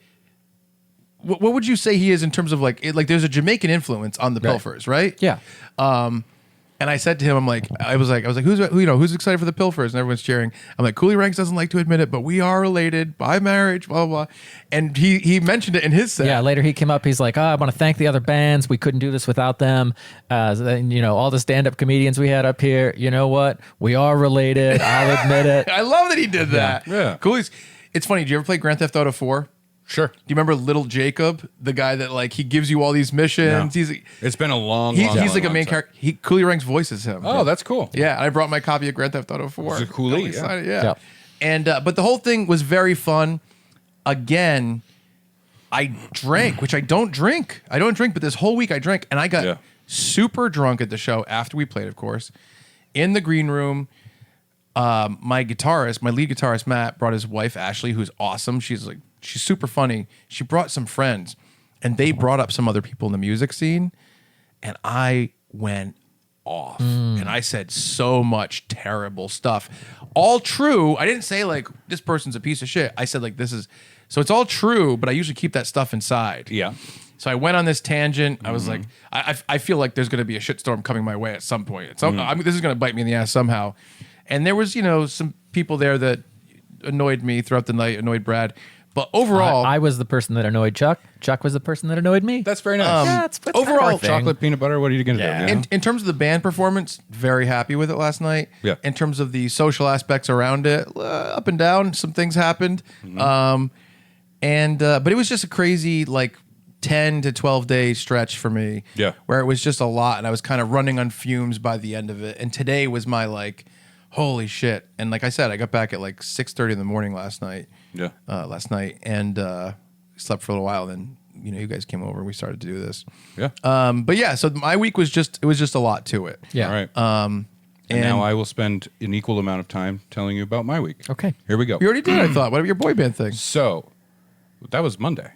A: What would you say he is in terms of like there's a Jamaican influence on the Pilfers, right?
C: Yeah.
A: And I said to him, I was like, who's excited for the Pilfers? And everyone's cheering. I'm like, Cooley Ranks doesn't like to admit it, but we are related by marriage, blah, blah, blah. And he mentioned it in his set.
C: Yeah, later he came up. He's like, I want to thank the other bands. We couldn't do this without them. All the stand-up comedians we had up here. You know what? We are related. I'll admit it.
A: I love that he did that.
B: Yeah.
A: Cooley's. It's funny. Did you ever play Grand Theft Auto 4?
B: Sure.
A: Do you remember Little Jacob, the guy that like he gives you all these missions?
B: No. It's been a long,
A: He's
B: long
A: like a
B: long
A: main
B: time.
A: character. Cooley Ranks voices him.
B: Oh, that's cool.
A: Yeah, and I brought my copy of Grand Theft Auto 4.
B: It's a Cooley,
A: I'm excited,
C: yeah.
A: yeah. And but the whole thing was very fun. Again, I drank, which I don't drink. I don't drink, but this whole week I drank, and I got super drunk at the show after we played, of course. In the green room, my lead guitarist Matt, brought his wife Ashley, who's awesome. She's super funny. She brought some friends, and they brought up some other people in the music scene, and I went off. And I said so much terrible stuff. All true. I didn't say like this person's a piece of shit. I said like this is so it's all true, but I usually keep that stuff inside.
B: Yeah.
A: So I went on this tangent. I was like, I feel like there's going to be a shitstorm coming my way at some point. I mean, this is going to bite me in the ass somehow. And there was, some people there that annoyed me throughout the night, annoyed Brad. But overall,
C: I was the person that annoyed Chuck. Chuck was the person that annoyed me.
B: That's very nice.
C: yeah, it's
A: overall,
C: kind of our thing.
B: Chocolate peanut butter. What are you going to do?
A: in terms of the band performance, very happy with it last night.
B: Yeah.
A: In terms of the social aspects around it, up and down, some things happened. But it was just a crazy 10 to 12 day stretch for me.
B: Yeah.
A: Where it was just a lot, and I was kind of running on fumes by the end of it. And today was my holy shit. And like I said, I got back at 6:30 in the morning last night.
B: Yeah.
A: And slept for a little while, then you guys came over and we started to do this.
B: Yeah.
A: But yeah, so my week was just a lot to it.
C: Yeah.
B: All right.
A: And
B: now I will spend an equal amount of time telling you about my week.
C: Okay.
B: Here we go.
A: You already did, I thought. What about your boy band thing?
B: So that was Monday.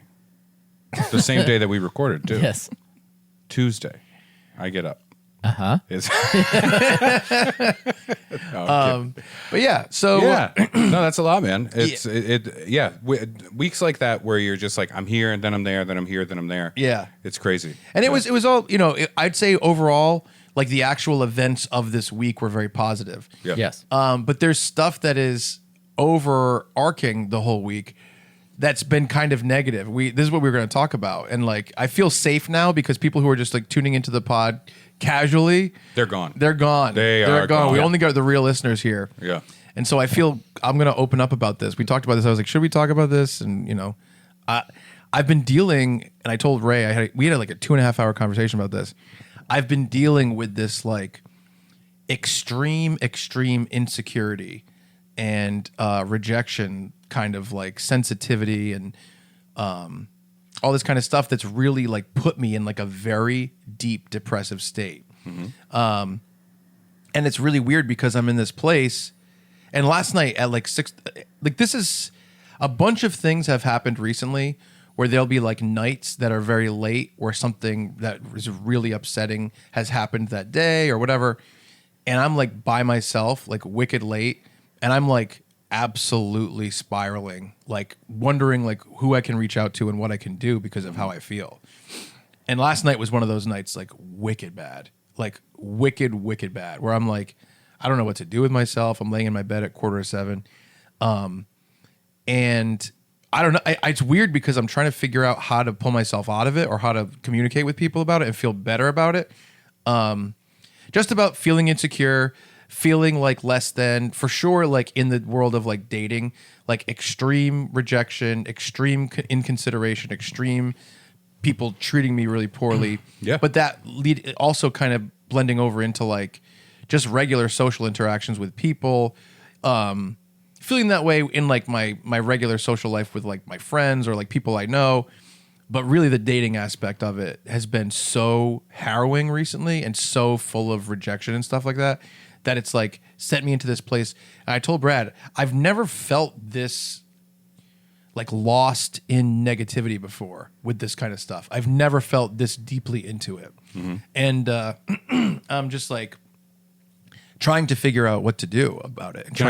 B: The same day that we recorded, too.
C: Yes.
B: Tuesday, I get up.
C: Uh-huh.
B: It's
A: But yeah, so
B: yeah, no, that's a lot, man. It's weeks like that where you're just like, I'm here and then I'm there, then I'm here, then I'm there.
A: Yeah.
B: It's crazy.
A: and it was all, I'd say overall, like the actual events of this week were very positive.
B: Yeah.
C: Yes.
A: But there's stuff that is overarching the whole week that's been kind of negative. This is what we were going to talk about. And like, I feel safe now because people who are just like tuning into the pod casually,
B: They're gone.
A: they're gone.
B: They're
A: gone. We
B: gone.
A: only got the real listeners here.
B: Yeah.
A: And so I feel I'm going to open up about this. We talked about this. I was like, should we talk about this? And, I've been dealing, and I told Ray, we had like a 2.5 hour conversation about this. I've been dealing with this like extreme insecurity and rejection, kind of like sensitivity and all this kind of stuff that's really like put me in like a very deep depressive state. And it's really weird because I'm in this place. And last night at like 6, like this is a bunch of things have happened recently where there'll be like nights that are very late where something that is really upsetting has happened that day or whatever. And I'm like by myself, like wicked late. And I'm like absolutely spiraling, like wondering like who I can reach out to and what I can do because of how I feel. And last night was one of those nights like wicked bad, like wicked bad, where I'm like, I don't know what to do with myself. I'm laying in my bed at 6:45. And I don't know. It's weird because I'm trying to figure out how to pull myself out of it or how to communicate with people about it and feel better about it. Just about feeling insecure, feeling like less than, for sure, like in the world of like dating, like extreme rejection, extreme inconsideration, extreme people treating me really poorly.
B: Yeah.
A: But that also kind of blending over into like just regular social interactions with people. Feeling that way in like my regular social life with like my friends or like people I know. But really the dating aspect of it has been so harrowing recently and so full of rejection and stuff like that, that it's like sent me into this place. And I told Brad, I've never felt this like lost in negativity before with this kind of stuff. I've never felt this deeply into it. And I'm just like trying to figure out what to do about it. And
B: Can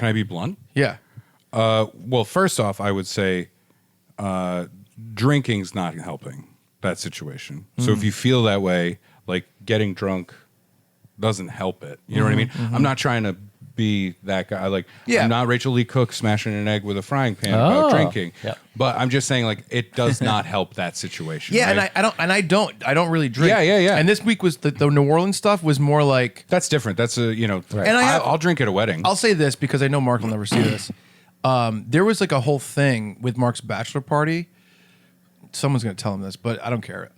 B: I be blunt?
A: yeah.
B: Well, first off, I would say drinking's not helping that situation. So if you feel that way, like getting drunk doesn't help it. You know what I mean? I'm not trying to be that guy. Like,
A: Yeah.
B: I'm not Rachel Lee Cook smashing an egg with a frying pan about drinking.
C: Yep.
B: But I'm just saying, like, it does not help that situation.
A: Yeah,
B: right?
A: and I don't really drink.
B: Yeah.
A: And this week was the New Orleans stuff was more like,
B: That's different. That's a,
A: And
B: I'll drink at a wedding.
A: I'll say this because I know Mark will never see this. There was like a whole thing with Mark's bachelor party. Someone's going to tell him this, but I don't care.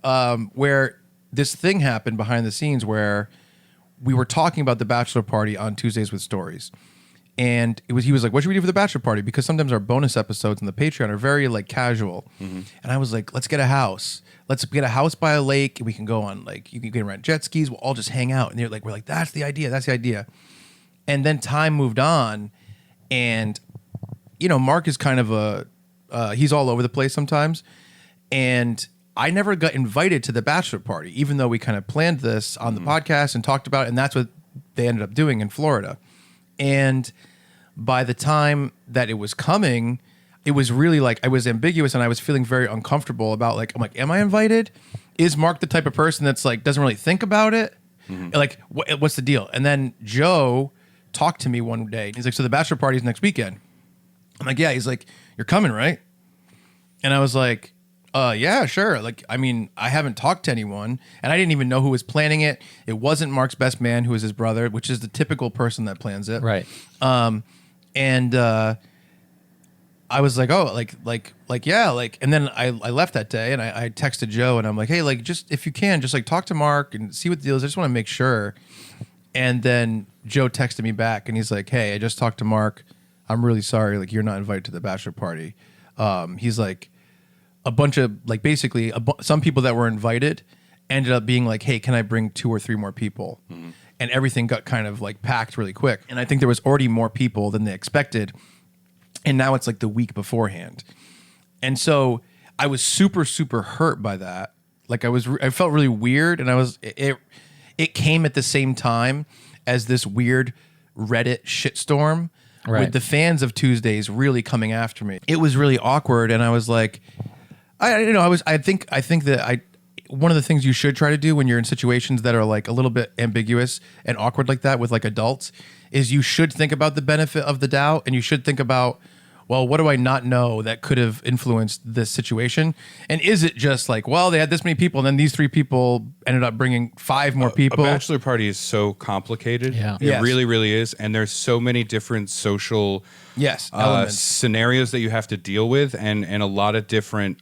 A: Where this thing happened behind the scenes where we were talking about the bachelor party on Tuesdays with Stories. And he was like, what should we do for the bachelor party? Because sometimes our bonus episodes on the Patreon are very like casual. And I was like, let's get a house. Let's get a house by a lake and we can go on like, you can rent jet skis. We'll all just hang out. And we're like, that's the idea. And then time moved on. And, Mark is kind of he's all over the place sometimes. And I never got invited to the bachelor party, even though we kind of planned this on the podcast and talked about it. And that's what they ended up doing in Florida. And by the time that it was coming, it was really like I was ambiguous and I was feeling very uncomfortable about like, I'm like, am I invited? Is Mark the type of person that's like, doesn't really think about it? Like, what's the deal? And then Joe talked to me one day. He's like, so the bachelor party's next weekend. I'm like, yeah. He's like, you're coming, right? And I was like, yeah, sure. Like, I mean, I haven't talked to anyone and I didn't even know who was planning it. It wasn't Mark's best man, who was his brother, which is the typical person that plans it.
C: Right.
A: And I was like, oh, like, yeah. Like, and then I left that day and I texted Joe and I'm like, hey, like, just, if you can, just like talk to Mark and see what the deal is. I just want to make sure. And then Joe texted me back and he's like, hey, I just talked to Mark. I'm really sorry. Like, you're not invited to the bachelor party. He's like, a bunch of like basically some people that were invited ended up being like, hey, can I bring 2 or 3 more people? And everything got kind of like packed really quick. And I think there was already more people than they expected. And now it's like the week beforehand. And so I was super, super hurt by that. Like I felt really weird. And it came at the same time as this weird Reddit shitstorm with the fans of Tuesdays really coming after me. It was really awkward. And I was like, I think that one of the things you should try to do when you're in situations that are like a little bit ambiguous and awkward like that with like adults is you should think about the benefit of the doubt, and you should think about, well, what do I not know that could have influenced this situation? And is it just like, well, they had this many people and then these 3 people ended up bringing 5 more people?
B: A bachelor party is so complicated.
C: Yeah.
B: It really, really is. And there's so many different social
A: elements.
B: scenarios that you have to deal with, and a lot of different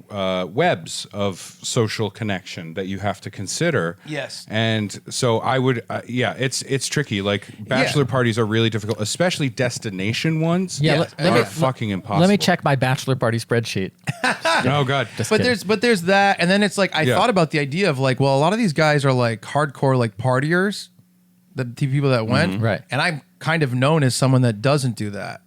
B: webs of social connection that you have to consider.
A: Yes.
B: And so I would, it's tricky. Like bachelor parties are really difficult, especially destination ones.
C: Yeah,
B: are fucking impossible.
C: Let me check my bachelor party spreadsheet.
B: Oh God.
A: But there's that, and then it's like I thought about the idea of like, well, a lot of these guys are like hardcore like partiers, the people that went,
C: Right.
A: And I'm kind of known as someone that doesn't do that.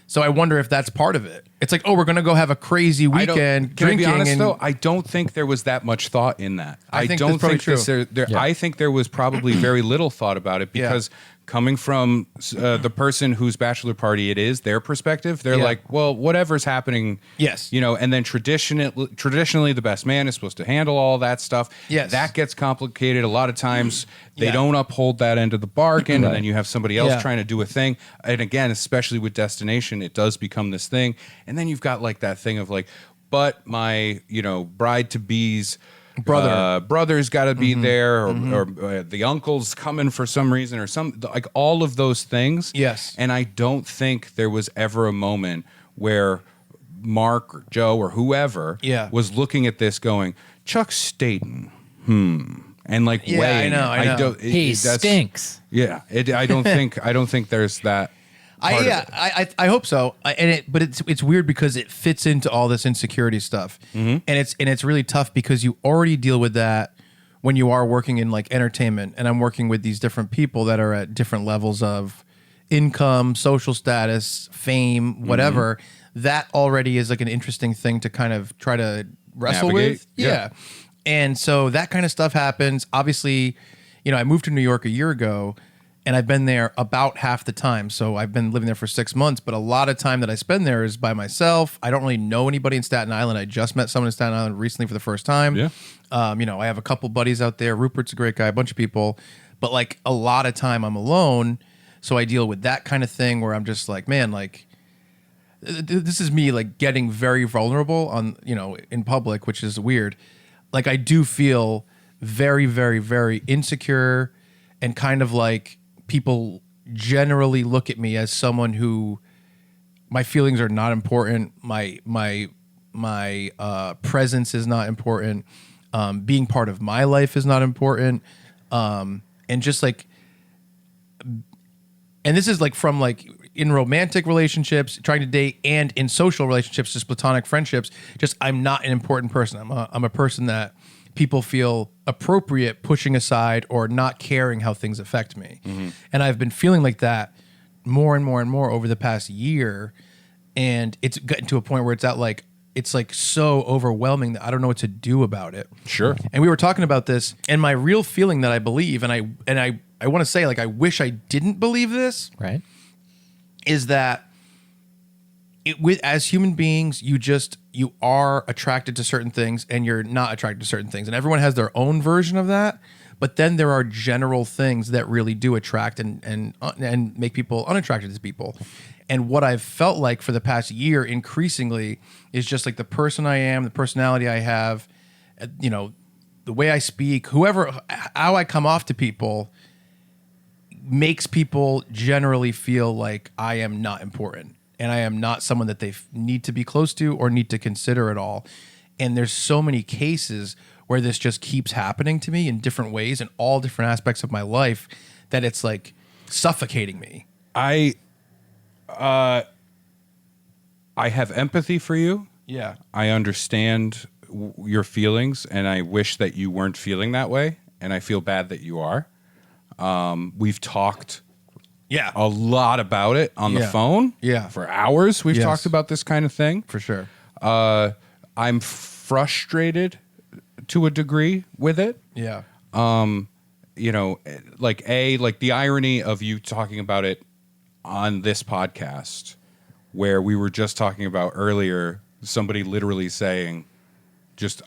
A: So I wonder if that's part of it. It's like, oh, we're gonna go have a crazy weekend
B: Can
A: drinking.
B: I be honest
A: and
B: though? I don't think there was that much thought in that.
A: I think that's probably true.
B: I think there was probably very little thought about it because coming from the person whose bachelor party it is, their perspective, they're like, well, whatever's happening,
A: Yes.
B: and then traditionally the best man is supposed to handle all that stuff.
A: Yes.
B: That gets complicated. A lot of times they don't uphold that end of the bargain, and then you have somebody else trying to do a thing. And again, especially with destination, it does become this thing. And then you've got like that thing of like, but my, bride to be's brother's got to be there, or the uncle's coming for some reason, or like all of those things.
A: Yes.
B: And I don't think there was ever a moment where Mark or Joe or whoever was looking at this going, Chuck Staten, and like,
A: I know.
C: He stinks.
B: Yeah, I don't think there's that.
A: I hope so. But it's weird because it fits into all this insecurity stuff, and it's really tough because you already deal with that when you are working in like entertainment, and I'm working with these different people that are at different levels of income, social status, fame, whatever. That already is like an interesting thing to kind of try to wrestle
B: Navigate.
A: with. Yeah. And so that kind of stuff happens. Obviously, I moved to New York a year ago. And I've been there about half the time. So I've been living there for 6 months, but a lot of time that I spend there is by myself. I don't really know anybody in Staten Island. I just met someone in Staten Island recently for the first time.
B: Yeah.
A: I have a couple buddies out there. Rupert's a great guy, a bunch of people. But like a lot of time I'm alone. So I deal with that kind of thing where I'm just like, man, like this is me like getting very vulnerable on, in public, which is weird. Like I do feel very, very, very insecure and kind of like, people generally look at me as someone who my feelings are not important. My presence is not important. Being part of my life is not important. And just like, and this is like from like in romantic relationships, trying to date, and in social relationships, just platonic friendships, just I'm not an important person. I'm a person that people feel appropriate pushing aside or not caring how things affect me. And I've been feeling like that more and more and more over the past year. And it's gotten to a point where it's like so overwhelming that I don't know what to do about it.
B: Sure.
A: And we were talking about this, and my real feeling that I believe, and I want to say, like, I wish I didn't believe this.
C: Right.
A: Is that as human beings, you are attracted to certain things and you're not attracted to certain things. And everyone has their own version of that. But then there are general things that really do attract and make people unattracted to people. And what I've felt like for the past year increasingly is just like the person I am, the personality I have, the way I speak, how I come off to people makes people generally feel like I am not important. And I am not someone that they need to be close to or need to consider at all. And there's so many cases where this just keeps happening to me in different ways in all different aspects of my life that it's like suffocating me.
B: I have empathy for you.
A: Yeah.
B: I understand your feelings, and I wish that you weren't feeling that way, and I feel bad that you are. We've talked
A: Yeah.
B: a lot about it on the
A: Yeah.
B: phone.
A: Yeah.
B: For hours, we've
A: Yes.
B: talked about this kind of thing.
A: For sure.
B: I'm frustrated to a degree with it.
A: Yeah.
B: You know, like the irony of you talking about it on this podcast, where we were just talking about earlier, somebody literally saying, just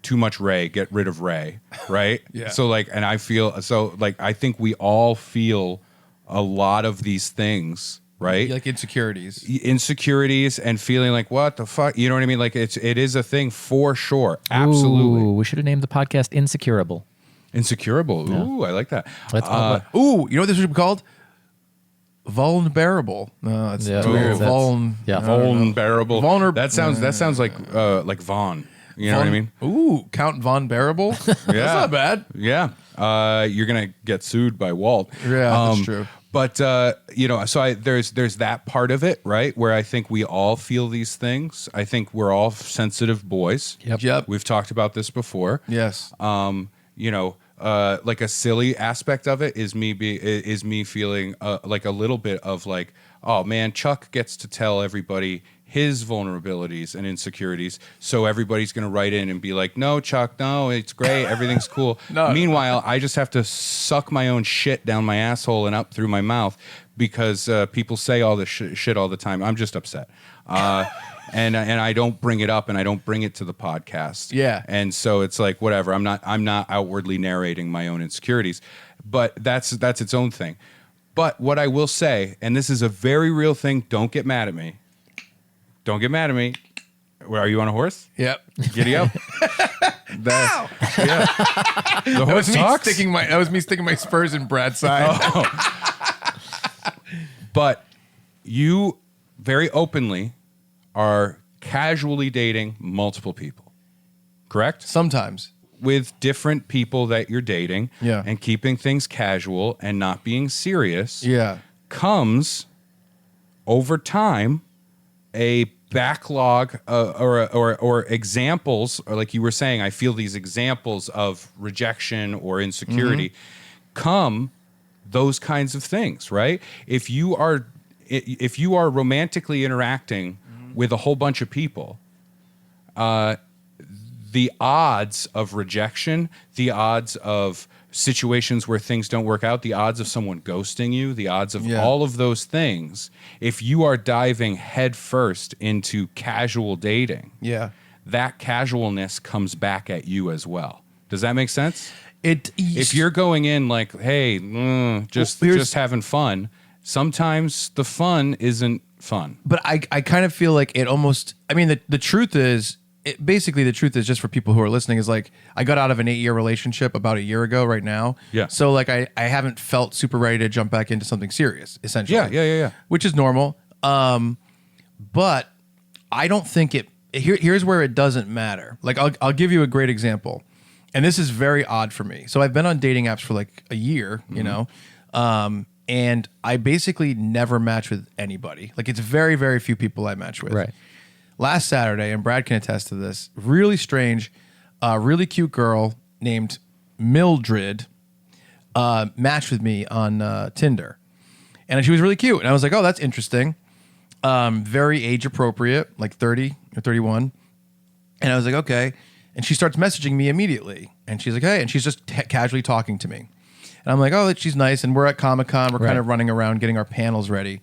B: too much Ray, get rid of Ray, right?
A: Yeah.
B: So like, and I feel so like I think we all feel a lot of these things, right?
A: Like
B: Insecurities and feeling like what the fuck, you know what I mean? Like it is a thing for sure, absolutely.
C: Ooh, we should have named the podcast Insecurable.
B: Insecurable. Ooh, I like that.
A: Ooh, you know what this should be called? Vuln-bearable. No, it's
C: Yeah,
A: too weird.
C: that's-
A: Vuln.
C: yeah.
A: I don't know.
B: Vuln-bearable.
A: Vulner-
B: That sounds like Vaughn. You know what I mean?
A: Ooh, Count Von-bearable? That's not bad.
B: Yeah. You're gonna get sued by Walt.
A: Yeah, that's true.
B: But you know, so there's that part of it, right? Where I think we all feel these things. I think we're all sensitive boys.
A: Yep.
B: We've talked about this before.
A: Yes.
B: You know, like a silly aspect of it is me feeling like a little bit of like, oh man, Chuck gets to tell everybody his vulnerabilities and insecurities, so everybody's going to write in and be like, no, Chuck, no, it's great, everything's cool.
A: No.
B: Meanwhile, I just have to suck my own shit down my asshole and up through my mouth because people say all this shit all the time. I'm just upset. And I don't bring it up, and I don't bring it to the podcast.
A: Yeah.
B: And so it's like whatever. I'm not outwardly narrating my own insecurities, but that's its own thing. But what I will say, and this is a very real thing. Don't get mad at me. Don't get mad at me. Where are you on a horse?
A: Yep.
B: Giddy up.
A: Ow!
B: Yeah. The horse talks.
A: That was me sticking my spurs in Brad's side.
B: But you very openly are casually dating multiple people, correct?
A: Sometimes.
B: With different people that you're dating,
A: Yeah.
B: and keeping things casual and not being serious,
A: Yeah.
B: comes over time a backlog or examples, or like you were saying, I feel these examples of rejection or insecurity come those kinds of things, right? If you are romantically interacting with a whole bunch of people, the odds of rejection, the odds of situations where things don't work out, the odds of someone ghosting you, the odds of all of those things, if you are diving headfirst into casual dating, that casualness comes back at you as well. Does that make sense? If you're going in like, hey, just having fun, sometimes the fun isn't fun.
A: But I kind of feel like it almost, I mean, the truth is, basically the truth is, just for people who are listening, is like I got out of an 8-year relationship about a year ago right now.
B: Yeah.
A: So like I haven't felt super ready to jump back into something serious, essentially.
B: Yeah.
A: Which is normal. But I don't think here's where it doesn't matter. Like I'll give you a great example. And this is very odd for me. So I've been on dating apps for like a year, you know. And I basically never match with anybody. Like it's very, very few people I match with.
C: Right.
A: Last Saturday, and Brad can attest to this, really strange, really cute girl named Mildred matched with me on Tinder. And she was really cute. And I was like, oh, that's interesting. Very age appropriate, like 30 or 31. And I was like, okay. And she starts messaging me immediately. And she's like, hey. And she's just casually talking to me. And I'm like, oh, she's nice. And we're at Comic-Con. We're kind of running around getting our panels ready.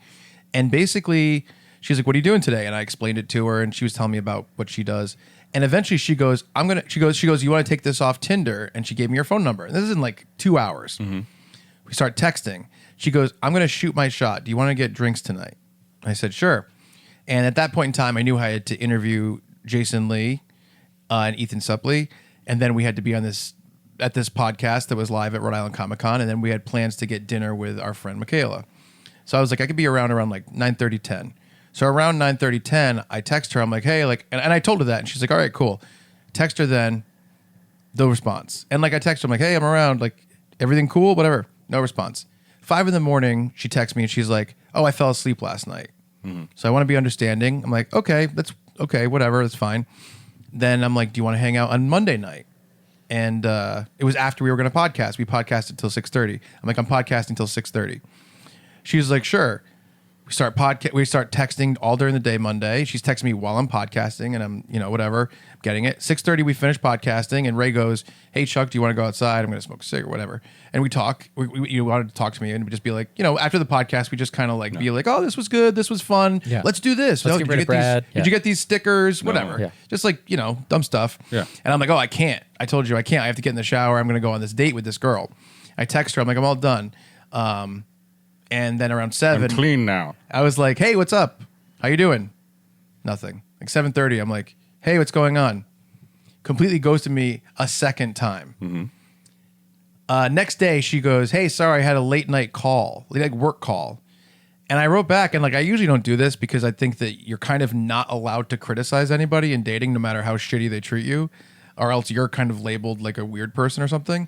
A: And basically, she's like, what are you doing today? And I explained it to her, and she was telling me about what she does. And eventually she goes, she goes, you want to take this off Tinder? And she gave me her phone number. And this is in like 2 hours. We start texting. She goes, I'm going to shoot my shot. Do you want to get drinks tonight? I said, sure. And at that point in time, I knew I had to interview Jason Lee and Ethan Suppley. And then we had to be on this podcast that was live at Rhode Island Comic-Con. And then we had plans to get dinner with our friend Michaela. So I was like, I could be around like 9:30, 10. So around 9:30, 10, I text her. I'm like, hey, like, and I told her that. And she's like, all right, cool. Text her then. No response. And like I text her, I'm like, hey, I'm around. Like, everything cool? Whatever. No response. 5 a.m, she texts me and she's like, oh, I fell asleep last night. So I want to be understanding. I'm like, okay, okay, whatever, that's fine. Then I'm like, do you want to hang out on Monday night? And it was after we were going to podcast. We podcasted till 6:30. I'm like, I'm podcasting till 6:30. She was like, sure. We start texting all during the day Monday. She's texting me while I'm podcasting, and I'm, whatever, getting it. 6:30, we finish podcasting, and Ray goes, hey, Chuck, do you want to go outside? I'm going to smoke a cig or whatever. And we talk. You wanted to talk to me, and we just be like, after the podcast, we just kind of be like, oh, this was good. This was fun.
C: Yeah.
A: Let's do this.
C: Let's get rid of Brad.
A: Did you get these stickers? Whatever.
C: Yeah.
A: Just dumb stuff.
B: Yeah.
A: And I'm like, oh, I can't. I told you I can't. I have to get in the shower. I'm going to go on this date with this girl. I text her. I'm like, I'm all done. And then around 7,
B: I'm clean now.
A: I was like, hey, what's up? How you doing? Nothing. Like 7:30, I'm like, hey, what's going on? Completely ghosted me a second time. Next day, she goes, hey, sorry, I had a late night call, like work call. And I wrote back, and I usually don't do this because I think that you're kind of not allowed to criticize anybody in dating, no matter how shitty they treat you, or else you're kind of labeled like a weird person or something.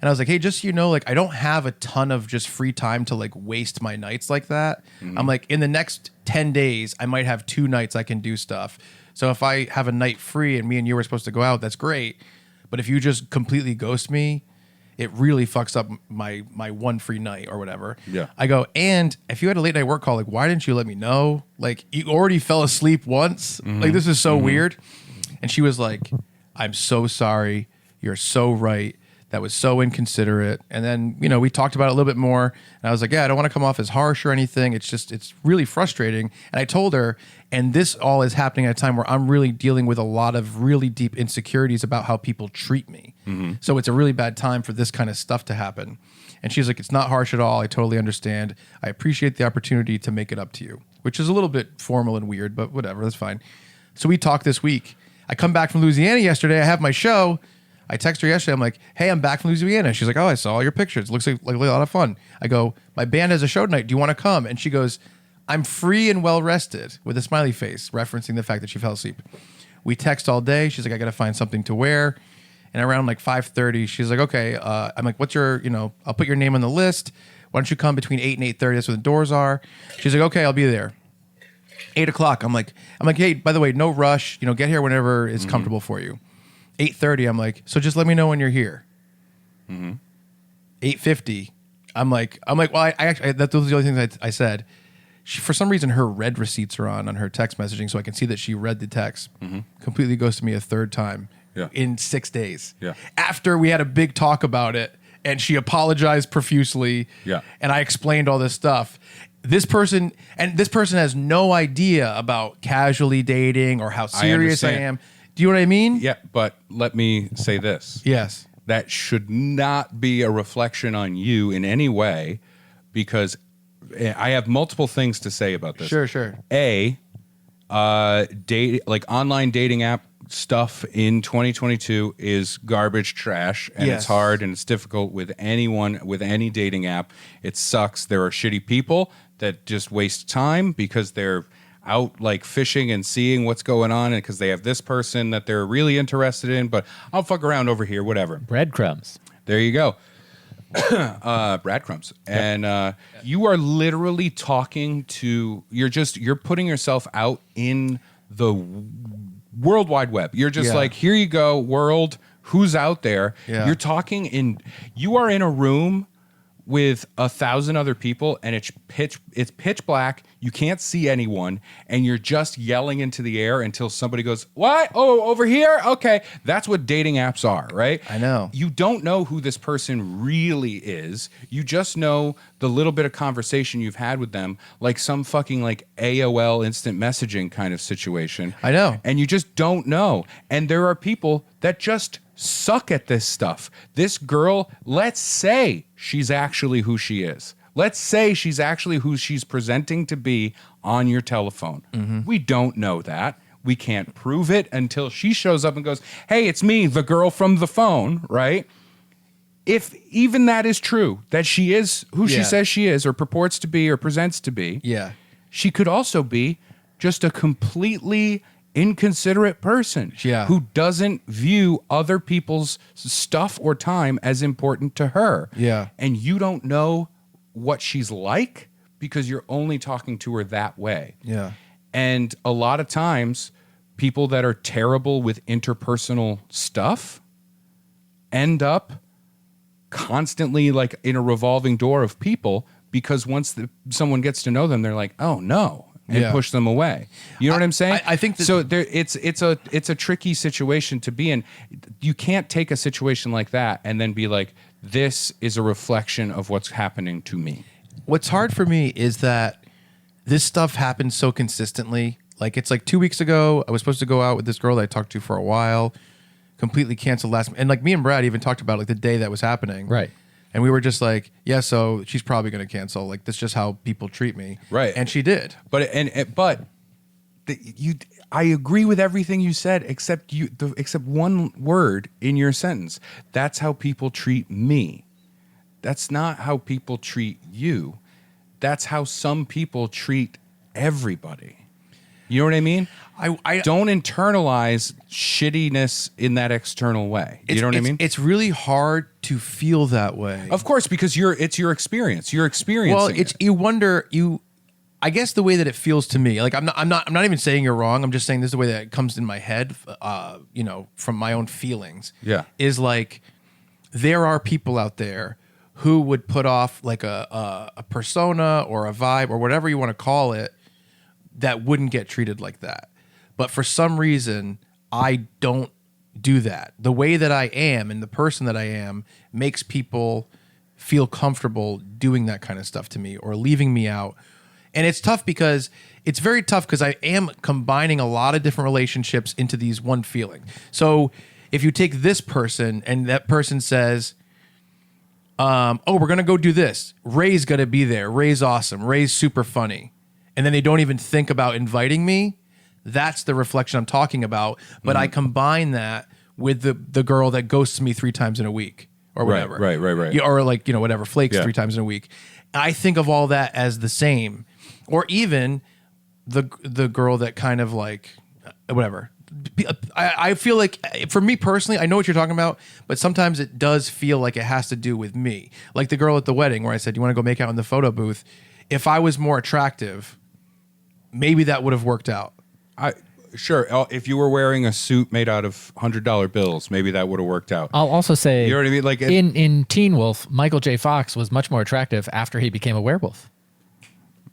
A: And I was like, hey, just so you know, I don't have a ton of just free time to waste my nights like that. I'm like, in the next 10 days, I might have 2 nights I can do stuff. So if I have a night free and me and you were supposed to go out, that's great. But if you just completely ghost me, it really fucks up my one free night or whatever.
B: Yeah.
A: I go, and if you had a late night work call, why didn't you let me know? You already fell asleep once. This is so weird. And she was like, I'm so sorry. You're so right. That was so inconsiderate. And then, we talked about it a little bit more. And I was like, yeah, I don't want to come off as harsh or anything. It's really frustrating. And I told her, and this all is happening at a time where I'm really dealing with a lot of really deep insecurities about how people treat me. So it's a really bad time for this kind of stuff to happen. And she's like, it's not harsh at all. I totally understand. I appreciate the opportunity to make it up to you, which is a little bit formal and weird, but whatever, that's fine. So we talked this week. I come back from Louisiana yesterday. I have my show. I text her yesterday. I'm like, hey, I'm back from Louisiana. She's like, oh, I saw all your pictures. It looks like a lot of fun. I go, my band has a show tonight. Do you want to come? And she goes, I'm free and well rested, with a smiley face, referencing the fact that she fell asleep. We text all day. She's like, I got to find something to wear. And around 5:30, she's like, okay. I'm like, what's your, I'll put your name on the list. Why don't you come between 8 and 8:30? That's when the doors are. She's like, okay, I'll be there. 8 o'clock. I'm like, hey, by the way, no rush. Get here whenever is comfortable for you. 8:30, I'm like, so just let me know when you're here. 8:50, I'm like, well, I actually, those are the only things I said. She, for some reason, her read receipts are on her text messaging, so I can see that she read the text. Completely ghosted me a third time in 6 days.
B: Yeah.
A: After we had a big talk about it, and she apologized profusely.
B: Yeah.
A: And I explained all this stuff. This person has no idea about casually dating or how serious I am. Do you know what I mean?
B: Yeah, but let me say this.
A: Yes.
B: That should not be a reflection on you in any way, because I have multiple things to say about this.
A: Sure.
B: Online dating app stuff in 2022 is garbage trash, and it's hard and it's difficult with anyone with any dating app. It sucks. There are shitty people that just waste time because they're out fishing and seeing what's going on, and because they have this person that they're really interested in, but I'll fuck around over here, whatever.
C: Breadcrumbs.
B: There you go. Breadcrumbs. And you are literally talking to, you're putting yourself out in the World Wide Web. You're just here you go, world, who's out there?
A: Yeah.
B: You're talking you are in a room with 1,000 other people, and it's pitch black. You can't see anyone, and you're just yelling into the air until somebody goes, what? Oh, over here? Okay. That's what dating apps are, right?
A: I know.
B: You don't know who this person really is. You just know the little bit of conversation you've had with them, like some fucking AOL instant messaging kind of situation.
A: I know.
B: And you just don't know. And there are people that just suck at this stuff. This girl, let's say she's actually who she is. Let's say she's actually who she's presenting to be on your telephone. We don't know that. We can't prove it until she shows up and goes, hey, it's me, the girl from the phone, right? If even that is true, that she is who she says she is or purports to be or presents to be, she could also be just a completely inconsiderate person who doesn't view other people's stuff or time as important to her. And you don't know what she's like because you're only talking to her that way. And a lot of times, people that are terrible with interpersonal stuff end up constantly like in a revolving door of people, because once someone gets to know them, they're like, oh no, and push them away. You know what I'm saying?
A: I think that
B: so. It's a tricky situation to be in. You can't take a situation like that and then be like, this is a reflection of what's happening to me.
A: What's hard for me is that this stuff happens so consistently. Like, it's like 2 weeks ago, I was supposed to go out with this girl that I talked to for a while, completely canceled last minute. And like me and Brad even talked about like the day that was happening.
C: Right.
A: And we were just like, yeah, so she's probably going to cancel. Like, that's just how people treat me.
B: Right.
A: And she did.
B: I agree with everything you said, except one word in your sentence. That's how people treat me. That's not how people treat you. That's how some people treat everybody. You know what I mean?
A: I
B: don't internalize shittiness in that external way. You know what I mean?
A: It's really hard to feel that way.
B: Of course, because it's your experience. You're experiencing.
A: Well, you wonder. I guess the way that it feels to me, like I'm not even saying you're wrong. I'm just saying this is the way that it comes in my head. From my own feelings.
B: Yeah,
A: is like there are people out there who would put off like a persona or a vibe or whatever you want to call it that wouldn't get treated like that. But for some reason, I don't do that. The way that I am and the person that I am makes people feel comfortable doing that kind of stuff to me or leaving me out. And it's tough because it's very tough because I am combining a lot of different relationships into these one feeling. So if you take this person and that person says, we're going to go do this. Ray's going to be there. Ray's awesome. Ray's super funny. And then they don't even think about inviting me. That's the reflection I'm talking about. But I combine that with the girl that ghosts me 3 times in a week or whatever.
B: Right.
A: Yeah, or like, whatever, flakes 3 times in a week. I think of all that as the same. Or even the girl that kind of like, whatever. I feel like, for me personally, I know what you're talking about, but sometimes it does feel like it has to do with me. Like the girl at the wedding where I said, you want to go make out in the photo booth? If I was more attractive, maybe that would have worked out.
B: Sure. If you were wearing a suit made out of $100 bills, maybe that would have worked out.
C: I'll also say,
B: you know what I mean? Like
C: in Teen Wolf, Michael J. Fox was much more attractive after he became a werewolf.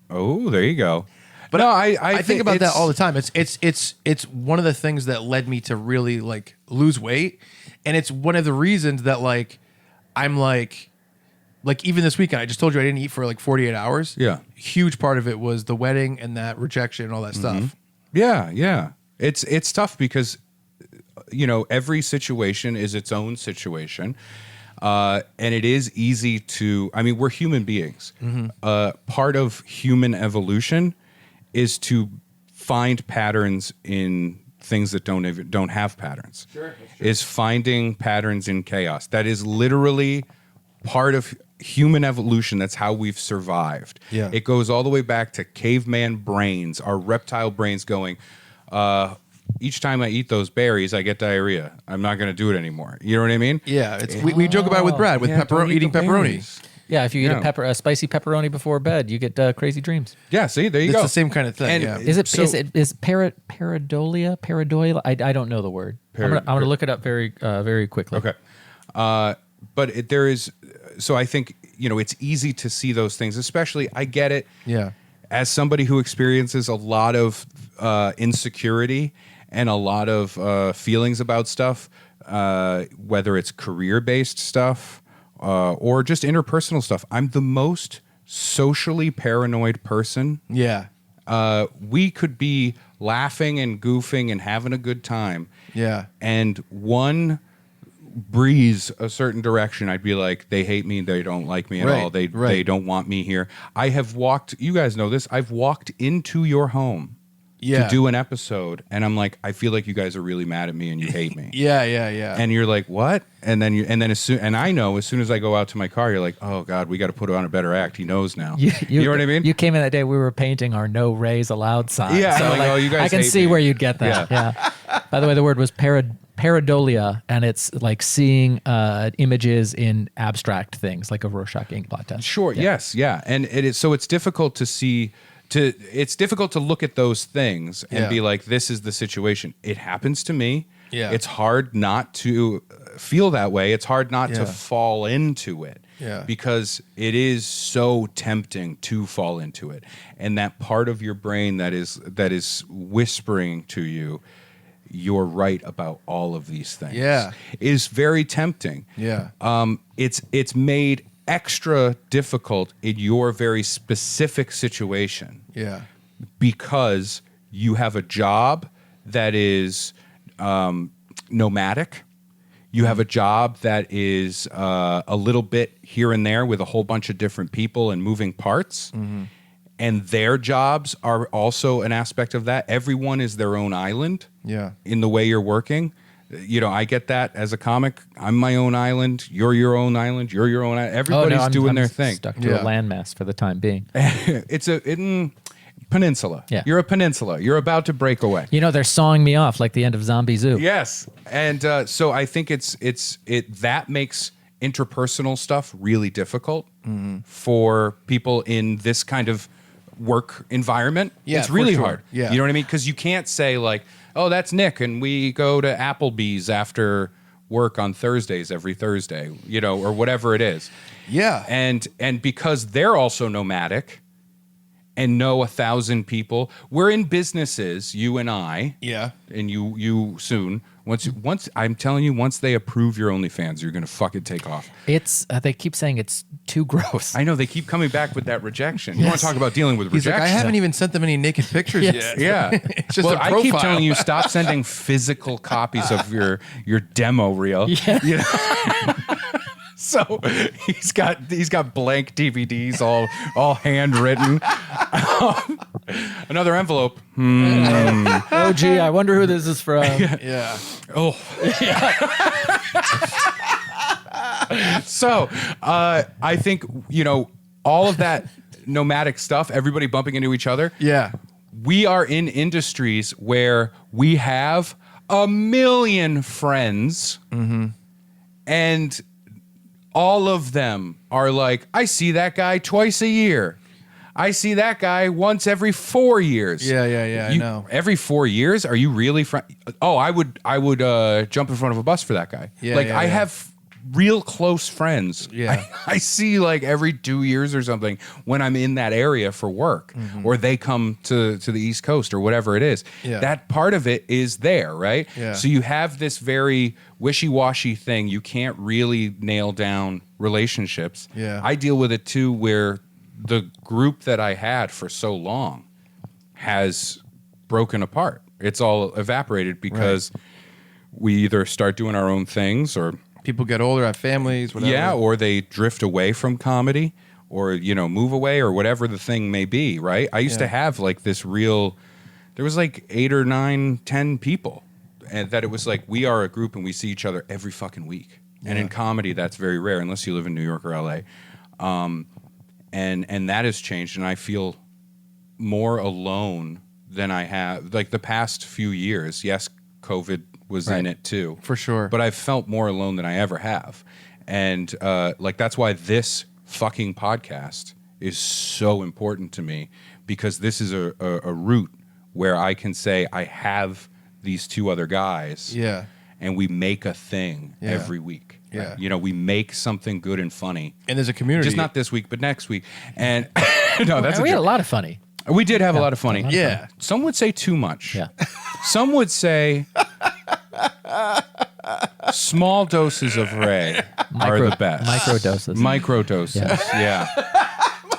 B: Oh, there you go.
A: But no, I think about that all the time. It's one of the things that led me to really like lose weight, and it's one of the reasons that like I'm like even this weekend, I just told you I didn't eat for like 48 hours.
B: Yeah,
A: huge part of it was the wedding and that rejection and all that stuff.
B: Yeah. It's tough because every situation is its own situation. And it is easy to, we're human beings. Part of human evolution is to find patterns in things that don't have patterns. Sure. Is finding patterns in chaos. That is literally part of human evolution. That's how we've survived.
A: Yeah.
B: It goes all the way back to caveman brains, our reptile brains going, each time I eat those berries, I get diarrhea. I'm not going to do it anymore. You know what I mean?
A: Yeah. We joke about it with Brad, with eating pepperoni.
C: Yeah, if you eat a spicy pepperoni before bed, you get crazy dreams.
B: Yeah, see, there you go.
A: It's the same kind of thing.
B: And
C: Is pareidolia? Pareidolia? I don't know the word. I'm going to look it up very very quickly.
B: Okay. But there is, so I think, it's easy to see those things, especially, I get it.
A: Yeah.
B: As somebody who experiences a lot of insecurity and a lot of feelings about stuff, whether it's career-based stuff or just interpersonal stuff, I'm the most socially paranoid person.
A: Yeah.
B: We could be laughing and goofing and having a good time.
A: Yeah.
B: And one breeze a certain direction, I'd be like, they hate me, they don't like me at all, they don't want me here. I have walked, you guys know this, I've walked into your home to do an episode, and I'm like, I feel like you guys are really mad at me and you hate me.
A: Yeah.
B: And you're like, what? And then as soon as I go out to my car, you're like, oh God, we got to put on a better act. He knows now. You know what I mean?
C: You came in that day, we were painting our no rays allowed sign.
B: Yeah.
C: So
B: like, oh, you guys
C: I can
B: hate
C: see
B: me.
C: where you'd get that. Yeah. By the way, the word was pareidolia, and it's like seeing images in abstract things, like a Rorschach ink blot test.
B: Sure. Yeah. Yes. Yeah. And it is, so it's difficult to see it's difficult to look at those things and
A: Yeah.
B: be like, this is the situation. It happens to me.
A: Yeah.
B: It's hard not to feel that way. It's hard not
A: Yeah.
B: to fall into it.
A: Yeah.
B: Because it is so tempting to fall into it. And that part of your brain that is whispering to you, you're right about all of these things.
A: Yeah.
B: Is very tempting.
A: Yeah.
B: It's made extra difficult in your very specific situation
A: Yeah.
B: because you have a job that is nomadic. You have a job that is a little bit here and there with a whole bunch of different people and moving parts. And their jobs are also an aspect of that. Everyone is their own island
A: Yeah.
B: in the way you're working. You know, I get that as a comic. I'm my own island. You're your own island. You're your own island. Everybody's
C: I'm
B: doing their thing.
C: Stuck to
A: Yeah.
C: a landmass for the time being.
B: It's a peninsula.
C: Yeah.
B: You're a peninsula. You're about to break away.
C: You know, they're sawing me off like the end of Zombie Zoo.
B: Yes, and so I think it that makes interpersonal stuff really difficult for people in this kind of work environment.
A: Yeah,
B: it's
A: for
B: really
A: sure.
B: hard.
A: Yeah.
B: You know what I mean? Because you can't say like, oh, that's Nick, and we go to Applebee's after work on Thursdays every Thursday, you know, or whatever it is.
A: Yeah.
B: And because they're also nomadic and know 1,000 people, we're in businesses, you and I,
A: Yeah.
B: and you soon. Once I'm telling you, once they approve your OnlyFans, you're gonna fucking take off.
C: It's they keep saying it's too gross.
B: I know they keep coming back with that rejection. You want to talk about dealing with
A: He's like,
B: rejection?
A: I haven't even sent them any naked pictures
C: Yes.
A: yet.
B: Yeah,
A: It's just
B: well,
A: a
B: I keep
A: profile.
B: telling you, stop sending physical copies of your demo reel.
C: Yeah.
B: You know? So he's got blank DVDs, all handwritten. Another envelope.
C: Oh, gee, I wonder who this is from.
A: Yeah.
B: Oh. So I think, you know, all of that nomadic stuff, everybody bumping into each other.
A: Yeah.
B: We are in industries where we have a million friends, and all of them are like, I see that guy twice a year. I see that guy once every 4 years.
A: Yeah, I know.
B: Every 4 years? Are you really Oh, I would jump in front of a bus for that guy.
A: Yeah,
B: like
A: yeah,
B: I
A: yeah.
B: have real close friends.
A: Yeah.
B: I see like every 2 years or something when I'm in that area for work, or they come to the East Coast or whatever it is.
A: Yeah.
B: That part of it is there, right?
A: Yeah.
B: So you have this very wishy-washy thing. You can't really nail down relationships.
A: Yeah.
B: I deal with it too, where the group that I had for so long has broken apart. It's all evaporated because we either start doing our own things, or
A: People get older, have families, whatever.
B: yeah, or they drift away from comedy, or you know, move away, or whatever the thing may be, right? I used to have like this real, there was like 8 or 9, 10 people, and that it was like we are a group and we see each other every fucking week. And in comedy, that's very rare unless you live in New York or LA. And that has changed, and I feel more alone than I have like the past few years. Yes, COVID was in it too,
A: For sure.
B: but I've felt more alone than I ever have, and like that's why this fucking podcast is so important to me, because this is a route where I can say I have these two other guys,
A: Yeah.
B: and we make a thing
A: Yeah.
B: every week.
A: Yeah.
B: You know, we make something good and funny.
A: And there's a community.
B: Just not this week, but next week. And no, that's
C: And we had a
B: joke.
C: lot of funny.
B: We did have a lot of funny.
A: Yeah.
B: Some would say too much.
C: Yeah.
B: Some would say small doses of Ray are the best.
C: Micro doses.
B: Micro doses. Yeah.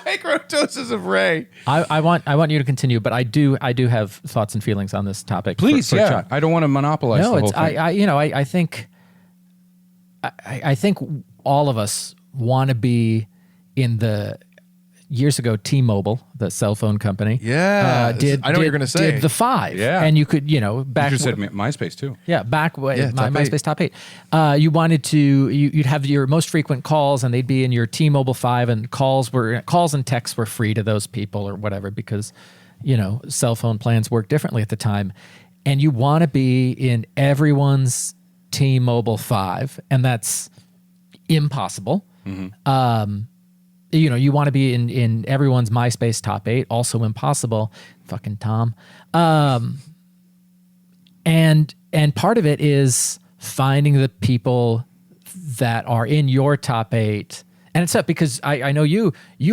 A: Micro doses of Ray.
C: I want you to continue, but I do have thoughts and feelings on this topic.
B: Please,
C: for
B: yeah.
C: Chuck.
B: I don't want to monopolize
C: No,
B: the whole
C: it's
B: thing.
C: I think all of us want to be in the years ago T-Mobile, the cell phone company.
A: Yeah. I know what you're gonna say.
C: Did the 5.
B: Yeah.
C: And you could, back
B: You just said MySpace too.
C: yeah, back
A: Yeah,
C: when
A: top
C: MySpace
A: 8.
C: top 8. You wanted to you'd have your most frequent calls, and they'd be in your T-Mobile 5, and calls and texts were free to those people or whatever, because cell phone plans work differently at the time. And you want to be in everyone's T-Mobile 5, and that's impossible. you want to be in everyone's MySpace top 8, also impossible. Fucking Tom. And part of it is finding the people that are in your top 8. And it's up because I know you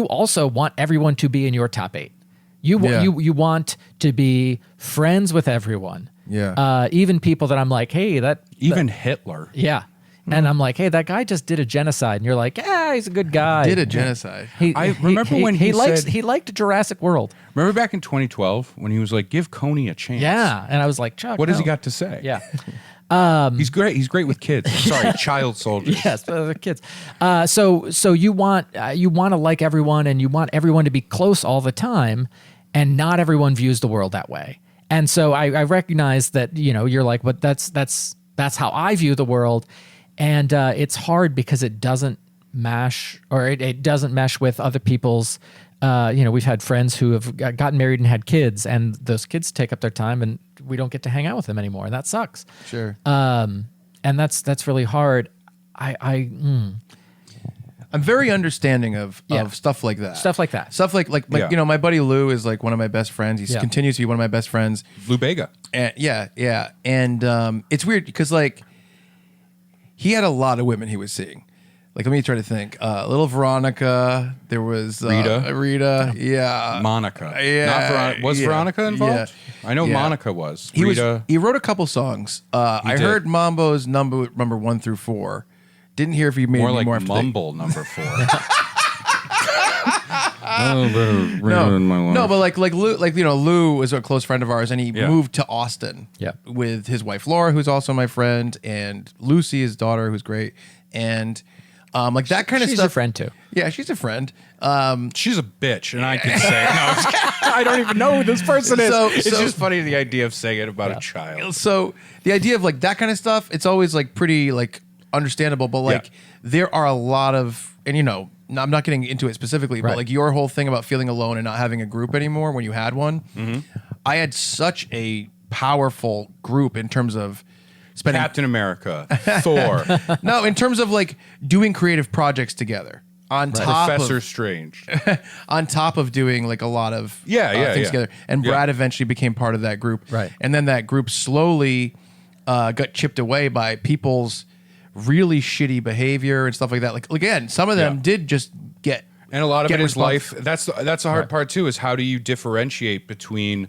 C: also want everyone to be in your top 8. You want to be friends with everyone.
A: Yeah.
C: Even people that I'm like, hey,
B: Even Hitler.
C: yeah. And I'm like, hey, that guy just did a genocide. And you're like, yeah, he's a good guy.
A: Did a genocide.
B: I remember when he said-
C: he liked Jurassic World.
B: Remember back in 2012 when he was like, give Coney a chance?
C: Yeah. And I was like, Chuck,
B: What has he
C: no.
B: got to say?
C: Yeah.
B: He's great. He's great with kids. Sorry, child soldiers.
C: Yes, but the kids. So you want to like everyone, and you want everyone to be close all the time, and not everyone views the world that way. And so I recognize that you're like, but that's how I view the world, and it's hard because it doesn't mash, or it doesn't mesh with other people's. We've had friends who have gotten married and had kids, and those kids take up their time, and we don't get to hang out with them anymore, and that sucks.
A: Sure.
C: And that's really hard.
A: I'm very understanding of stuff like that.
C: Stuff like that.
A: Stuff like
B: Yeah.
A: my buddy Lou is like one of my best friends. He
C: Yeah.
A: continues to be one of my best friends.
B: Lou Bega.
A: And yeah. And it's weird because like he had a lot of women he was seeing. Like, let me try to think. Little Veronica. There was Rita. Yeah.
B: Monica.
A: Yeah.
B: Not was
A: yeah,
B: Veronica involved?
A: yeah,
B: I know
A: yeah.
B: Monica was.
A: He
B: Rita.
A: he wrote a couple songs. I
B: did.
A: heard Mambo's number 1 through 4. Didn't hear if he made
B: more
A: any
B: like
A: more after that.
B: Mumble number 4.
A: No, but like Lou, Lou is a close friend of ours, and he
B: Yeah.
A: moved to Austin.
C: Yeah.
A: With his wife Laura, who's also my friend, and Lucy, his daughter, who's great, and like that kind of
C: She's
A: stuff.
C: a friend too.
A: Yeah, she's a friend.
B: She's a bitch, and I can say it. No, I'm just kidding. I don't even know who this person is. It's
A: So-
B: just funny the idea of saying it about a child.
A: So the idea of like that kind of stuff, it's always like pretty like understandable, but like there are a lot of, and I'm not getting into it specifically, but
C: Right.
A: like your whole thing about feeling alone and not having a group anymore when you had one. I had such a powerful group in terms of spending
B: Captain America, Thor,
A: no, in terms of like doing creative projects together on top
B: Professor
A: of
B: Strange.
A: on top of doing like a lot of things
B: Yeah.
A: together. And
B: Yeah.
A: Brad eventually became part of that group.
C: Right.
A: And then that group slowly got chipped away by people's really shitty behavior and stuff like that. Like again, some of them
B: Yeah.
A: did just get
B: And a lot of
A: get
B: it is
A: respons-
B: life. That's the hard part too. Is how do you differentiate between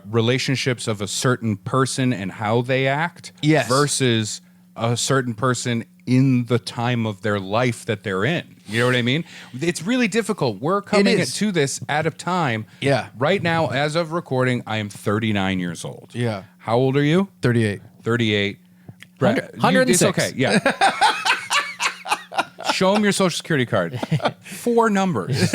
B: relationships of a certain person and how they act,
A: Yes.
B: versus a certain person in the time of their life that they're in. You know what I mean? It's really difficult. We're coming
A: is.
B: to this at a time.
A: Yeah.
B: Right now, as of recording, I am 39 years old.
A: Yeah.
B: How old are you?
A: 38.
B: 38.
C: 106.
B: It's okay. Yeah. Show them your social security card. 4 numbers.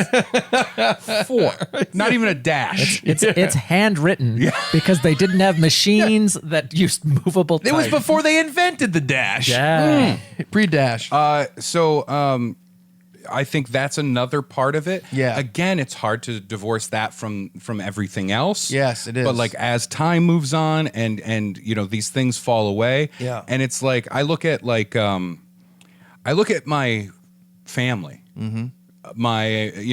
B: 4. Not even a dash.
C: It's handwritten because they didn't have machines that used movable type.
A: It was before they invented the dash.
C: Yeah.
A: Pre-dash.
B: I think that's another part of it.
A: Yeah.
B: Again, it's hard to divorce that from everything else.
A: Yes, it is.
B: But like as time moves on and these things fall away.
A: Yeah.
B: And it's like I look at my family. Mm-hmm.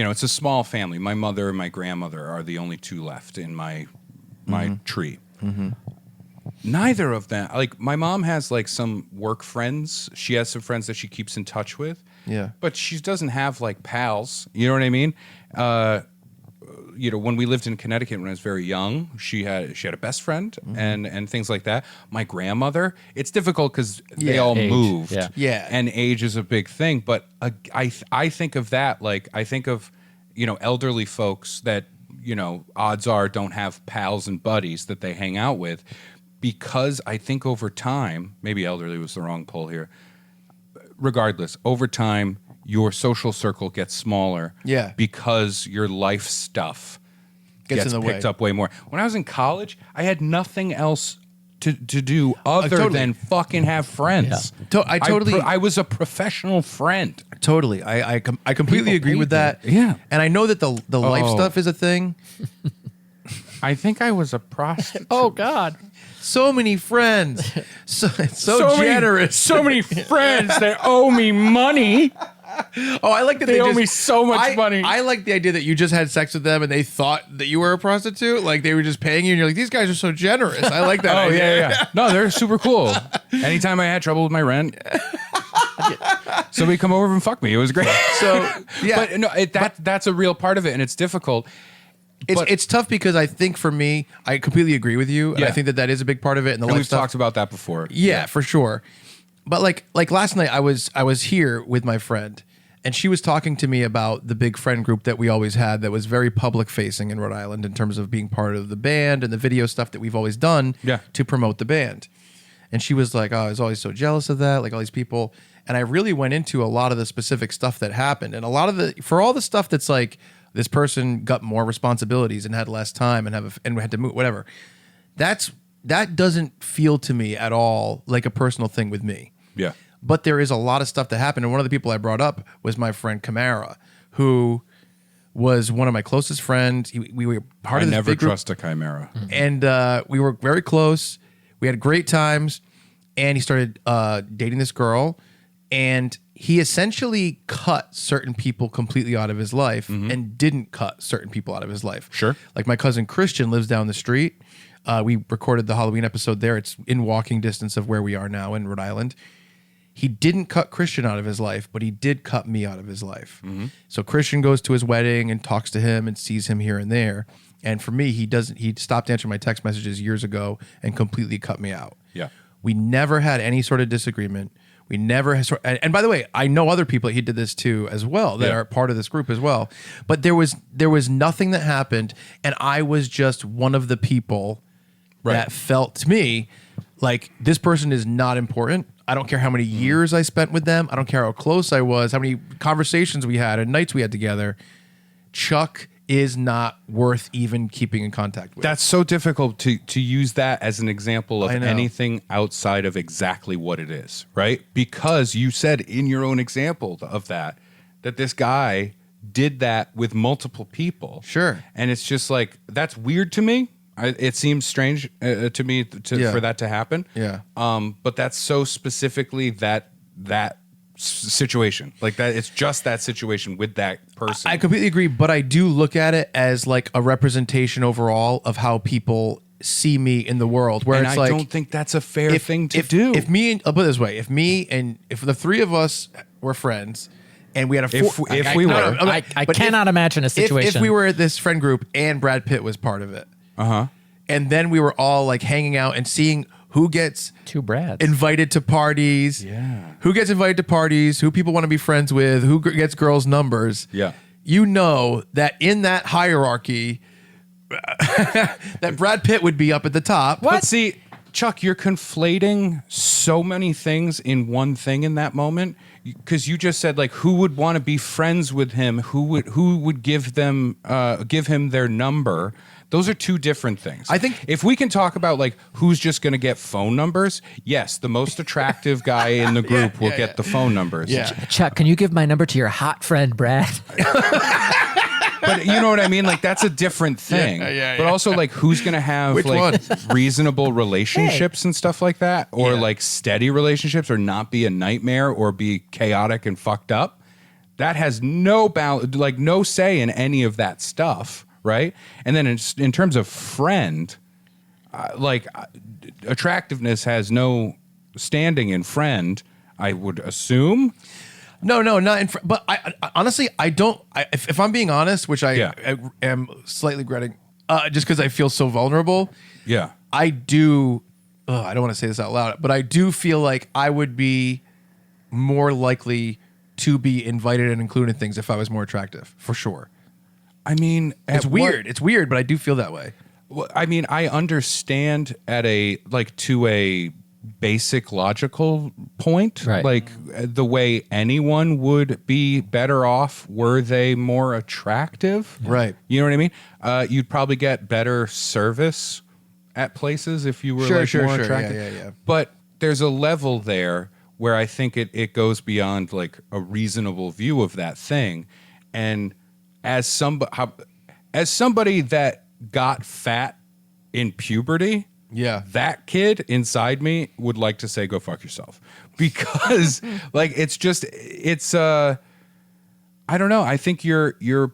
B: It's a small family. My mother and my grandmother are the only 2 left in my tree. Mm-hmm. Neither of them, like my mom has like some work friends. She has some friends that she keeps in touch with.
A: Yeah.
B: But she doesn't have like pals. You know what I mean? When we lived in Connecticut when I was very young, she had a best friend and things like that. My grandmother, it's difficult because they all
C: Age,
B: moved.
C: yeah.
A: Yeah.
B: And age is a big thing. But I think of that, like I think of, elderly folks that, odds are don't have pals and buddies that they hang out with, because I think over time, maybe elderly was the wrong pull here. Regardless, over time, your social circle gets smaller.
A: Yeah.
B: Because your life stuff
A: Gets
B: gets
A: in the
B: picked
A: way.
B: up way more. When I was in college, I had nothing else to do other
A: totally.
B: than fucking have friends.
A: Yeah. I totally-
B: I was a professional friend.
A: Totally. I completely agree with that.
B: Yeah.
A: And I know that the life
B: Oh.
A: stuff is a thing.
B: I think I was a prostitute.
C: Oh God.
A: So many friends. So generous.
B: So many friends that owe me money.
A: Oh, I like that
D: They owe
A: just,
D: me so much money.
A: I like the idea that you just had sex with them and they thought that you were a prostitute. Like they were just paying you and you're like, these guys are so generous. I like that
B: Oh
A: idea.
B: yeah. No, they're super cool. Anytime I had trouble with my rent, somebody come over and fuck me. It was great.
A: So, yeah.
B: But no, that's a real part of it, and it's difficult.
A: It's tough because I think for me, I completely agree with you. And I
B: Yeah.
A: think that is a big part of it. And the
B: And
A: life
B: we've
A: stuff.
B: talked about that before.
A: Yeah, for sure. But like last night, I was here with my friend, and she was talking to me about the big friend group that we always had that was very public facing in Rhode Island in terms of being part of the band and the video stuff that we've always done to promote the band. And she was like, "Oh, I was always so jealous of that, like all these people." And I really went into a lot of the specific stuff that happened, and a lot of for all the stuff that's like this person got more responsibilities and had less time and had to move, whatever. That doesn't feel to me at all like a personal thing with me.
B: Yeah.
A: But there is a lot of stuff that happened. And one of the people I brought up was my friend Cameo, who was one of my closest friends. We were part of this
B: never
A: big group,
B: trust a chimera.
A: and we were very close. We had great times. And he started dating this girl. And he essentially cut certain people completely out of his life and didn't cut certain people out of his life.
B: Sure.
A: Like my cousin Christian lives down the street. We recorded the Halloween episode there. It's in walking distance of where we are now in Rhode Island. He didn't cut Christian out of his life, but he did cut me out of his life. So Christian goes to his wedding and talks to him and sees him here and there. And for me, he stopped answering my text messages years ago and completely cut me out.
B: Yeah.
A: We never had any sort of disagreement. We never has, and by the way, I know other people he did this to as well that are part of this group as well. But there was nothing that happened, and I was just one of the people that felt to me like this person is not important. I don't care how many years I spent with them. I don't care how close I was, how many conversations we had and nights we had together. Chuck is not worth even keeping in contact with.
B: That's so difficult to use that as an example of
A: I know.
B: anything outside of exactly what it is, right? Because you said in your own example of that this guy did that with multiple people.
A: Sure.
B: And it's just like, that's weird to me. It seems strange to me for that to happen.
A: Yeah.
B: But that's so specifically that situation, like that. It's just that situation with that person.
A: I completely agree, but I do look at it as like a representation overall of how people see me in the world. Where
B: and
A: it's
B: I
A: like,
B: don't think that's a fair thing to do.
A: I'll put it this way: if the three of us were friends, and we had
C: I cannot imagine a situation.
A: If we were this friend group and Brad Pitt was part of it, and then we were all like hanging out and seeing who gets
C: Two Brads.
A: invited to parties, who gets invited to parties, who people want to be friends with, who gets girls' numbers.
B: Yeah.
A: You know that in that hierarchy, that Brad Pitt would be up at the top.
B: But see, Chuck, you're conflating so many things in one thing in that moment, because you just said like who would want to be friends with him, who would give him their number. Those are two different things.
A: I think
B: if we can talk about like who's just going to get phone numbers, yes, the most attractive guy in the group will get the phone numbers.
A: Yeah.
C: Chuck, can you give my number to your hot friend Brad?
B: But you know what I mean? Like that's a different thing. But also like who's going to have
A: Which
B: like
A: one?
B: reasonable relationships and stuff like that, or like steady relationships, or not be a nightmare or be chaotic and fucked up. That has no no say in any of that stuff. Right. And then in terms of friend, attractiveness has no standing in friend, I would assume.
A: No, not in but I honestly, I don't, if I'm being honest, which I am slightly regretting, just because I feel so vulnerable.
B: Yeah.
A: I do, I don't want to say this out loud, but I do feel like I would be more likely to be invited and included in things if I was more attractive, for sure.
B: I mean,
A: It's weird. It's weird, but I do feel that way.
B: Well, I mean, I understand to a basic logical point,
C: Right.
B: like the way anyone would be better off were they more attractive.
A: Right.
B: You know what I mean? You'd probably get better service at places if you were more attractive.
A: Yeah.
B: But there's a level there where I think it goes beyond like a reasonable view of that thing. And as somebody that got fat in puberty, that kid inside me would like to say, go fuck yourself. Because like, it's I don't know. I think you're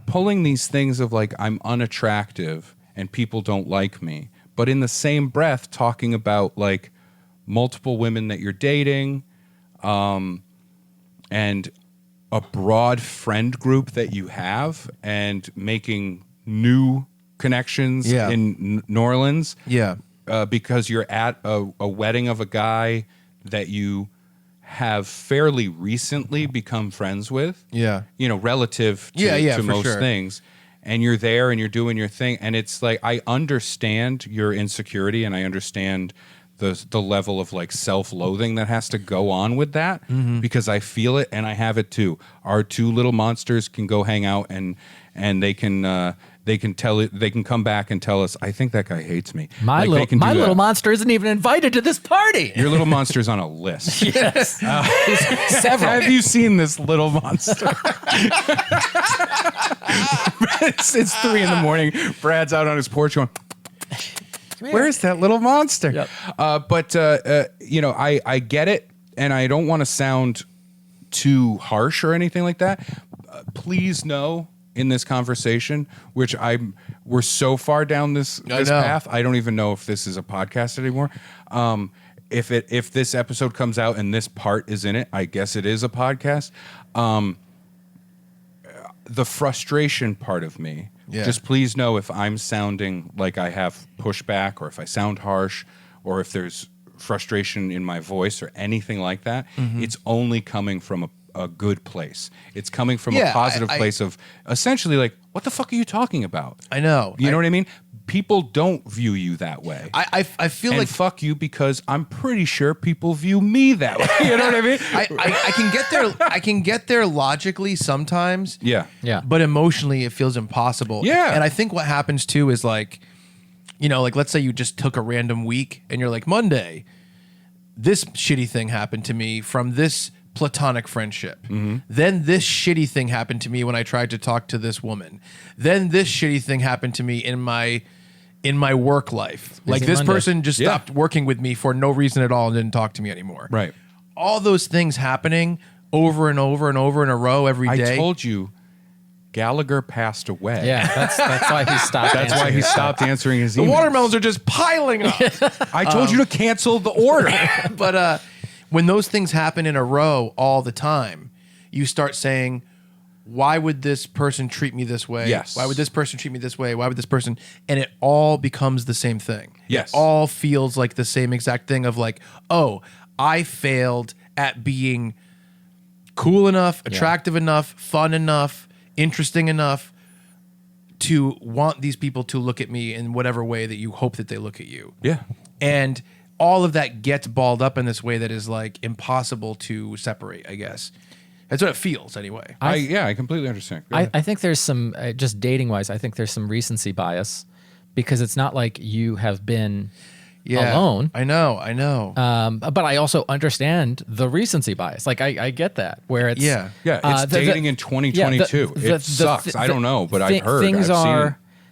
B: pulling these things of like, I'm unattractive and people don't like me, but in the same breath talking about like multiple women that you're dating, and a broad friend group that you have, and making new connections in New Orleans.
A: Yeah.
B: Because you're at a wedding of a guy that you have fairly recently become friends with.
A: Yeah.
B: You know, relative to,
A: to
B: to most
A: sure.
B: things. And you're there and you're doing your thing. And it's like, I understand your insecurity and I understand the level of like self-loathing that has to go on with that, because I feel it and I have it too. Our two little monsters can go hang out and they can tell it. They can come back and tell us, I think that guy hates me.
C: My little monster isn't even invited to this party.
B: Your little monster's on a list.
C: Yes. Several.
B: Have you seen this little monster? it's 3 a.m. Brad's out on his porch going, where's that little monster?
C: Yep.
B: But I get it, and I don't want to sound too harsh or anything like that. Please know, in this conversation, which we're so far down this path, I don't even know if this is a podcast anymore. If this episode comes out and this part is in it, I guess it is a podcast. The frustration part of me, just please know if I'm sounding like I have pushback, or if I sound harsh, or if there's frustration in my voice or anything like that, it's only coming from a good place. It's coming from a positive place of essentially like, what the fuck are you talking about?
A: I know.
B: You know what I mean? People don't view you that way.
A: I feel
B: and
A: like
B: fuck you, because I'm pretty sure people view me that way. You know what I mean?
A: I can get there. I can get there logically sometimes.
B: Yeah.
C: Yeah.
A: But emotionally, it feels impossible.
B: Yeah.
A: And I think what happens too is like, like let's say you just took a random week and you're like, Monday, this shitty thing happened to me from this platonic friendship. Then this shitty thing happened to me when I tried to talk to this woman. Then this shitty thing happened to me in my work life. Like this
C: Monday.
A: person just stopped working with me for no reason at all and didn't talk to me anymore.
B: Right.
A: All those things happening over and over and over in a row every day.
B: I told you, Gallagher passed away.
C: Yeah, that's why he stopped.
B: That's why he stopped answering his
A: the
B: emails.
A: watermelons are just piling up.
B: I told you to cancel the order.
A: But when those things happen in a row all the time, you start saying, why would this person treat me this way?
B: Yes.
A: Why would this person treat me this way? Why would this person? And it all becomes the same thing.
B: Yes.
A: It all feels like the same exact thing of like, oh, I failed at being cool enough, attractive enough, fun enough, interesting enough to want these people to look at me in whatever way that you hope that they look at you.
B: Yeah.
A: And all of that gets balled up in this way that is like impossible to separate, I guess. That's what it feels anyway.
B: I completely understand. Go ahead.
C: I think there's some, just dating wise, I think there's some recency bias, because it's not like you have been alone.
A: I know.
C: But I also understand the recency bias. Like I get that, where it's
B: It's dating in 2022. It sucks. I don't know, but I've heard.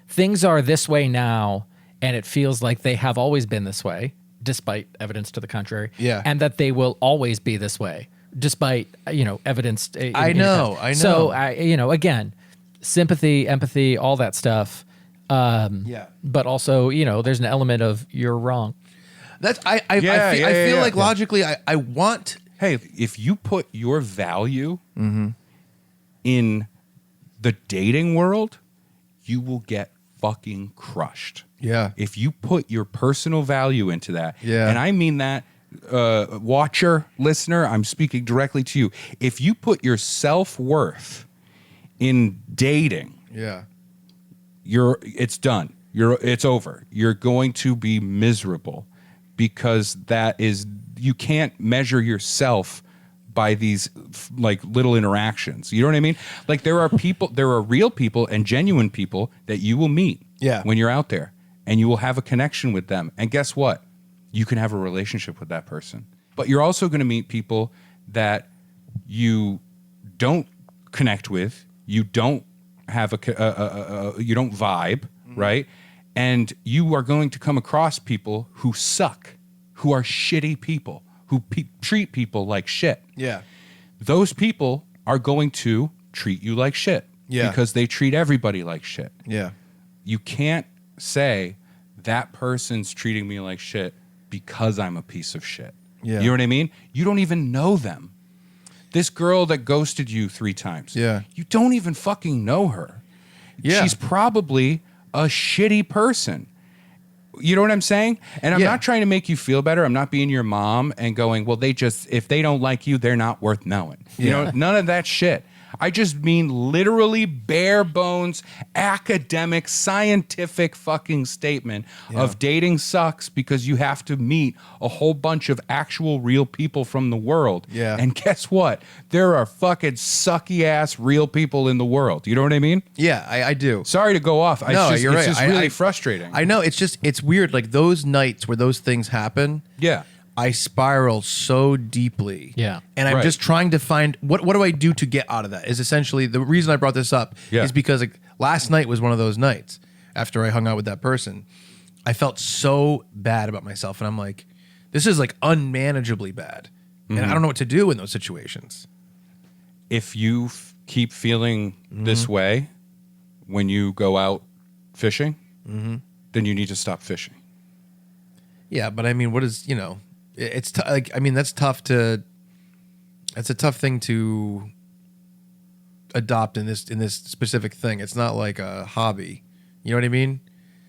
C: Things are this way now, and it feels like they have always been this way, despite evidence to the contrary.
A: Yeah.
C: And that they will always be this way, despite evidence.
A: I know.
C: So again, sympathy, empathy, all that stuff. But also, there's an element of you're wrong.
A: That's I feel like logically I want.
B: Hey, if you put your value in the dating world, you will get fucking crushed.
A: Yeah.
B: If you put your personal value into that,
A: Yeah.
B: and I mean that, watcher, listener, I'm speaking directly to you. If you put your self-worth in dating, it's done. It's over. You're going to be miserable, because you can't measure yourself by these like little interactions. You know what I mean? Like there are real people and genuine people that you will meet when you're out there, and you will have a connection with them. And guess what? You can have a relationship with that person. But you're also going to meet people that you don't connect with, you don't have you don't vibe, right? And you are going to come across people who suck, who are shitty people, who treat people like shit.
A: Yeah.
B: Those people are going to treat you like shit.
A: Yeah.
B: Because they treat everybody like shit.
A: Yeah.
B: You can't say that person's treating me like shit because I'm a piece of shit.
A: Yeah.
B: You know what I mean? You don't even know them. This girl that ghosted you 3 times.
A: Yeah.
B: You don't even fucking know her.
A: Yeah.
B: She's probably a shitty person. You know what I'm saying? And I'm
A: Yeah.
B: not trying to make you feel better. I'm not being your mom and going, well, if they don't like you, they're not worth knowing. You know, none of that shit. I just mean literally bare bones, academic, scientific fucking statement of dating sucks because you have to meet a whole bunch of actual real people from the world.
A: Yeah.
B: And guess what? There are fucking sucky ass real people in the world. You know what I mean?
A: Yeah, I do.
B: Sorry to go off.
A: No, you're right.
B: It's just really frustrating.
A: I know. It's weird. Like those nights where those things happen.
B: Yeah.
A: I spiral so deeply.
C: Yeah.
A: And I'm
B: Right.
A: just trying to find what do I do to get out of that? Is essentially the reason I brought this up
B: Yeah.
A: is because like last night was one of those nights after I hung out with that person. I felt so bad about myself and I'm like, this is like unmanageably bad. And I don't know what to do in those situations.
B: If you keep feeling this way when you go out fishing, then you need to stop fishing.
A: Yeah, but I mean, what is, it's like, I mean, that's a tough thing to adopt in this specific thing. It's not like a hobby. You know what I mean?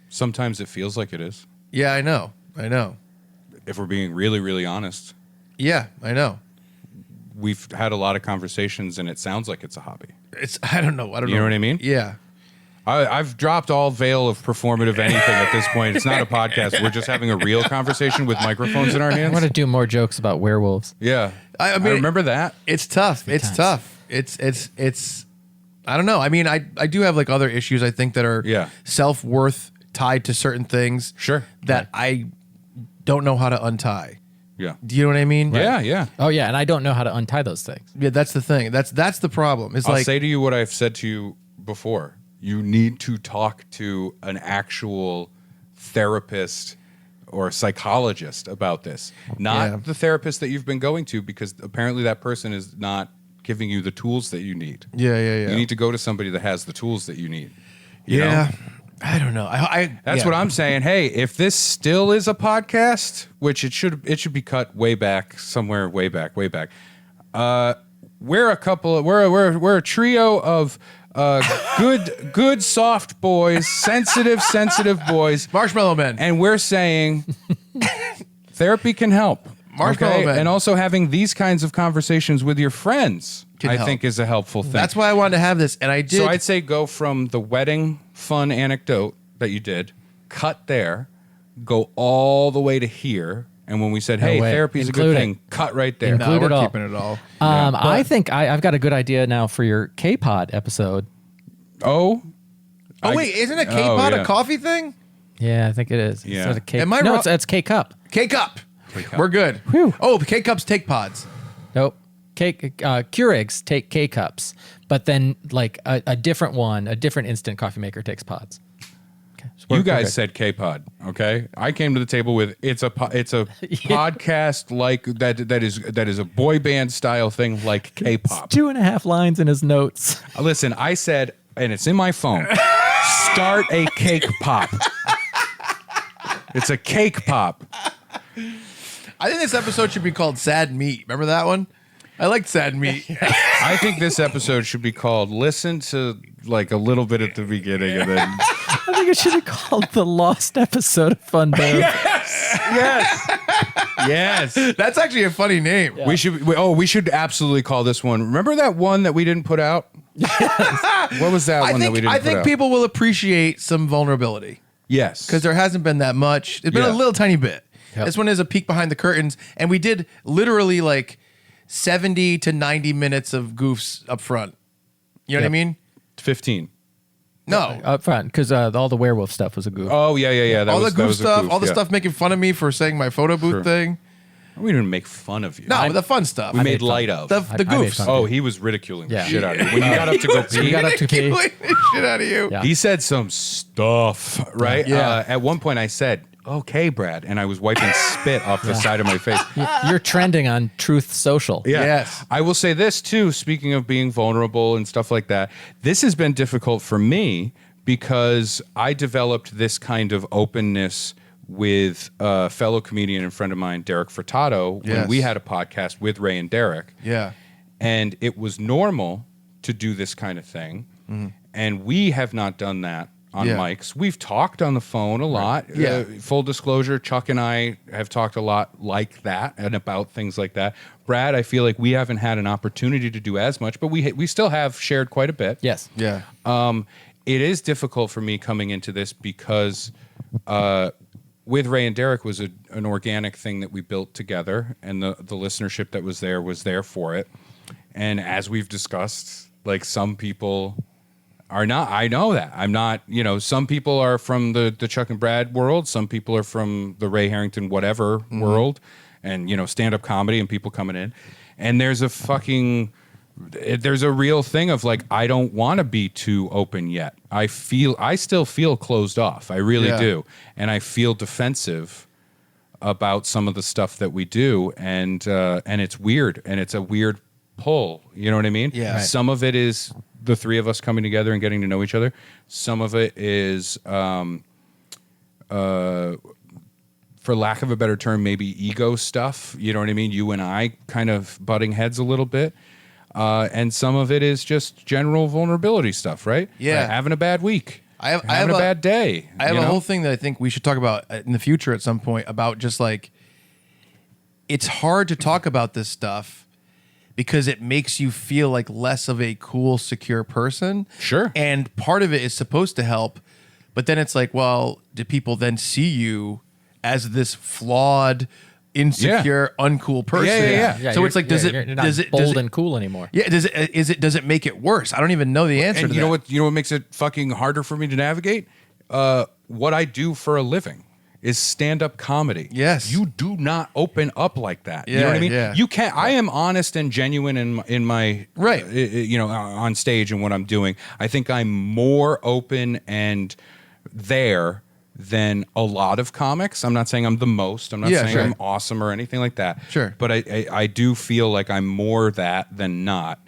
B: Sometimes it feels like it is.
A: Yeah, I know.
B: If we're being really, really honest,
A: Yeah, I know.
B: we've had a lot of conversations and it sounds like it's a hobby.
A: I don't know.
B: You know what I mean?
A: Yeah.
B: I've dropped all veil of performative anything at this point. It's not a podcast. We're just having a real conversation with microphones in our
C: I
B: hands.
C: want to do more jokes about werewolves.
B: Yeah.
A: I
B: I
A: mean,
B: remember that.
A: It's tough. It's
C: times.
A: tough. It's I don't know. I mean, I do have like other issues I think that are self-worth tied to certain things.
B: Sure.
A: That I don't know how to untie.
B: Yeah.
A: Do you know what I mean?
B: Yeah.
C: Oh yeah, and I don't know how to untie those things.
A: Yeah, that's the thing. That's the problem. It's
B: I'll
A: like
B: say to you what I've said to you before. You need to talk to an actual therapist or psychologist about this, not the therapist that you've been going to, because apparently that person is not giving you the tools that you need.
A: Yeah.
B: You need to go to somebody that has the tools that you need. You
A: Yeah.
B: know?
A: I don't know.
B: That's what I'm saying. Hey, if this still is a podcast, which it should be cut way back, somewhere way back. We're a trio of good soft boys, sensitive boys,
A: Marshmallow Men.
B: and we're saying therapy can help.
A: Marshmallow Men.
B: And also having these kinds of conversations with your friends,
A: Can
B: I
A: help.
B: think, is a helpful thing.
A: That's why I wanted to have this, and I did.
B: So I'd say go from the wedding fun anecdote that you did, cut there, go all the way to here. And when we said, hey,
C: wait.
B: therapy is a good
C: Include it.
B: thing, cut right there.
A: no,
C: include
A: we're
C: it all.
A: keeping it all.
C: I think I've got a good idea now for your K-Pod episode.
B: Oh,
A: Wait, isn't a K-Pod
B: yeah.
A: a coffee thing?
C: Yeah, I think it is.
B: Yeah.
C: Instead of K-
A: Am I
C: no,
A: wrong?
C: it's K-Cup.
A: K-Cup.
B: K-Cup.
A: We're good.
C: Whew.
A: Oh, K-Cups take pods.
C: Nope. Keurigs take K-Cups, but then like a different one, a different instant coffee maker takes pods. Okay, so
B: you
C: we're
B: guys
C: perfect.
B: said K-Pod, okay? I came to the table with it's a podcast like that is a boy band style thing like K-pop.
C: 2.5 lines in his notes.
B: Listen, I said, and it's in my phone. Start a cake pop. It's a cake pop.
A: I think this episode should be called Sad Meat. Remember that one? I liked Sad Meat.
B: I think this episode should be called "Listen to like a little bit at the beginning and then."
C: I think it should be called the lost episode of Fun Bear.
B: Yes.
A: That's actually a funny name.
B: We should absolutely call this one. Remember that one that we didn't put out? What was that one that we didn't
A: I
B: put
A: think
B: out?
A: people will appreciate some vulnerability
B: Yes.
A: because there hasn't been that much. It's been a
B: Yeah.
A: little tiny bit.
C: Yep.
A: This one is a peek behind the curtains, and we did literally like 70 to 90 minutes of goofs up front. You know what I
C: Yep.
A: mean?
B: 15.
A: No.
C: Up front, because all the werewolf stuff was a goof.
B: Oh yeah.
A: all
B: that
A: the goof
B: was a
A: stuff,
B: goof,
A: all the
B: yeah.
A: stuff making fun of me for saying my photo booth
B: Sure.
A: thing.
B: We didn't make fun of you.
A: No, but the fun stuff.
B: we made
C: made fun.
B: light of.
A: the
C: I made
A: goofs.
C: fun.
B: Oh, he was ridiculing
C: Yeah.
B: the shit out of you when you got up to go pee.
C: You got up to pee.
A: Killing the shit out of you.
C: Yeah.
B: He said some stuff, right?
A: Yeah.
B: At one point, I said, okay, Brad. And I was wiping spit off the side of my face.
C: You're trending on Truth Social.
B: Yeah.
A: Yes.
B: I will say this too, speaking of being vulnerable and stuff like that, this has been difficult for me because I developed this kind of openness with a fellow comedian and friend of mine, Derek Furtado, when
A: Yes.
B: we had a podcast with Ray and Derek.
A: Yeah.
B: And it was normal to do this kind of thing. And we have not done that on
A: Yeah.
B: mics. We've talked on the phone a lot.
A: Yeah.
B: Full disclosure, Chuck and I have talked a lot like that and about things like that. Brad, I feel like we haven't had an opportunity to do as much, but we still have shared quite a bit.
C: Yes.
A: Yeah.
B: It is difficult for me coming into this because with Ray and Derek was an organic thing that we built together, and the listenership that was there for it. And as we've discussed, like some people are not. I know that. I'm not, some people are from the Chuck and Brad world. Some people are from the Ray Harrington whatever world, and, stand-up comedy and people coming in. And there's a real thing of like, I don't want to be too open yet. I still feel closed off. I really do. And I feel defensive about some of the stuff that we do. And it's weird. And it's a weird pull. You know what I mean?
A: Yeah. Right.
B: Some of it is the three of us coming together and getting to know each other. Some of it is, for lack of a better term, maybe ego stuff. You know what I mean? You and I kind of butting heads a little bit. And some of it is just general vulnerability stuff, right?
A: Yeah.
B: Like having a bad week.
A: Having
B: a bad day.
A: I have a whole thing that I think we should talk about in the future at some point about just like, it's hard to talk about this stuff because it makes you feel like less of a cool, secure person.
B: Sure.
A: And part of it is supposed to help, but then it's like, well, do people then see you as this flawed, insecure, uncool person?
B: Yeah.
A: So it's like, does
C: you're not bold and cool anymore?
A: Yeah. Does it make it worse? I don't even know the answer
B: And
A: to
B: you
A: that.
B: know what makes it fucking harder for me to navigate? What I do for a living is stand-up comedy.
A: Yes.
B: You do not open up like that. You know
A: Yeah,
B: what I mean?
A: yeah.
B: You can't. I am honest and genuine in my
A: Right.
B: on stage and what I'm doing. I think I'm more open and there than a lot of comics. I'm not saying I'm the most. I'm not saying
A: sure.
B: I'm awesome or anything like that.
A: Sure.
B: But I do feel like I'm more that than not.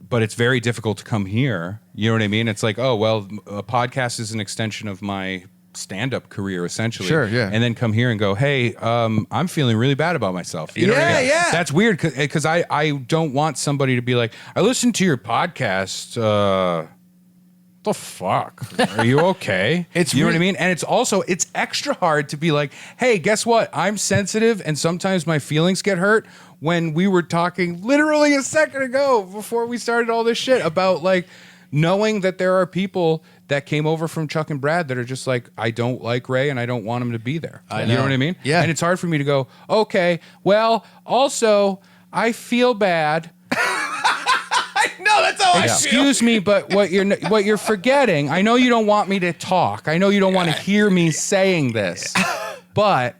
B: But it's very difficult to come here. You know what I mean? It's like, oh, well, a podcast is an extension of my stand-up career, essentially.
A: Sure, yeah.
B: And then come here and go, hey, I'm feeling really bad about myself. You know what I mean?
A: Yeah.
B: That's weird because I don't want somebody to be like, I listened to your podcast. The fuck? Are you okay?
A: It's
B: you know what I
A: really-
B: mean? And it's extra hard to be like, hey, guess what? I'm sensitive and sometimes my feelings get hurt. When we were talking literally a second ago before we started all this shit about like knowing that there are people that came over from Chuck and Brad that are just like, I don't like Ray and I don't want him to be there.
A: I
B: You know
A: know.
B: what I mean?
A: Yeah.
B: And it's hard for me to go, okay, well, also I feel bad.
A: No, that's how I feel.
B: Excuse me, but what you're forgetting, I know you don't want me to talk. I know you don't want to hear me saying this. But,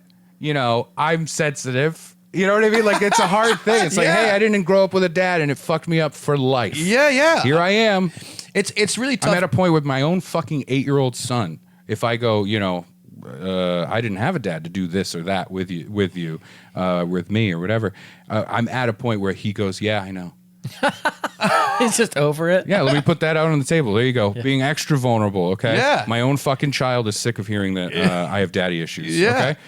B: I'm sensitive. You know what I mean? Like, it's a hard thing. It's like,
A: Yeah.
B: hey, I didn't grow up with a dad and it fucked me up for life.
A: Yeah.
B: Here I am.
A: It's really tough.
B: I'm at a point with my own fucking 8-year-old son. If I go, I didn't have a dad to do this or that with me or whatever. I'm at a point where he goes, yeah, I know.
C: He's just over it.
B: Yeah, let me put that out on the table. There you go. Being extra vulnerable, okay?
A: Yeah.
B: My own fucking child is sick of hearing that I have daddy issues,
A: Yeah.
B: okay?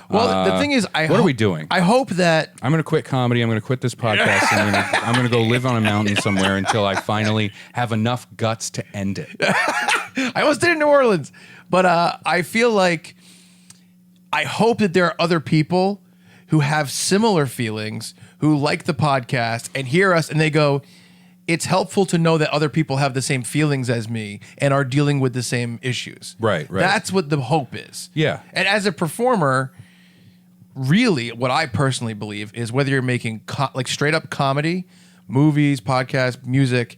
A: Well, the thing is,
B: what are we doing?
A: I hope that
B: I'm going to quit comedy. I'm going to quit this podcast. And I'm going to go live on a mountain somewhere until I finally have enough guts to end it.
A: I almost did in New Orleans, but I feel like I hope that there are other people who have similar feelings, who like the podcast and hear us and they go, it's helpful to know that other people have the same feelings as me and are dealing with the same issues.
B: Right.
A: That's what the hope is.
B: Yeah.
A: And as a performer, really what I personally believe is whether you're making like straight up comedy, movies, podcasts, music,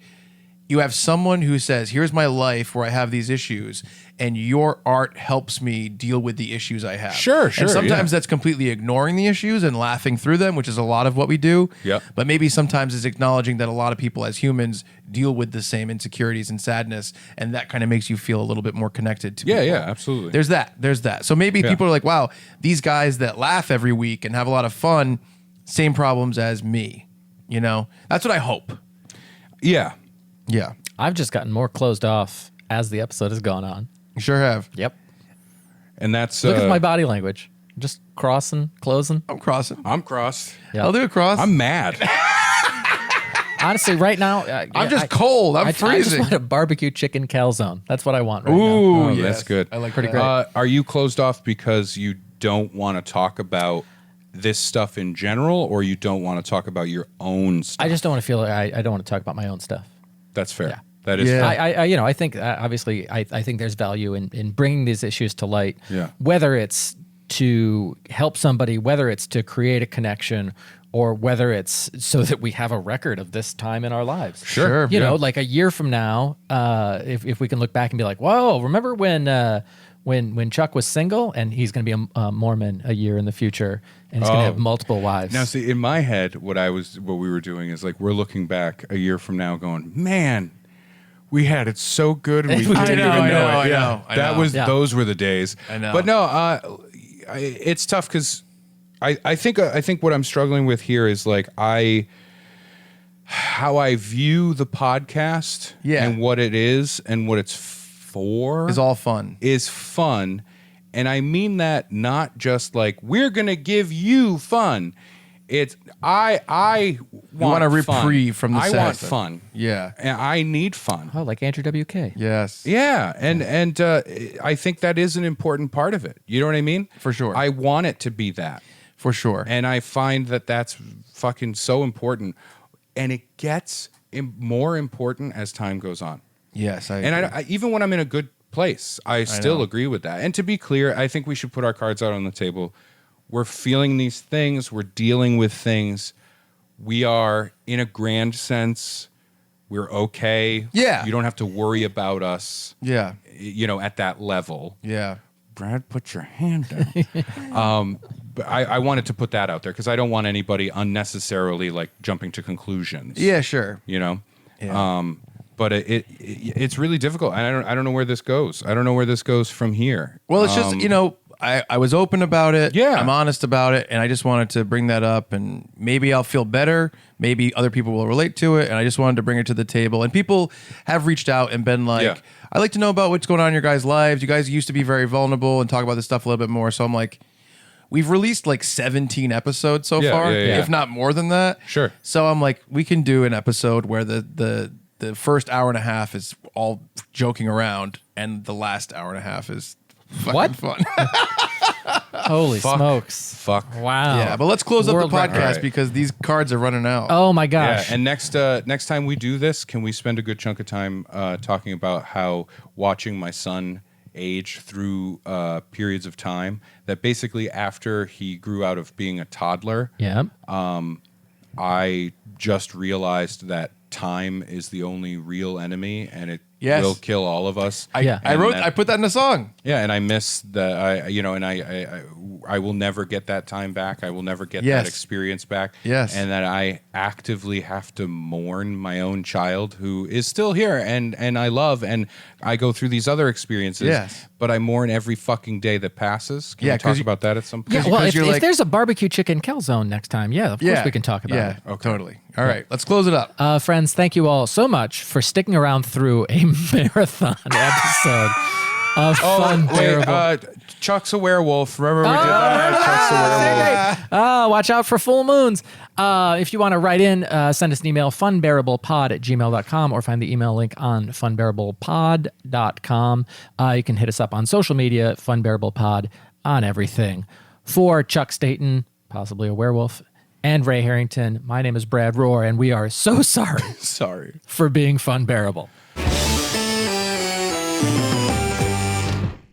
A: you have someone who says, here's my life where I have these issues, and your art helps me deal with the issues I have.
B: Sure,
A: And sometimes that's completely ignoring the issues and laughing through them, which is a lot of what we do.
B: Yep.
A: But maybe sometimes it's acknowledging that a lot of people as humans deal with the same insecurities and sadness, and that kind of makes you feel a little bit more connected to people.
B: Yeah, absolutely.
A: There's that. So maybe people are like, wow, these guys that laugh every week and have a lot of fun, same problems as me. You know? That's what I hope.
B: Yeah.
A: Yeah.
C: I've just gotten more closed off as the episode has gone on.
A: You sure have.
C: Yep.
B: And that's
C: Look at my body language. Just crossing, closing.
A: I'm crossing.
B: I'm crossed.
C: Yeah.
A: I'll do a cross.
B: I'm mad.
C: Honestly, right now,
A: I'm just cold. I'm
C: I just
A: freezing.
C: want a barbecue chicken calzone. That's what I want right
A: Ooh,
C: now.
B: Oh,
A: yes.
B: that's good.
A: I like
C: Pretty
A: that.
C: great.
B: Are you closed off because you don't want to talk about this stuff in general, or you don't want to talk about your own stuff?
C: I just don't want to feel like I don't want to talk about my own stuff.
B: That's fair.
C: Yeah.
B: That is
A: Yeah.
B: fair.
C: I think obviously I think there's value in bringing these issues to light.
B: Yeah.
C: Whether it's to help somebody, whether it's to create a connection, or whether it's so that we have a record of this time in our lives.
A: Sure.
C: You know, like a year from now, if we can look back and be like, whoa, remember when Chuck was single, and he's going to be a Mormon a year in the future, and he's going to have multiple wives.
B: Now, see, in my head, what we were doing is like we're looking back a year from now, going, man, we had it so good, and we
C: We
B: didn't
C: did.
B: even
A: I
B: know
A: know,
B: it.
A: I
B: Yeah.
A: know, I
B: That
A: know.
B: was
C: Yeah.
B: those were the days.
A: I know.
B: But no, it's tough because I think what I'm struggling with here is like how I view the podcast and what it is and what it's for
A: It's all fun.
B: is fun. And I mean that not just like we're gonna give you fun. It's I want
A: a
B: fun.
A: reprieve from the
B: I
A: sad
B: want
A: stuff.
B: fun.
A: Yeah.
B: And I need fun.
C: Oh, like Andrew WK.
A: Yes.
B: Yeah, and I think that is an important part of it. You know what I mean?
A: For sure.
B: I want it to be that.
A: For sure.
B: And I find that that's fucking so important. And it gets more important as time goes on.
A: Yes.
B: And I, even when I'm in a good place, I still agree with that. And to be clear, I think we should put our cards out on the table. We're feeling these things. We're dealing with things. We are, in a grand sense, we're okay.
A: Yeah.
B: You don't have to worry about us,
A: Yeah.
B: you know, at that level.
A: Yeah.
B: Brad, put your hand down. But I wanted to put that out there because I don't want anybody unnecessarily like jumping to conclusions.
A: Yeah, sure.
B: You know?
A: Yeah.
B: But it's really difficult. And I don't know where this goes. I don't know where this goes from here.
A: Well, it's just, you know, I was open about it.
B: Yeah.
A: I'm honest about it. And I just wanted to bring that up. And maybe I'll feel better. Maybe other people will relate to it. And I just wanted to bring it to the table. And people have reached out and been like,
B: Yeah.
A: I'd like to know about what's going on in your guys' lives. You guys used to be very vulnerable and talk about this stuff a little bit more. So I'm like, we've released like 17 episodes so far, if not more than that.
B: Sure.
A: So I'm like, we can do an episode where the first hour and a half is all joking around, and the last hour and a half is fucking
C: What?
A: fun.
C: Holy smokes.
B: Fuck.
C: Wow.
A: Yeah, but let's close up
C: World
A: the podcast
C: record.
B: Right.
A: because these cards are running out.
C: Oh my
B: Yeah,
C: gosh.
B: and next time we do this, can we spend a good chunk of time talking about how watching my son age through periods of time that basically after he grew out of being a toddler,
C: Yeah.
B: I just realized that time is the only real enemy and it
A: Yes.
B: will kill all of us.
C: Yeah.
A: I put that in a song.
B: Yeah, and I miss that. I will never get that time back. I will never get
A: Yes.
B: that experience back.
A: Yes.
B: And that I actively have to mourn my own child who is still here and I love and I go through these other experiences.
A: Yes.
B: But I mourn every fucking day that passes. Can
A: Yeah,
B: we
A: 'cause
B: talk
A: you-
B: about that at some point?
C: Yeah, well,
A: because
C: if,
A: you're like-
C: there's a barbecue chicken calzone next time, of course we can talk about it.
A: Okay. Totally. All right, let's close it up.
C: Friends, thank you all so much for sticking around through a marathon episode of Fun Bearable.
B: Chuck's a werewolf. Remember we did that? Chuck's a werewolf.
C: Watch out for full moons. If you want to write in, send us an email, funbearablepod@gmail.com, or find the email link on funbearablepod.com. You can hit us up on social media, funbearablepod on everything. For Chuck Staten, possibly a werewolf, and Ray Harrington, my name is Brad Rohr, and we are so sorry
B: Sorry.
C: for being Funbearable.